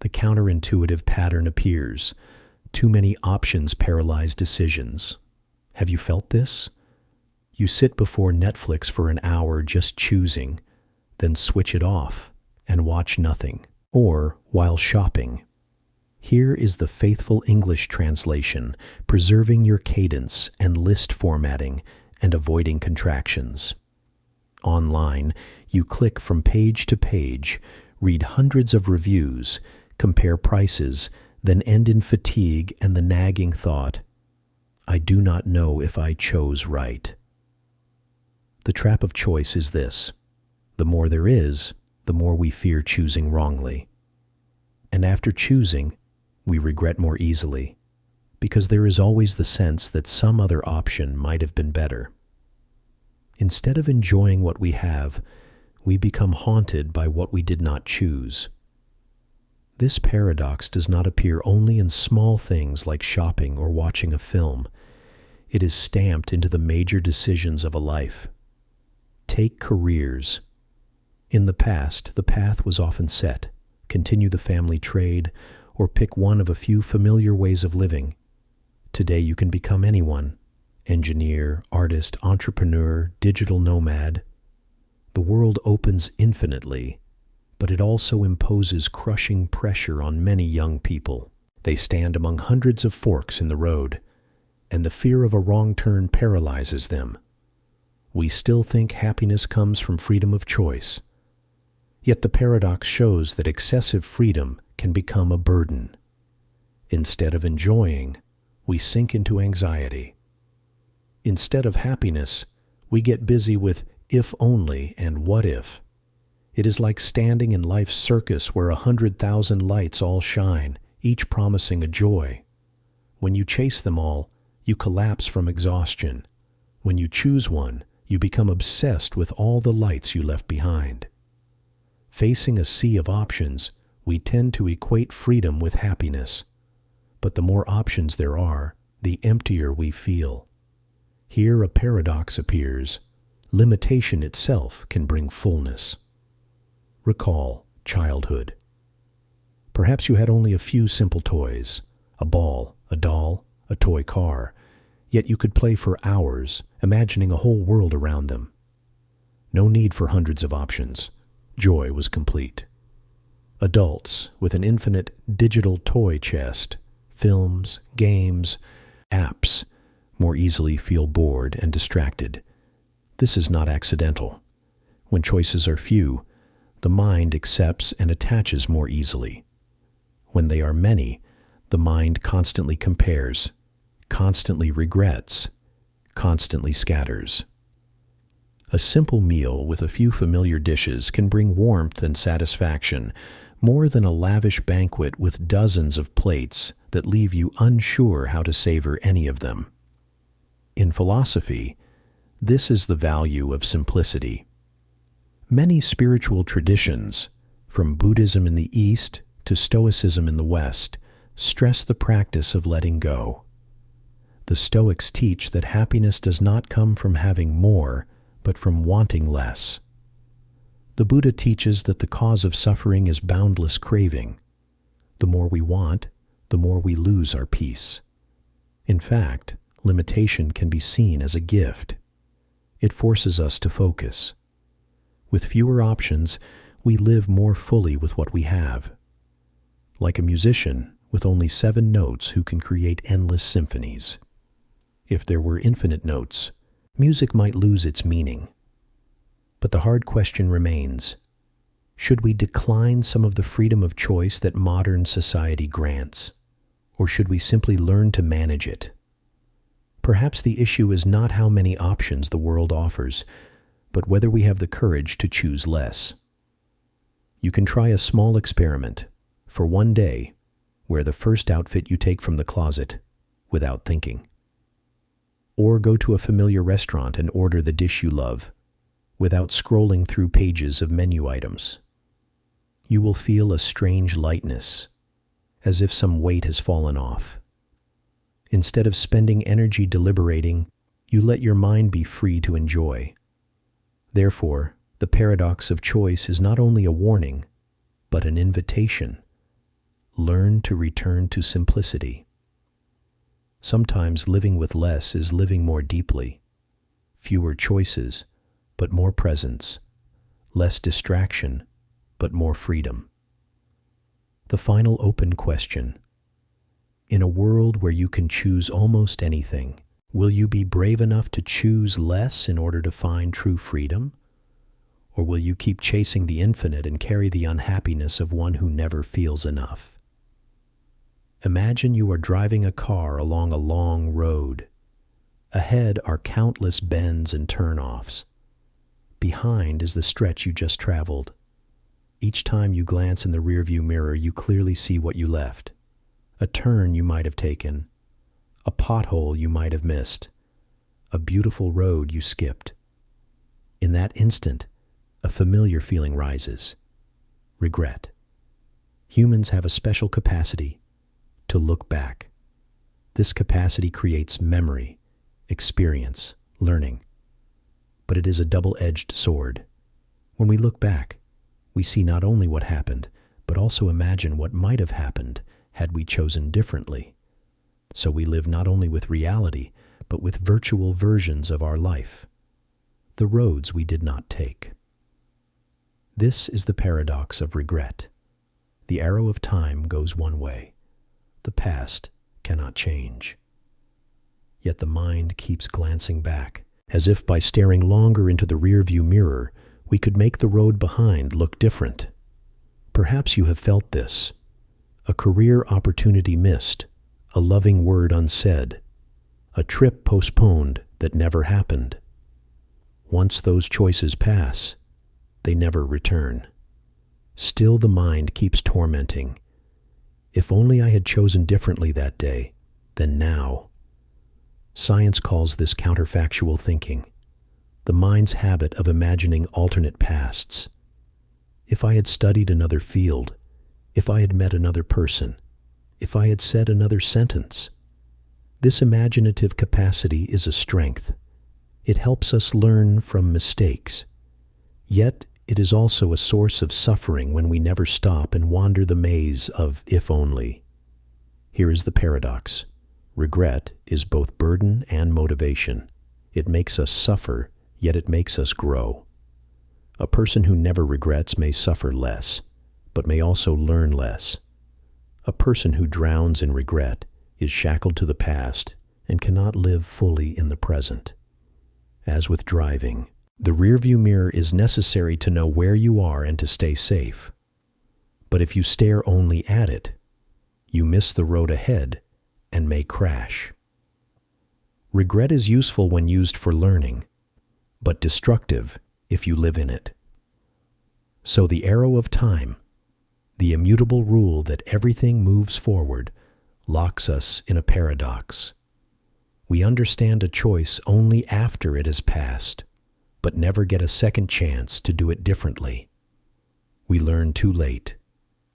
The counterintuitive pattern appears. Too many options paralyze decisions. Have you felt this? You sit before Netflix for an hour just choosing, then switch it off and watch nothing. Or while shopping. Here is the faithful English translation, preserving your cadence and list formatting and avoiding contractions. Online, you click from page to page, read hundreds of reviews, compare prices, then end in fatigue and the nagging thought, I do not know if I chose right. The trap of choice is this. The more there is, the more we fear choosing wrongly. And after choosing, we regret more easily, because there is always the sense that some other option might have been better. Instead of enjoying what we have, we become haunted by what we did not choose. This paradox does not appear only in small things like shopping or watching a film. It is stamped into the major decisions of a life. Take careers. In the past, the path was often set. Continue the family trade, or pick one of a few familiar ways of living. Today you can become anyone. Engineer, artist, entrepreneur, digital nomad. The world opens infinitely, but it also imposes crushing pressure on many young people. They stand among hundreds of forks in the road, and the fear of a wrong turn paralyzes them. We still think happiness comes from freedom of choice. Yet the paradox shows that excessive freedom can become a burden. Instead of enjoying, we sink into anxiety. Instead of happiness, we get busy with if only and what if. It is like standing in life's circus where 100,000 lights all shine, each promising a joy. When you chase them all, you collapse from exhaustion. When you choose one, you become obsessed with all the lights you left behind. Facing a sea of options, we tend to equate freedom with happiness. But the more options there are, the emptier we feel. Here a paradox appears. Limitation itself can bring fullness. Recall childhood. Perhaps you had only a few simple toys, a ball, a doll, a toy car, yet you could play for hours, imagining a whole world around them. No need for hundreds of options. Joy was complete. Adults with an infinite digital toy chest, films, games, apps, more easily feel bored and distracted. This is not accidental. When choices are few, the mind accepts and attaches more easily. When they are many, the mind constantly compares, constantly regrets, constantly scatters. A simple meal with a few familiar dishes can bring warmth and satisfaction, more than a lavish banquet with dozens of plates that leave you unsure how to savor any of them. In philosophy, this is the value of simplicity. Many spiritual traditions, from Buddhism in the East to Stoicism in the West, stress the practice of letting go. The Stoics teach that happiness does not come from having more, but from wanting less. The Buddha teaches that the cause of suffering is boundless craving. The more we want, the more we lose our peace. In fact, limitation can be seen as a gift. It forces us to focus. With fewer options, we live more fully with what we have. Like a musician with only 7 notes who can create endless symphonies. If there were infinite notes, music might lose its meaning. But the hard question remains, should we decline some of the freedom of choice that modern society grants, or should we simply learn to manage it? Perhaps the issue is not how many options the world offers, but whether we have the courage to choose less. You can try a small experiment for one day. Wear the first outfit you take from the closet without thinking. Or go to a familiar restaurant and order the dish you love without scrolling through pages of menu items. You will feel a strange lightness, as if some weight has fallen off. Instead of spending energy deliberating, you let your mind be free to enjoy. Therefore, the paradox of choice is not only a warning, but an invitation. Learn to return to simplicity. Sometimes living with less is living more deeply. Fewer choices, but more presence. Less distraction, but more freedom. The final open question. In a world where you can choose almost anything, will you be brave enough to choose less in order to find true freedom? Or will you keep chasing the infinite and carry the unhappiness of one who never feels enough? Imagine you are driving a car along a long road. Ahead are countless bends and turn-offs. Behind is the stretch you just traveled. Each time you glance in the rearview mirror, you clearly see what you left. A turn you might have taken, a pothole you might have missed, a beautiful road you skipped. In that instant, a familiar feeling rises. Regret. Humans have a special capacity to look back. This capacity creates memory, experience, learning. But it is a double-edged sword. When we look back, we see not only what happened, but also imagine what might have happened had we chosen differently. So we live not only with reality, but with virtual versions of our life, the roads we did not take. This is the paradox of regret. The arrow of time goes one way. The past cannot change. Yet the mind keeps glancing back, as if by staring longer into the rearview mirror, we could make the road behind look different. Perhaps you have felt this. A career opportunity missed, a loving word unsaid, a trip postponed that never happened. Once those choices pass, they never return. Still the mind keeps tormenting. If only I had chosen differently that day, then now. Science calls this counterfactual thinking, the mind's habit of imagining alternate pasts. If I had studied another field, if I had met another person, if I had said another sentence. This imaginative capacity is a strength. It helps us learn from mistakes. Yet it is also a source of suffering when we never stop and wander the maze of if only. Here is the paradox. Regret is both burden and motivation. It makes us suffer, yet it makes us grow. A person who never regrets may suffer less, but may also learn less. A person who drowns in regret is shackled to the past and cannot live fully in the present. As with driving, the rearview mirror is necessary to know where you are and to stay safe. But if you stare only at it, you miss the road ahead and may crash. Regret is useful when used for learning, but destructive if you live in it. So the arrow of time, the immutable rule that everything moves forward, locks us in a paradox. We understand a choice only after it has passed, but never get a second chance to do it differently. We learn too late,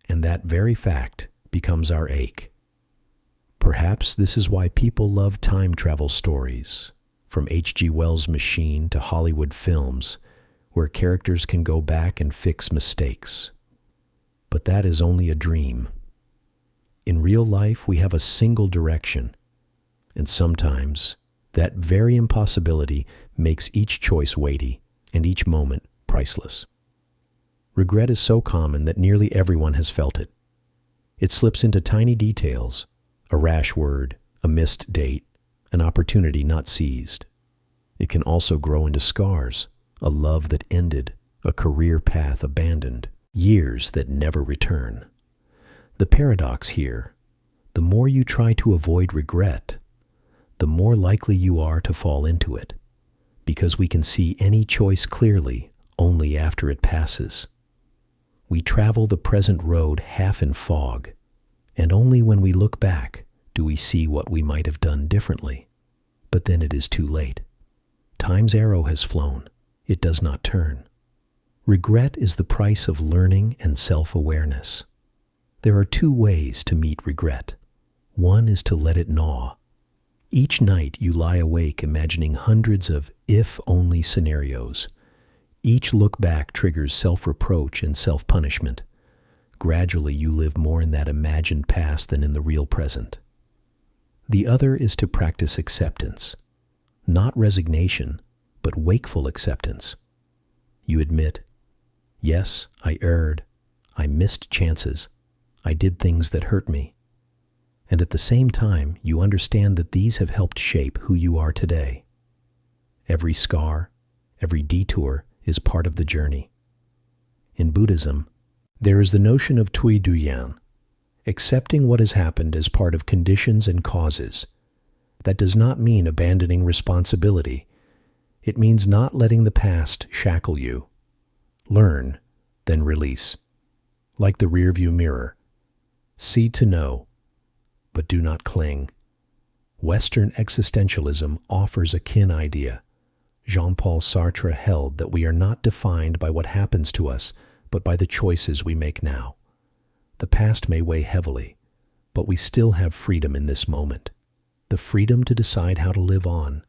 and that very fact becomes our ache. Perhaps this is why people love time travel stories, from H.G. Wells' Machine to Hollywood films, where characters can go back and fix mistakes. But that is only a dream. In real life, we have a single direction, and sometimes that very impossibility makes each choice weighty and each moment priceless. Regret is so common that nearly everyone has felt it. It slips into tiny details, a rash word, a missed date, an opportunity not seized. It can also grow into scars, a love that ended, a career path abandoned, years that never return. The paradox here, the more you try to avoid regret, the more likely you are to fall into it, because we can see any choice clearly only after it passes. We travel the present road half in fog, and only when we look back do we see what we might have done differently. But then it is too late. Time's arrow has flown. It does not turn. Regret is the price of learning and self-awareness. There are two ways to meet regret. One is to let it gnaw. Each night you lie awake imagining hundreds of if-only scenarios. Each look back triggers self-reproach and self-punishment. Gradually you live more in that imagined past than in the real present. The other is to practice acceptance. Not resignation, but wakeful acceptance. You admit, yes, I erred. I missed chances. I did things that hurt me. And at the same time, you understand that these have helped shape who you are today. Every scar, every detour is part of the journey. In Buddhism, there is the notion of tui duyan, accepting what has happened as part of conditions and causes. That does not mean abandoning responsibility. It means not letting the past shackle you. Learn, then release. Like the rearview mirror. See to know, but do not cling. Western existentialism offers a kin idea. Jean-Paul Sartre held that we are not defined by what happens to us, but by the choices we make now. The past may weigh heavily, but we still have freedom in this moment. The freedom to decide how to live on.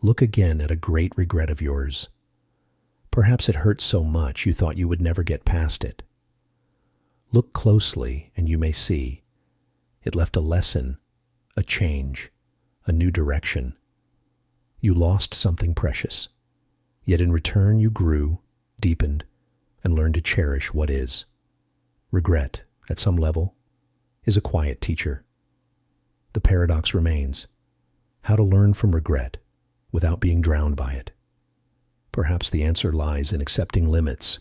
Look again at a great regret of yours. Perhaps it hurt so much you thought you would never get past it. Look closely and you may see it left a lesson, a change, a new direction. You lost something precious, yet in return you grew, deepened, and learned to cherish what is. Regret, at some level, is a quiet teacher. The paradox remains, how to learn from regret without being drowned by it. Perhaps the answer lies in accepting limits.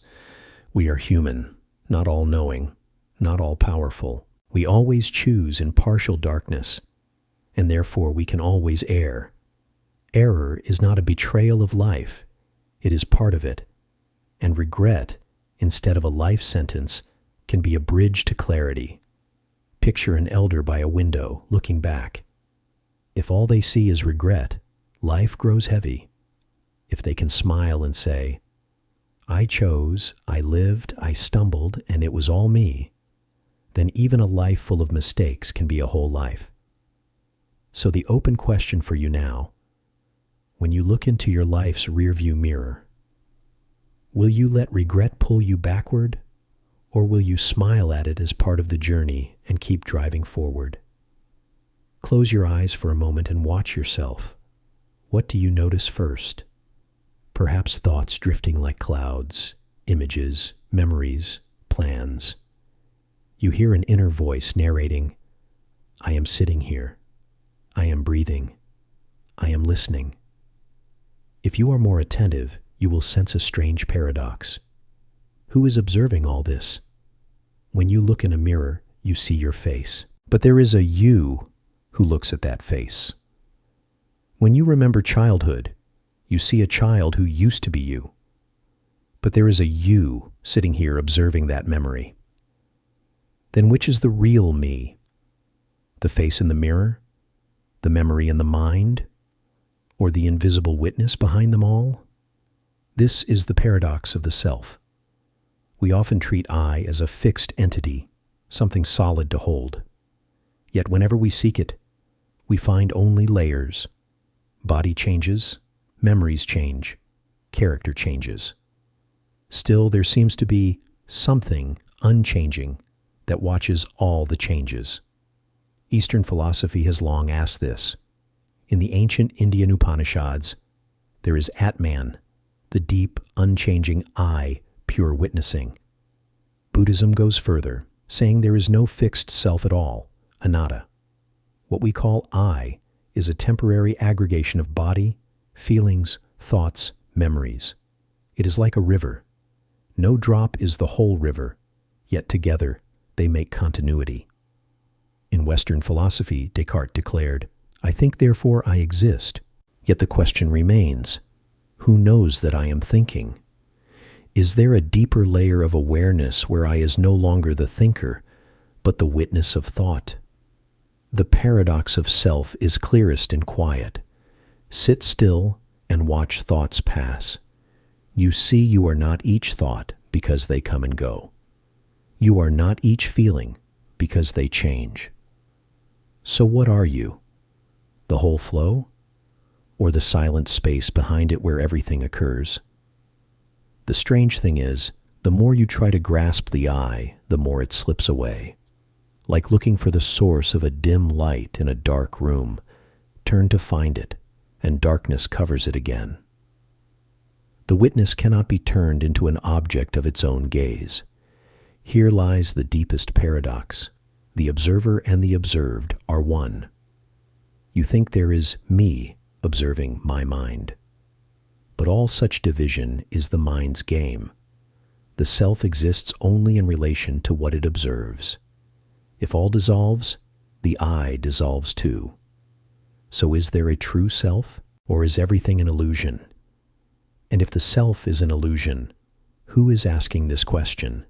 We are human, not all-knowing, not all-powerful. We always choose in partial darkness, and therefore we can always err. Error is not a betrayal of life, it is part of it. And regret, instead of a life sentence, can be a bridge to clarity. Picture an elder by a window, looking back. If all they see is regret, life grows heavy. If they can smile and say, I chose, I lived, I stumbled, and it was all me, then even a life full of mistakes can be a whole life. So the open question for you now, when you look into your life's rearview mirror, will you let regret pull you backward, or will you smile at it as part of the journey and keep driving forward? Close your eyes for a moment and watch yourself. What do you notice first? Perhaps thoughts drifting like clouds, images, memories, plans. You hear an inner voice narrating, I am sitting here. I am breathing. I am listening. If you are more attentive, you will sense a strange paradox. Who is observing all this? When you look in a mirror, you see your face. But there is a you who looks at that face. When you remember childhood, you see a child who used to be you. But there is a you sitting here observing that memory. Then which is the real me? The face in the mirror? The memory in the mind? Or the invisible witness behind them all? This is the paradox of the self. We often treat I as a fixed entity, something solid to hold. Yet whenever we seek it, we find only layers. Body changes, memories change, character changes. Still, there seems to be something unchanging, that watches all the changes. Eastern philosophy has long asked this. In the ancient Indian Upanishads, there is Atman, the deep, unchanging I, pure witnessing. Buddhism goes further, saying there is no fixed self at all, anatta. What we call I is a temporary aggregation of body, feelings, thoughts, memories. It is like a river. No drop is the whole river, yet together they make continuity. In Western philosophy, Descartes declared, "I think, therefore I exist." Yet the question remains, who knows that I am thinking? Is there a deeper layer of awareness where I is no longer the thinker, but the witness of thought? The paradox of self is clearest in quiet. Sit still and watch thoughts pass. You see you are not each thought because they come and go. You are not each feeling because they change. So what are you? The whole flow? Or the silent space behind it where everything occurs? The strange thing is, the more you try to grasp the I, the more it slips away. Like looking for the source of a dim light in a dark room, turn to find it, and darkness covers it again. The witness cannot be turned into an object of its own gaze. Here lies the deepest paradox. The observer and the observed are one. You think there is me observing my mind. But all such division is the mind's game. The self exists only in relation to what it observes. If all dissolves, the I dissolves too. So is there a true self, or is everything an illusion? And if the self is an illusion, who is asking this question?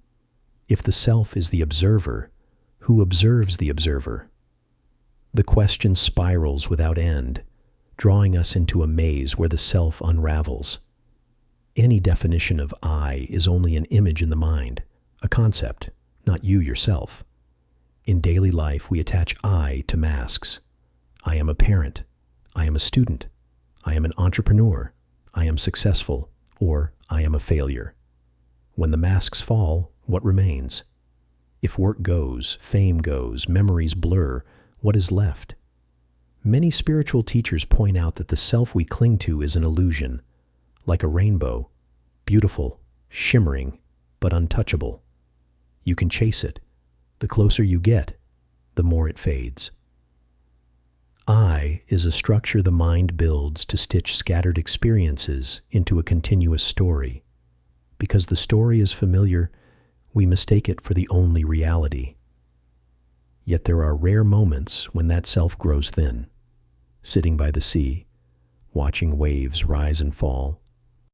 If the self is the observer, who observes the observer? The question spirals without end, drawing us into a maze where the self unravels. Any definition of I is only an image in the mind, a concept, not you yourself. In daily life, we attach I to masks. I am a parent. I am a student. I am an entrepreneur. I am successful, or I am a failure. When the masks fall, what remains? If work goes, fame goes, memories blur, what is left? Many spiritual teachers point out that the self we cling to is an illusion, like a rainbow, beautiful, shimmering, but untouchable. You can chase it. The closer you get, the more it fades. I is a structure the mind builds to stitch scattered experiences into a continuous story. Because the story is familiar, we mistake it for the only reality. Yet there are rare moments when that self grows thin. Sitting by the sea, watching waves rise and fall,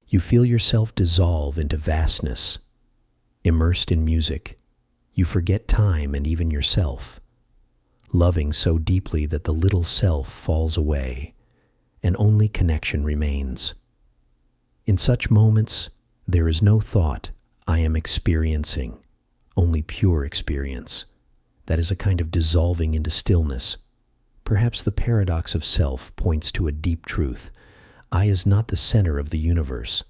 you feel yourself dissolve into vastness. Immersed in music, you forget time and even yourself, loving so deeply that the little self falls away, and only connection remains. In such moments, there is no thought, I am experiencing, only pure experience. That is a kind of dissolving into stillness. Perhaps the paradox of self points to a deep truth. I is not the center of the universe,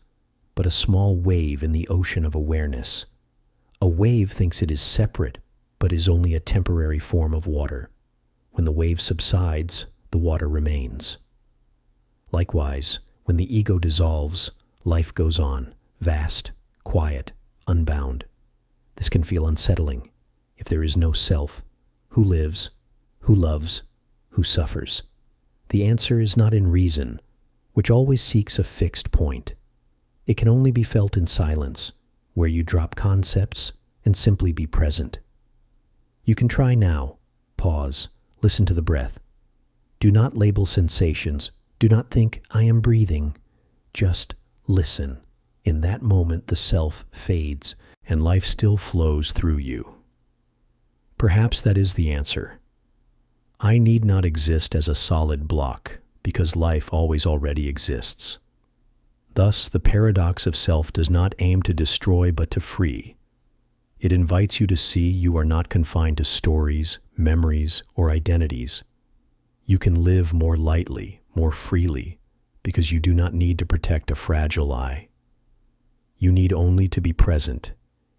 but a small wave in the ocean of awareness. A wave thinks it is separate, but is only a temporary form of water. When the wave subsides, the water remains. Likewise, when the ego dissolves, life goes on, vast, quiet, unbound. This can feel unsettling. If there is no self, who lives, who loves, who suffers? The answer is not in reason, which always seeks a fixed point. It can only be felt in silence, where you drop concepts and simply be present. You can try now. Pause. Listen to the breath. Do not label sensations. Do not think, I am breathing. Just listen. In that moment, the self fades, and life still flows through you. Perhaps that is the answer. I need not exist as a solid block, because life always already exists. Thus, the paradox of self does not aim to destroy but to free. It invites you to see you are not confined to stories, memories, or identities. You can live more lightly, more freely, because you do not need to protect a fragile I. You need only to be present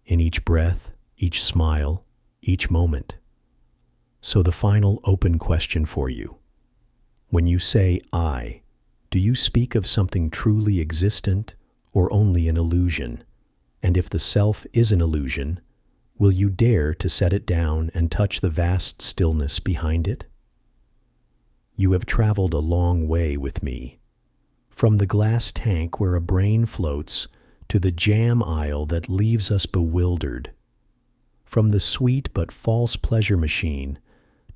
in each breath, each smile, each moment. So the final open question for you. When you say I, do you speak of something truly existent or only an illusion? And if the self is an illusion, will you dare to set it down and touch the vast stillness behind it? You have traveled a long way with me, from the glass tank where a brain floats to the jam aisle that leaves us bewildered, from the sweet but false pleasure machine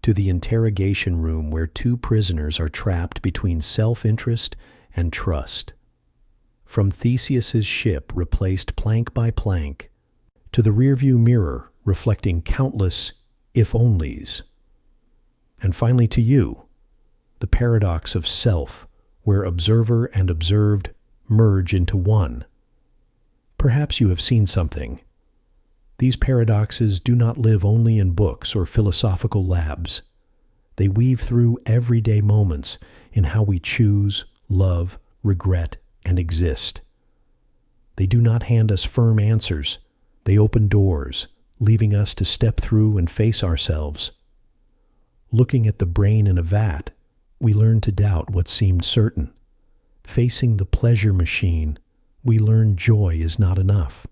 to the interrogation room where two prisoners are trapped between self-interest and trust, from Theseus's ship replaced plank by plank to the rearview mirror reflecting countless if-onlys, and finally to you, the paradox of self, where observer and observed merge into one. Perhaps you have seen something. These paradoxes do not live only in books or philosophical labs. They weave through everyday moments in how we choose, love, regret, and exist. They do not hand us firm answers. They open doors, leaving us to step through and face ourselves. Looking at the brain in a vat, we learn to doubt what seemed certain. Facing the pleasure machine, we learn joy is not enough.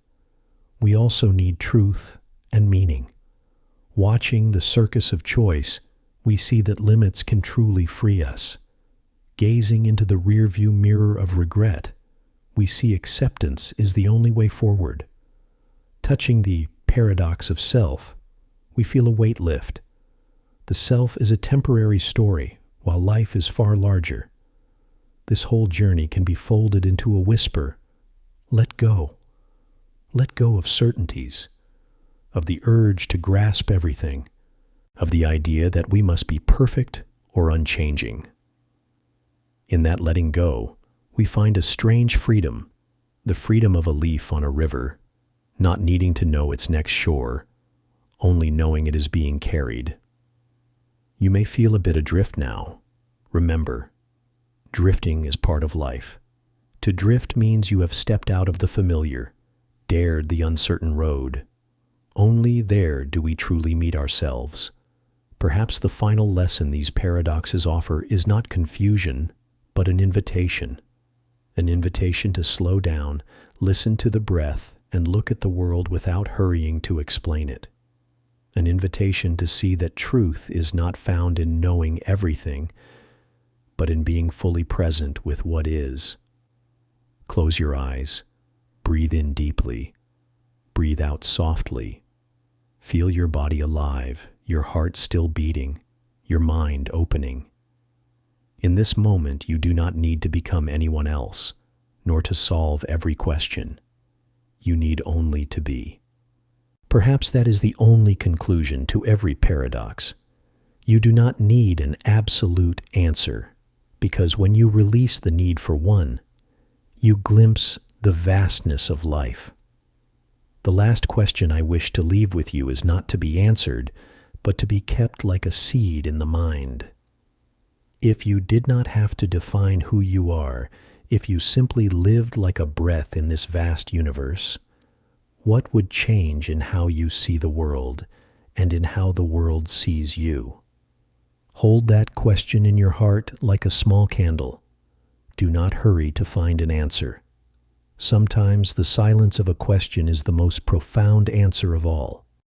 We also need truth and meaning. Watching the circus of choice, we see that limits can truly free us. Gazing into the rearview mirror of regret, we see acceptance is the only way forward. Touching the paradox of self, we feel a weight lift. The self is a temporary story, while life is far larger. This whole journey can be folded into a whisper. Let go. Let go of certainties, of the urge to grasp everything, of the idea that we must be perfect or unchanging. In that letting go, we find a strange freedom, the freedom of a leaf on a river, not needing to know its next shore, only knowing it is being carried. You may feel a bit adrift now. Remember, drifting is part of life. To drift means you have stepped out of the familiar, dared the uncertain road. Only there do we truly meet ourselves. Perhaps the final lesson these paradoxes offer is not confusion, but an invitation to slow down, listen to the breath, and look at the world without hurrying to explain it. An invitation to see that truth is not found in knowing everything, but in being fully present with what is. Close your eyes. Breathe in deeply. Breathe out softly. Feel your body alive, your heart still beating, your mind opening. In this moment, you do not need to become anyone else, nor to solve every question. You need only to be. Perhaps that is the only conclusion to every paradox. You do not need an absolute answer, because when you release the need for one, you glimpse the vastness of life. The last question I wish to leave with you is not to be answered, but to be kept like a seed in the mind. If you did not have to define who you are, if you simply lived like a breath in this vast universe, what would change in how you see the world and in how the world sees you? Hold that question in your heart like a small candle. Do not hurry to find an answer. Sometimes the silence of a question is the most profound answer of all.